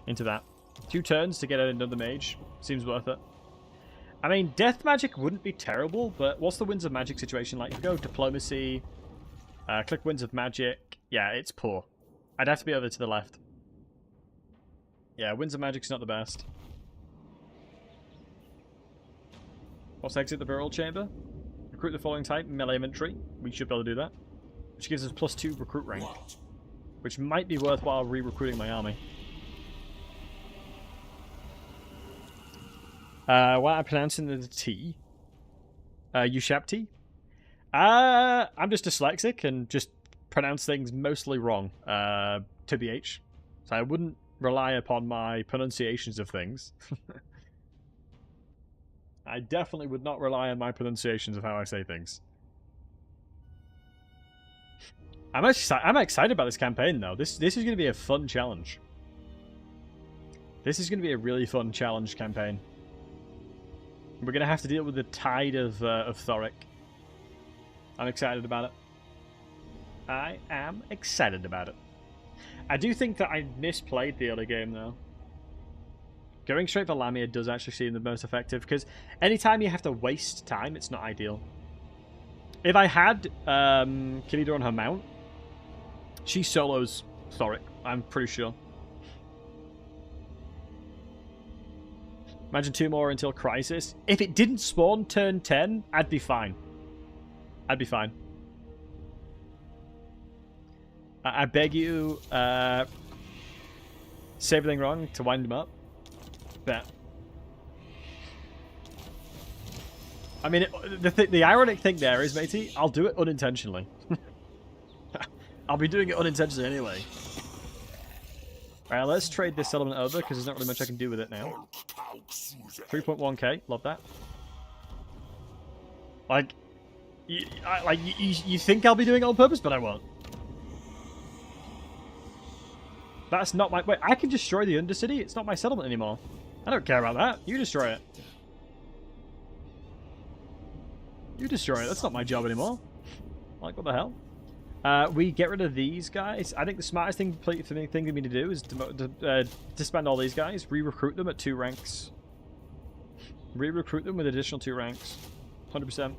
that. 2 turns to get another mage. Seems worth it. I mean, death magic wouldn't be terrible, but what's the Winds of Magic situation like? If you go Diplomacy, click Winds of Magic. Yeah, it's poor. I'd have to be over to the left. Yeah, Winds of Magic's not the best. What's exit the burial chamber? Recruit the following type, melee infantry. We should be able to do that. Which gives us +2 recruit rank. What? Which might be worthwhile re-recruiting my army. Why I'm pronouncing the T? Ushapti? I'm just dyslexic and just pronounce things mostly wrong. To BH. So I wouldn't rely upon my pronunciations of things. I definitely would not rely on my pronunciations of how I say things. I'm excited about this campaign, though. This is going to be a fun challenge. This is going to be a really fun challenge campaign. We're going to have to deal with the tide of Thorek. I'm excited about it. I am excited about it. I do think that I misplayed the early game, though. Going straight for Lamia does actually seem the most effective, because anytime you have to waste time, it's not ideal. If I had Khalida on her mount, she solos Thorek, I'm pretty sure. Imagine 2 more until Crisis. If it didn't spawn turn 10, I'd be fine. I'd be fine. I beg you, say everything wrong to wind him up. Bet. I mean, the ironic thing there is, matey, I'll do it unintentionally. I'll be doing it unintentionally anyway. Alright, let's trade this settlement over, because there's not really much I can do with it now. 3.1k, love that. Like, you think I'll be doing it on purpose, but I won't. That's not my... Wait, I can destroy the Undercity? It's not my settlement anymore. I don't care about that. You destroy it. You destroy it. That's not my job anymore. Like, what the hell? We get rid of these guys. I think the smartest thing for me to do is to spend all these guys, re-recruit them at 2 ranks. Re-recruit them with additional 2 ranks. 100%.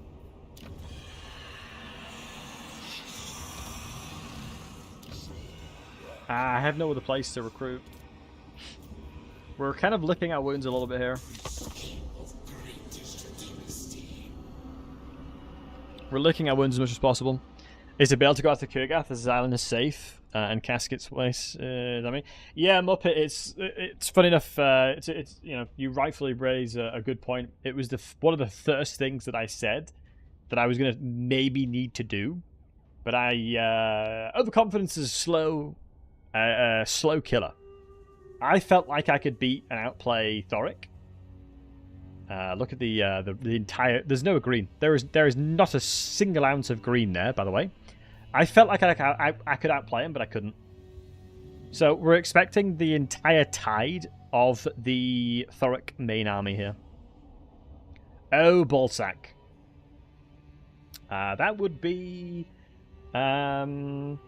I have no other place to recruit. We're kind of licking our wounds a little bit here. We're licking our wounds as much as possible. Is to be able to go after Kurgath as his island is safe and Casket's place. I mean, yeah, Muppet. It's funny enough. It's you know, you rightfully raise a good point. It was one of the first things that I said that I was gonna maybe need to do, but overconfidence is slow killer. I felt like I could beat and outplay Thorek. Look at the entire. There's no green. There is not a single ounce of green there. By the way, I felt like I could outplay him, but I couldn't. So we're expecting the entire tide of the Thorek main army here. Oh, ballsack. That would be the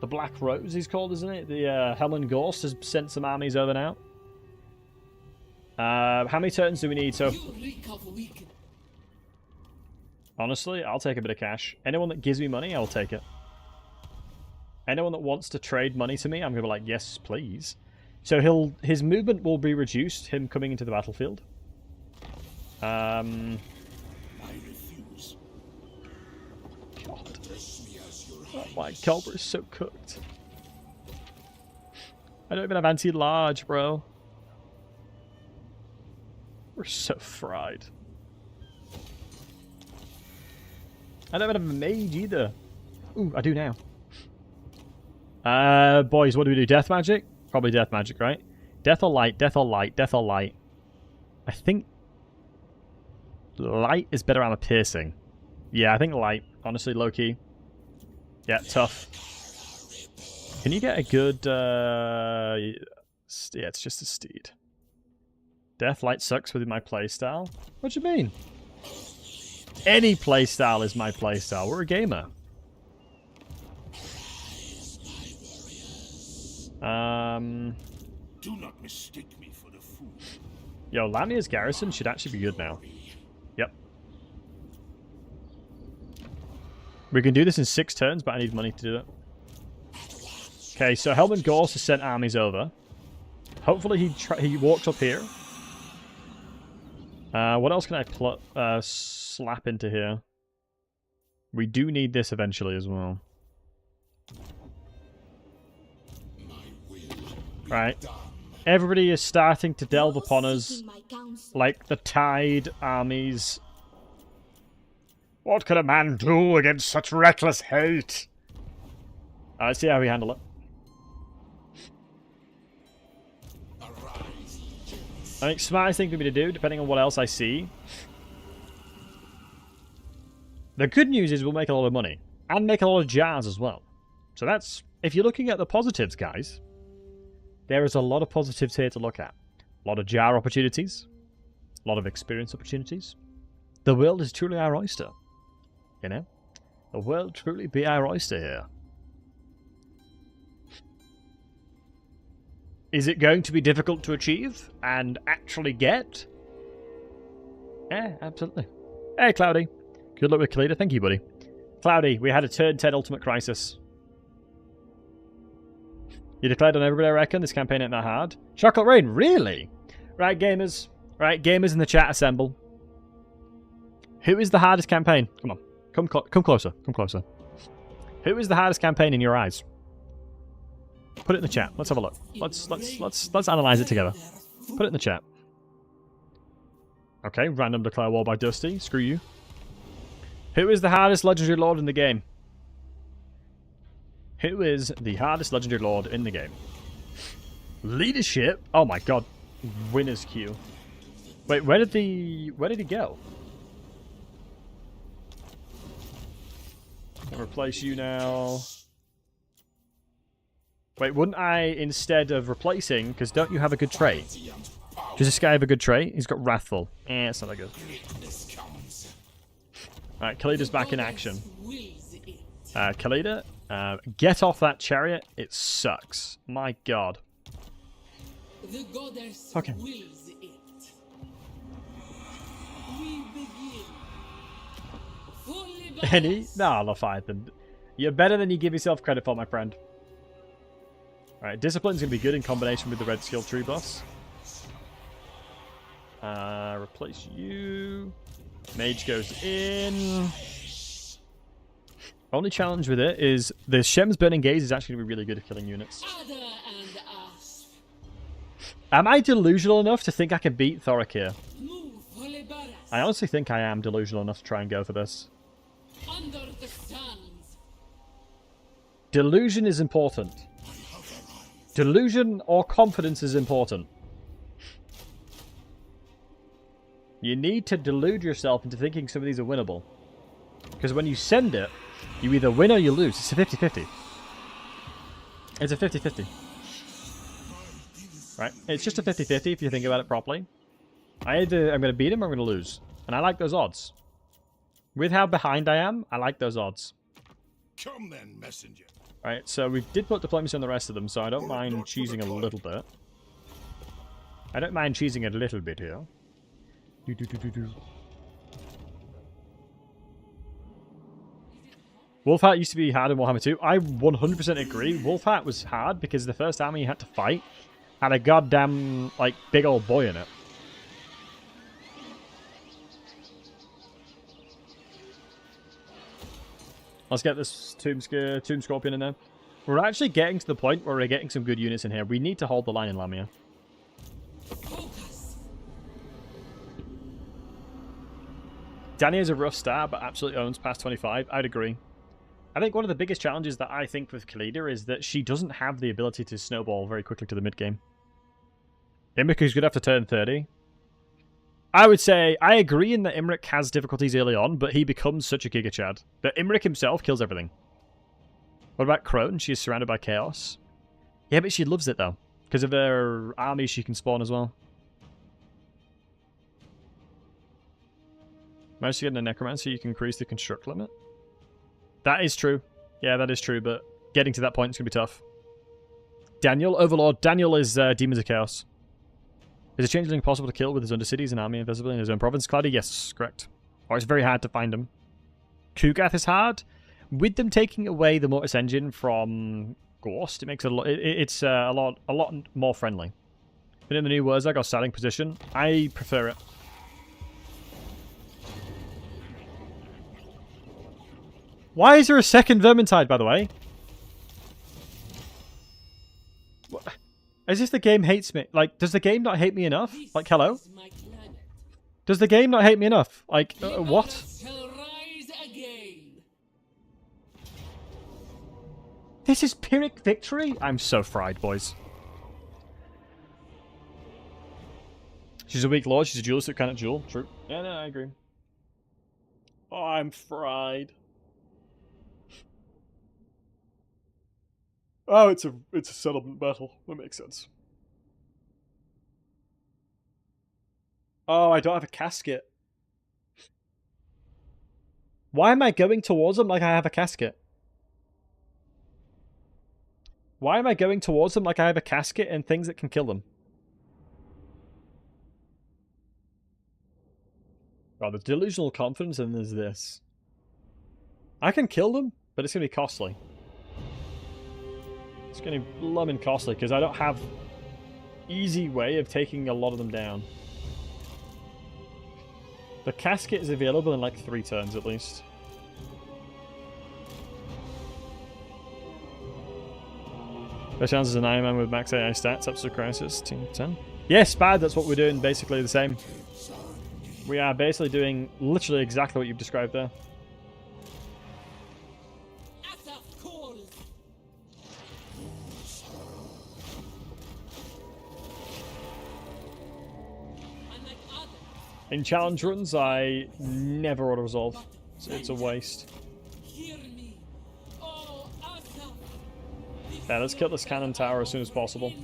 Black Rose. He's called, isn't it? The Helen Gorst has sent some armies over now. How many turns do we need? So, honestly, I'll take a bit of cash. Anyone that gives me money, I'll take it. Anyone that wants to trade money to me, I'm gonna be like, yes, please. So his movement will be reduced. Him coming into the battlefield. I refuse. God, Address me as your oh, highness. my Cobra is so cooked. I don't even have anti-large, bro. We're so fried. I don't even have a mage either. Ooh, I do now. Boys, what do we do? Death magic? Probably death magic, right? Death or light, death or light, death or light. I think light is better armor piercing. Yeah, I think light. Honestly, low-key. Yeah, tough. Can you get a good... yeah, it's just a steed. Death light sucks with my playstyle. What do you mean? Any playstyle is my playstyle. We're a gamer. Do not mistake me for the fool. Yo, Lamia's garrison should actually be good now. Yep. We can do this in 6 turns, but I need money to do it. Okay, so Helman Gorse has sent armies over. Hopefully he walks up here. What else can I slap into here? We do need this eventually as well. Right. Everybody is starting to delve upon us like the tide armies. What can a man do against such reckless hate? Let's see how we handle it. I think smartest thing for me to do, depending on what else I see. The good news is we'll make a lot of money. And make a lot of jars as well. So that's... If you're looking at the positives, guys, there is a lot of positives here to look at. A lot of jar opportunities. A lot of experience opportunities. The world is truly our oyster. You know? The world truly be our oyster here. Is it going to be difficult to achieve and actually get? Yeah, absolutely. Hey, Cloudy. Good luck with Khalida. Thank you, buddy. Cloudy, we had a turn 10 ultimate crisis. You declared on everybody, I reckon. This campaign ain't that hard. Chocolate Rain, really? Right, gamers. Right, gamers in the chat assemble. Who is the hardest campaign? Come on. Come closer. Come closer. Who is the hardest campaign in your eyes? Put it in the chat. Let's have a look. Let's analyze it together. Put it in the chat. Okay, random declare war by Dusty. Screw you. Who is the hardest legendary lord in the game? Who is the hardest legendary lord in the game? Leadership? Oh my god. Winner's queue. Wait, where did he go? I'll replace you now. Wait, wouldn't I, instead of replacing, because don't you have a good trait? Does this guy have a good trait? He's got Wrathful. It's not that good. Alright, Khalida's back in action. Khalida, get off that chariot. It sucks. My god. The goddess Okay. wills it. We begin. Fully Any? balanced. No, Leviathan. You're better than you give yourself credit for, my friend. Alright, Discipline's going to be good in combination with the red skill tree boss. Replace you. Mage goes in. Only challenge with it is the Shem's Burning Gaze is actually going to be really good at killing units. Other and us. Am I delusional enough to think I can beat Thorek here? Move, Holibaras. I honestly think I am delusional enough to try and go for this. Under the sands. Delusion is important. Delusion or confidence is important. You need to delude yourself into thinking some of these are winnable. Because when you send it, you either win or you lose. It's a 50-50. It's a 50-50. Right? It's just a 50-50 if you think about it properly. I'm going to beat him or I'm going to lose. And I like those odds. With how behind I am, I like those odds. Come then, messenger. Right, so we did put diplomacy on the rest of them, so I don't mind cheesing a little bit. I don't mind cheesing a little bit here. Wolfheart used to be hard in Warhammer 2. I 100% agree. Wolfheart was hard because the first army you had to fight had a goddamn, like, big old boy in it. Let's get this Tomb Scorpion in there. We're actually getting to the point where we're getting some good units in here. We need to hold the line in Lamia. Focus. Danny has a rough start, but absolutely owns past 25. I'd agree. I think one of the biggest challenges that I think with Khalida is that she doesn't have the ability to snowball very quickly to the mid-game. Imrik's good after turn 30. I would say, I agree in that Imrik has difficulties early on, but he becomes such a Giga Chad. But Imrik himself kills everything. What about Crone? She is surrounded by chaos. Yeah, but she loves it though. Because of her army she can spawn as well. Managed to get a Necromancer, you can increase the construct limit. That is true. Yeah, that is true, but getting to that point is going to be tough. Daniel, Overlord. Daniel is Demons of Chaos. Is a changeling possible to kill with his Undercities and army invisibly in his own province? Cloudy, yes, correct. Or it's very hard to find him. Kugath is hard. With them taking away the Mortis engine from Ghost, it makes it it's a lot more friendly. But in the new Wurzag or starting position, I prefer it. Why is there a second Vermintide, by the way? What? As if the game hates me. Like, does the game not hate me enough? Like, hello? Is my planet. Does the game not hate me enough? Like, what? Shall rise again. This is Pyrrhic victory? I'm so fried, boys. She's a weak lord. She's a duelist who cannot duel. True. Yeah, no, I agree. Oh, I'm fried. Oh, it's a settlement battle. That makes sense. Oh, I don't have a casket. Why am I going towards them like I have a casket? Why am I going towards them like I have a casket and things that can kill them? Oh, the delusional confidence and there's this. I can kill them, but it's going to be costly. It's going to be blooming costly because I don't have easy way of taking a lot of them down. The casket is available in like 3 turns at least. Best chances an Iron Man with max AI stats up to Crisis Team 10. Yes, bad, that's what we're doing, basically the same. We are basically doing literally exactly what you've described there. In challenge runs, I never auto-resolve. It's a waste. Yeah, let's kill this cannon tower as soon as possible.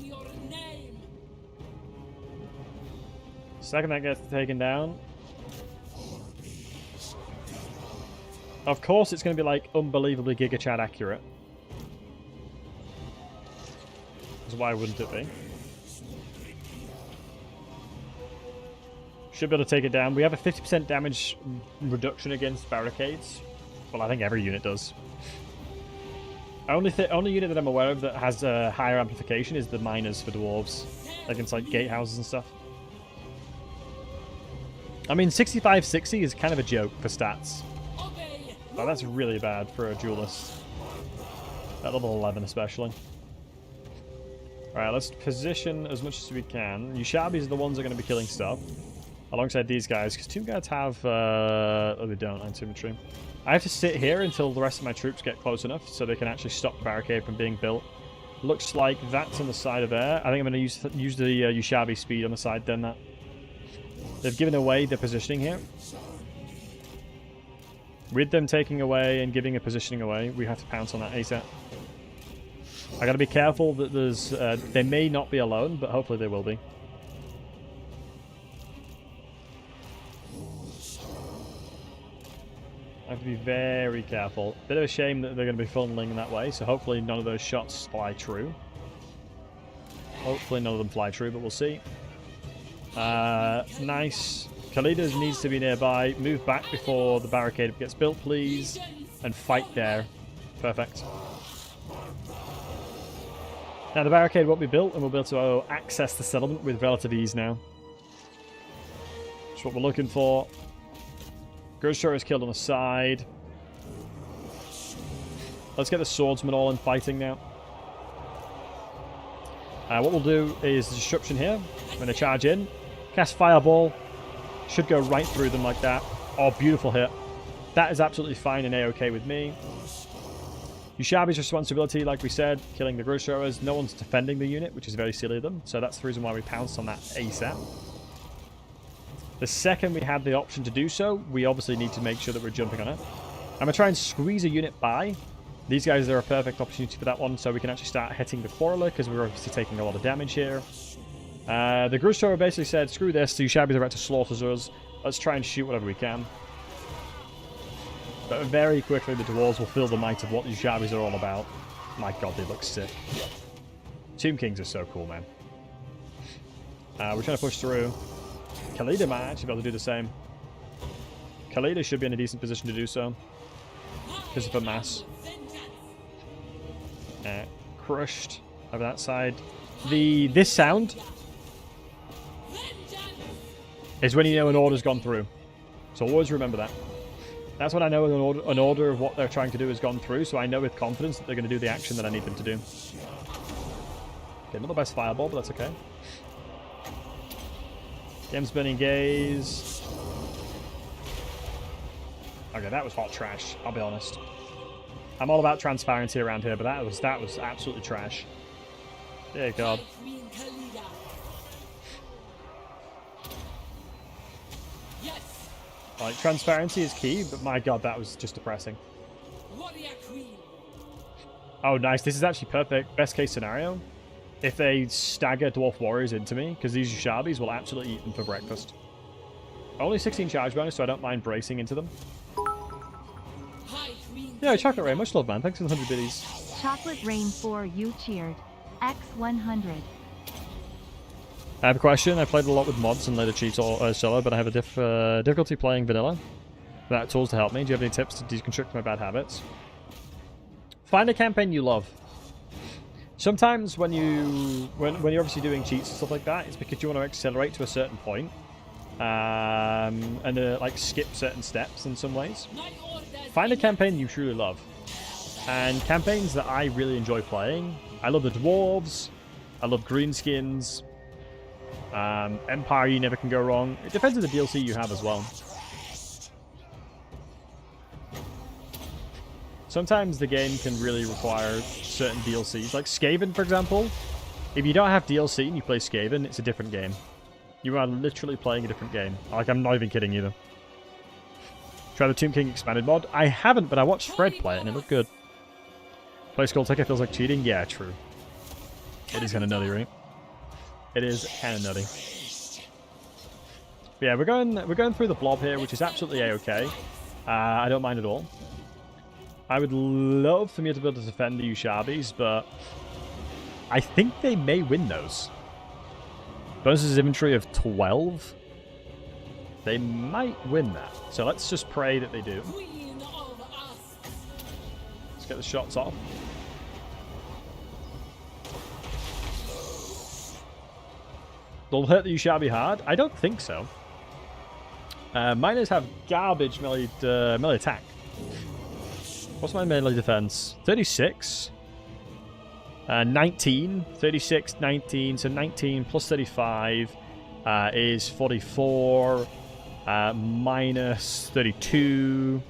Second that gets taken down. Of course it's going to be like unbelievably Giga Chad accurate. Because why wouldn't it be? Should be able to take it down. We have a 50% damage reduction against barricades. Well, I think every unit does. Only unit that I'm aware of that has a higher amplification is the miners for dwarves. Against like gatehouses and stuff. I mean, 65-60 is kind of a joke for stats. Oh, that's really bad for a duelist. At level 11 especially. Alright, let's position as much as we can. Yushabis are the ones that are going to be killing stuff. Alongside these guys, because Tomb Guards have... oh, they don't, anti-infantry. I have to sit here until the rest of my troops get close enough so they can actually stop the barricade from being built. Looks like that's on the side of there. I think I'm going to use the Yushabi speed on the side then. That they've given away the positioning here. With them taking away and giving a positioning away, we have to pounce on that ASAP. I gotta be careful that there's... they may not be alone, but hopefully they will be. I have to be very careful. Bit of a shame that they're going to be funneling in that way, so hopefully none of those shots fly true. Hopefully none of them fly true, but we'll see. Nice. Khalida needs to be nearby. Move back before the barricade gets built, please. And fight there. Perfect. Now the barricade won't be built, and we'll be able to access the settlement with relative ease now. That's what we're looking for. Ghost is killed on the side. Let's get the swordsman all in fighting now. What we'll do is the disruption here. When they charge in, cast fireball. Should go right through them like that. Oh, beautiful hit. That is absolutely fine and A-okay with me. Yushabi's responsibility, like we said, killing the Ghost Throwers. No one's defending the unit, which is very silly of them. So that's the reason why we pounced on that ASAP. The second we had the option to do so, we obviously need to make sure that we're jumping on it. I'm going to try and squeeze a unit by. These guys are a perfect opportunity for that one, so we can actually start hitting the Quarreler, because we're obviously taking a lot of damage here. The Ghost Thrower basically said, screw this, the Yushabis are about to slaughter us. Let's try and shoot whatever we can. But very quickly, the Dwarves will feel the might of what the Yushabis are all about. My god, they look sick. Tomb Kings are so cool, man. We're trying to push through. Khalida might actually be able to do the same. Khalida should be in a decent position to do so. Because of a mass. Crushed over that side. This sound is when you know an order's gone through. So always remember that. That's when I know an order of what they're trying to do has gone through, so I know with confidence that they're going to do the action that I need them to do. Okay, not the best fireball, but that's okay. Game's burning gaze. Okay, that was hot trash, I'll be honest. I'm all about transparency around here, but that was absolutely trash. Dear God. Like, transparency is key, but my god, that was just depressing. Oh, nice. This is actually perfect. Best case scenario. If they stagger Dwarf Warriors into me, because these Yushabis will absolutely eat them for breakfast. Only 16 charge bonus, so I don't mind bracing into them. Yeah, Chocolate Rain, much love, man. Thanks for the 100 biddies. Chocolate Rain 4, you cheered. X100. I have a question. I played a lot with mods and later cheats solo, but I have a difficulty playing vanilla. Without tools to help me. Do you have any tips to deconstruct my bad habits? Find a campaign you love. Sometimes when you're obviously doing cheats and stuff like that, it's because you want to accelerate to a certain point, and like skip certain steps in some ways. Find a campaign you truly love. And campaigns that I really enjoy playing. I love the Dwarves. I love Greenskins. Empire, you never can go wrong. It depends on the DLC you have as well. Sometimes the game can really require certain DLCs. Like Skaven, for example. If you don't have DLC and you play Skaven, it's a different game. You are literally playing a different game. Like, I'm not even kidding either. Try the Tomb King expanded mod. I haven't, but I watched Fred play it and it looked good. Play Skull Ticket feels like cheating? Yeah, true. It is kind of nutty, right? It is kind of nutty. But yeah, we're going through the blob here, which is absolutely a-okay. I don't mind at all. I would love for me to be able to defend the Yushabis, but I think they may win those. Bonuses inventory of 12. They might win that. So let's just pray that they do. Let's get the shots off. They'll hurt the Yushabi hard? I don't think so. Miners have garbage melee attack. What's my melee defense? 36. 19. 36, 19. So 19 plus 35 is 44. Minus 32.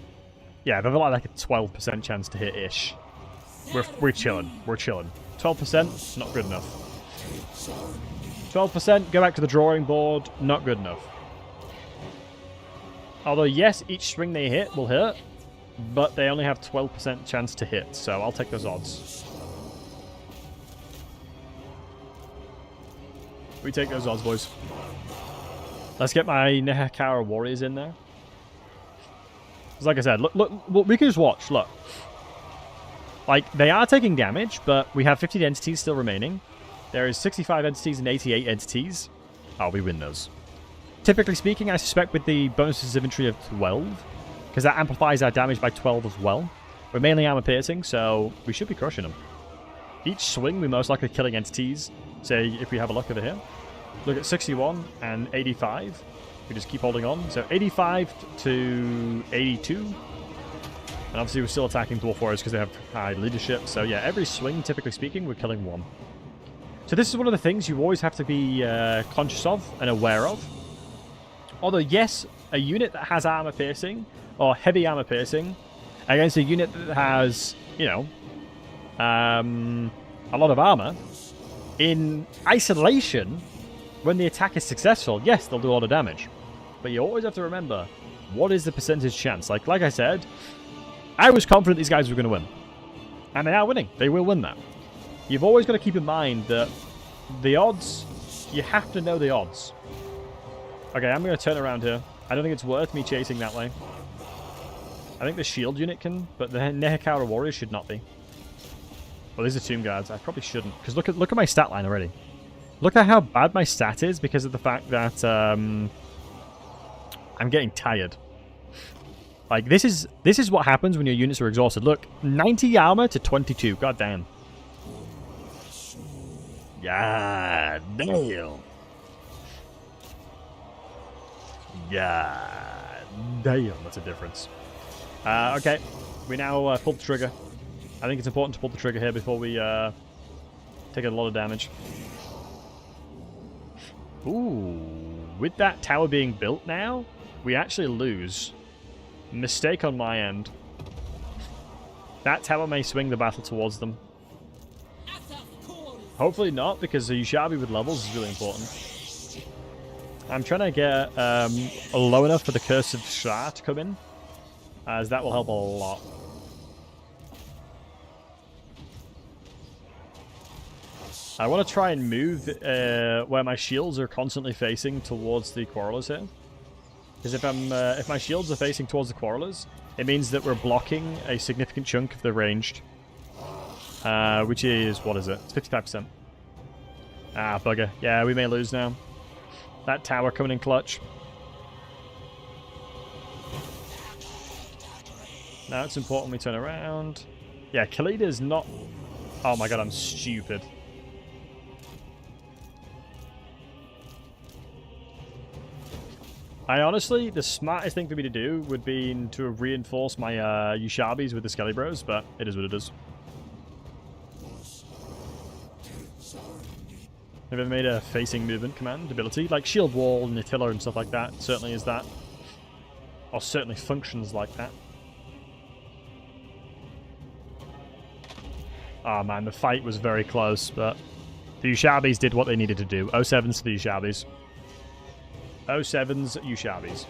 Yeah, they've got like a 12% chance to hit ish. We're chilling. We're chilling. 12%, not good enough. 12%, go back to the drawing board, not good enough. Although, yes, each swing they hit will hit, but they only have 12% chance to hit, so I'll take those odds. We take those odds, boys. Let's get my Nehekara warriors in there. Because like I said, look, we can just watch, look. Like, they are taking damage, but we have 50 entities still remaining. There is 65 entities and 88 entities. Oh, we win those. Typically speaking, I suspect with the bonuses of infantry of 12, because that amplifies our damage by 12 as well. We're mainly armor piercing, so we should be crushing them. Each swing, we're most likely killing entities. Say, if we have a look over here. Look at 61 and 85. We just keep holding on. So 85 to 82. And obviously we're still attacking Dwarf Warriors because they have high leadership. So yeah, every swing, typically speaking, we're killing one. So this is one of the things you always have to be conscious of and aware of. Although yes, a unit that has armor piercing or heavy armor piercing against a unit that has, you know, a lot of armor, in isolation, when the attack is successful, yes, they'll do a lot of damage. But you always have to remember, what is the percentage chance? Like I said, I was confident these guys were going to win. And they are winning. They will win that. You've always got to keep in mind that the odds, you have to know the odds. Okay, I'm going to turn around here. I don't think it's worth me chasing that way. I think the shield unit can, but the Nehekara warriors should not be. Well, these are tomb guards. I probably shouldn't, because look at my stat line already. Look at how bad my stat is because of the fact that I'm getting tired. Like, this is what happens when your units are exhausted. Look, 90 armor to 22. God damn. Yeah, damn. Yeah, damn. That's a difference. Okay, we now pull the trigger. I think it's important to pull the trigger here before we take a lot of damage. Ooh, with that tower being built now, we actually lose. Mistake on my end. That tower may swing the battle towards them. Hopefully not, because the Ushabi with levels is really important. I'm trying to get low enough for the Curse of Shah to come in, as that will help a lot. I want to try and move where my shields are constantly facing towards the Quarrelers here. Because if my shields are facing towards the Quarrelers, it means that we're blocking a significant chunk of the ranged. Which is, what is it? It's 55%. Ah, bugger. Yeah, we may lose now. That tower coming in clutch. Now it's important we turn around. Yeah, Khalida is not... Oh my god, I'm stupid. I honestly, the smartest thing for me to do would be to reinforce my Ushabis with the Skelly Bros, but it is what it is. Have you ever made a facing movement command ability? Like Shield Wall and Attila and stuff like that. Certainly is that. Or certainly functions like that. Oh man, the fight was very close, but the Ushabis did what they needed to do. 07s to the Ushabis. 07s, Ushabis.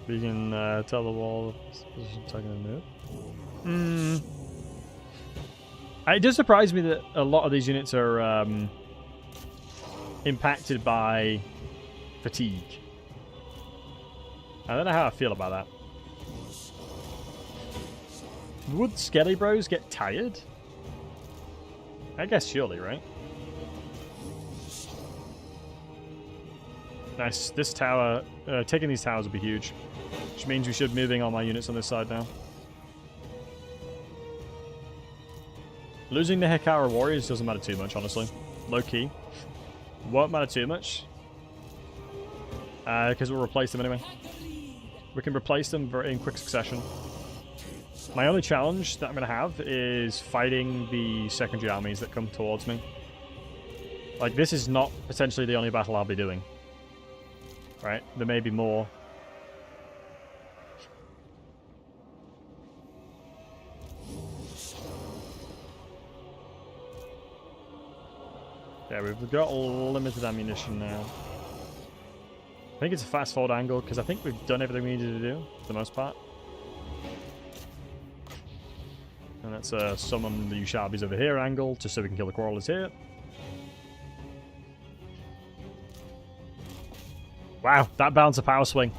We can tell the wall position taking a move. It does surprise me that a lot of these units are impacted by fatigue. I don't know how I feel about that. Would Skelly Bros get tired? I guess surely, right? Nice. This tower, taking these towers would be huge. Which means we should be moving all my units on this side now. Losing the Hekara Warriors doesn't matter too much, honestly. Low key. Won't matter too much. Because we'll replace them anyway. We can replace them in quick succession. My only challenge that I'm going to have is fighting the secondary armies that come towards me. Like, this is not potentially the only battle I'll be doing. Right? There may be more. Yeah, we've got limited ammunition now. I think it's a fast forward angle because I think we've done everything we needed to do for the most part. And let's summon the Ushabis over here angle just so we can kill the Quarrelers here. Wow, that balance of power swing.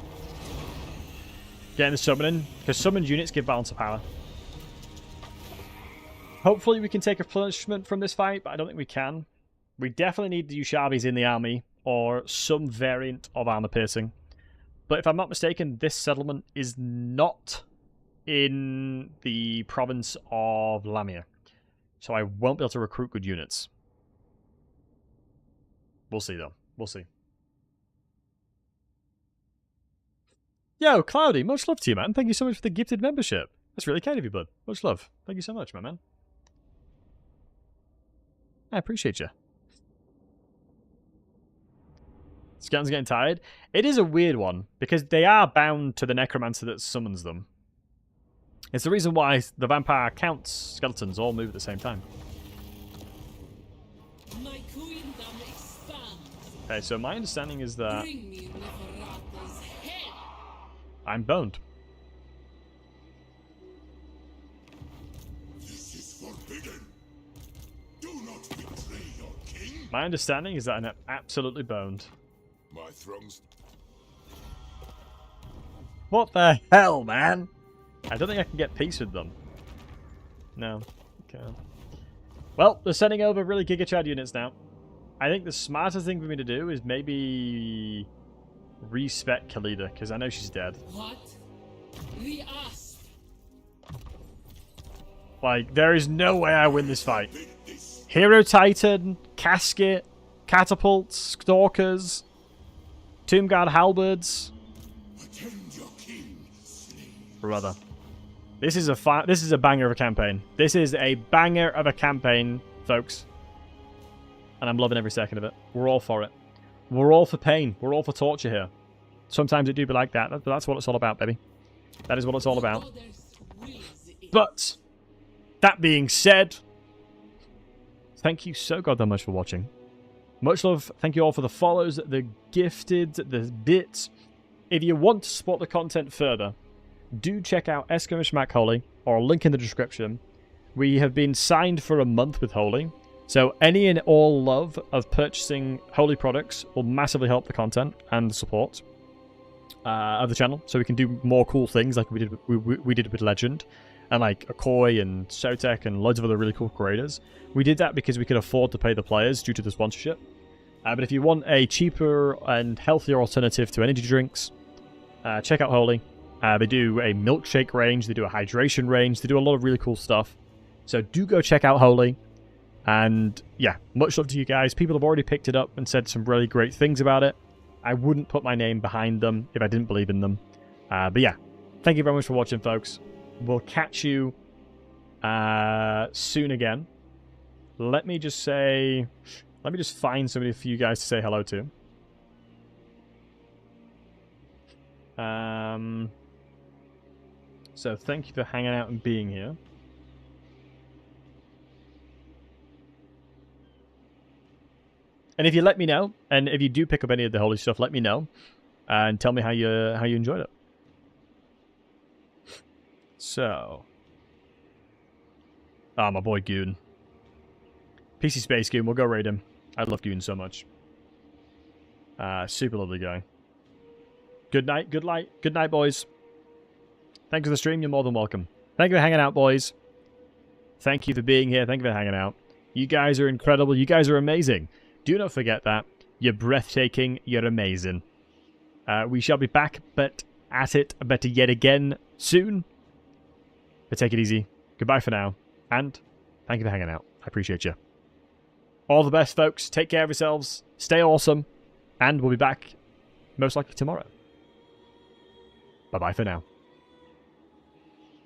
Getting the summoning, because summoned units give balance of power. Hopefully we can take a punishment from this fight, but I don't think we can. We definitely need the Ushabis in the army, or some variant of armor piercing. But if I'm not mistaken, this settlement is not in the province of Lamia. So I won't be able to recruit good units. We'll see, though. We'll see. Yo, Cloudy, much love to you, man. Thank you so much for the gifted membership. That's really kind of you, bud. Much love. Thank you so much, my man. I appreciate you. Skeletons getting tired. It is a weird one, because they are bound to the necromancer that summons them. It's the reason why the vampire counts skeletons all move at the same time. My queendom expands. Okay, so my understanding is that Bring me Neferata's head. I'm boned. This is forbidden. Do not betray your king. My understanding is that I'm absolutely boned. My throne's What the hell, man? I don't think I can get peace with them. No. Okay. Well, they're sending over really Giga Chad units now. I think the smartest thing for me to do is maybe respec Khalida, because I know she's dead. What? The asp. Like, there is no way I win this fight. Hero Titan, Casket, Catapults, Stalkers, Tomb Guard Halberds. attend your king, slave. Brother. This is a banger of a campaign. This is a banger of a campaign, folks. And I'm loving every second of it. We're all for it. We're all for pain. We're all for torture here. Sometimes it do be like that, but that's what it's all about, baby. That is what it's all about. Others wills it. But, that being said, thank you so goddamn much for watching. Much love. Thank you all for the follows, the gifted, the bits. If you want to support the content further, do check out Eskimish Mac Holy, or link in the description. We have been signed for a month with Holy, so any and all love of purchasing Holy products will massively help the content and the support of the channel, so we can do more cool things like we did with Legend, and like Akoi and Sotek and loads of other really cool creators. We did that because we could afford to pay the players due to the sponsorship. But if you want a cheaper and healthier alternative to energy drinks, check out Holy. They do a milkshake range, they do a hydration range, they do a lot of really cool stuff. So do go check out Holy. And yeah, much love to you guys. People have already picked it up and said some really great things about it. I wouldn't put my name behind them if I didn't believe in them. But yeah, thank you very much for watching, folks. We'll catch you soon again. Let me just find somebody for you guys to say hello to. So thank you for hanging out and being here. And if you let me know, and if you do pick up any of the Holy stuff, let me know and tell me how you enjoyed it. So, my boy Goon, PC Space Goon, we'll go raid him. I love Goon so much. Super lovely guy. Good night, good night, boys. Thank you for the stream. You're more than welcome. Thank you for hanging out, boys. Thank you for being here. Thank you for hanging out. You guys are incredible. You guys are amazing. Do not forget that. You're breathtaking. You're amazing. We shall be back, but at it better yet again soon. But take it easy. Goodbye for now. And Thank you for hanging out. I appreciate you. All the best, folks. Take care of yourselves. Stay awesome. And we'll be back most likely tomorrow. Bye-bye for now.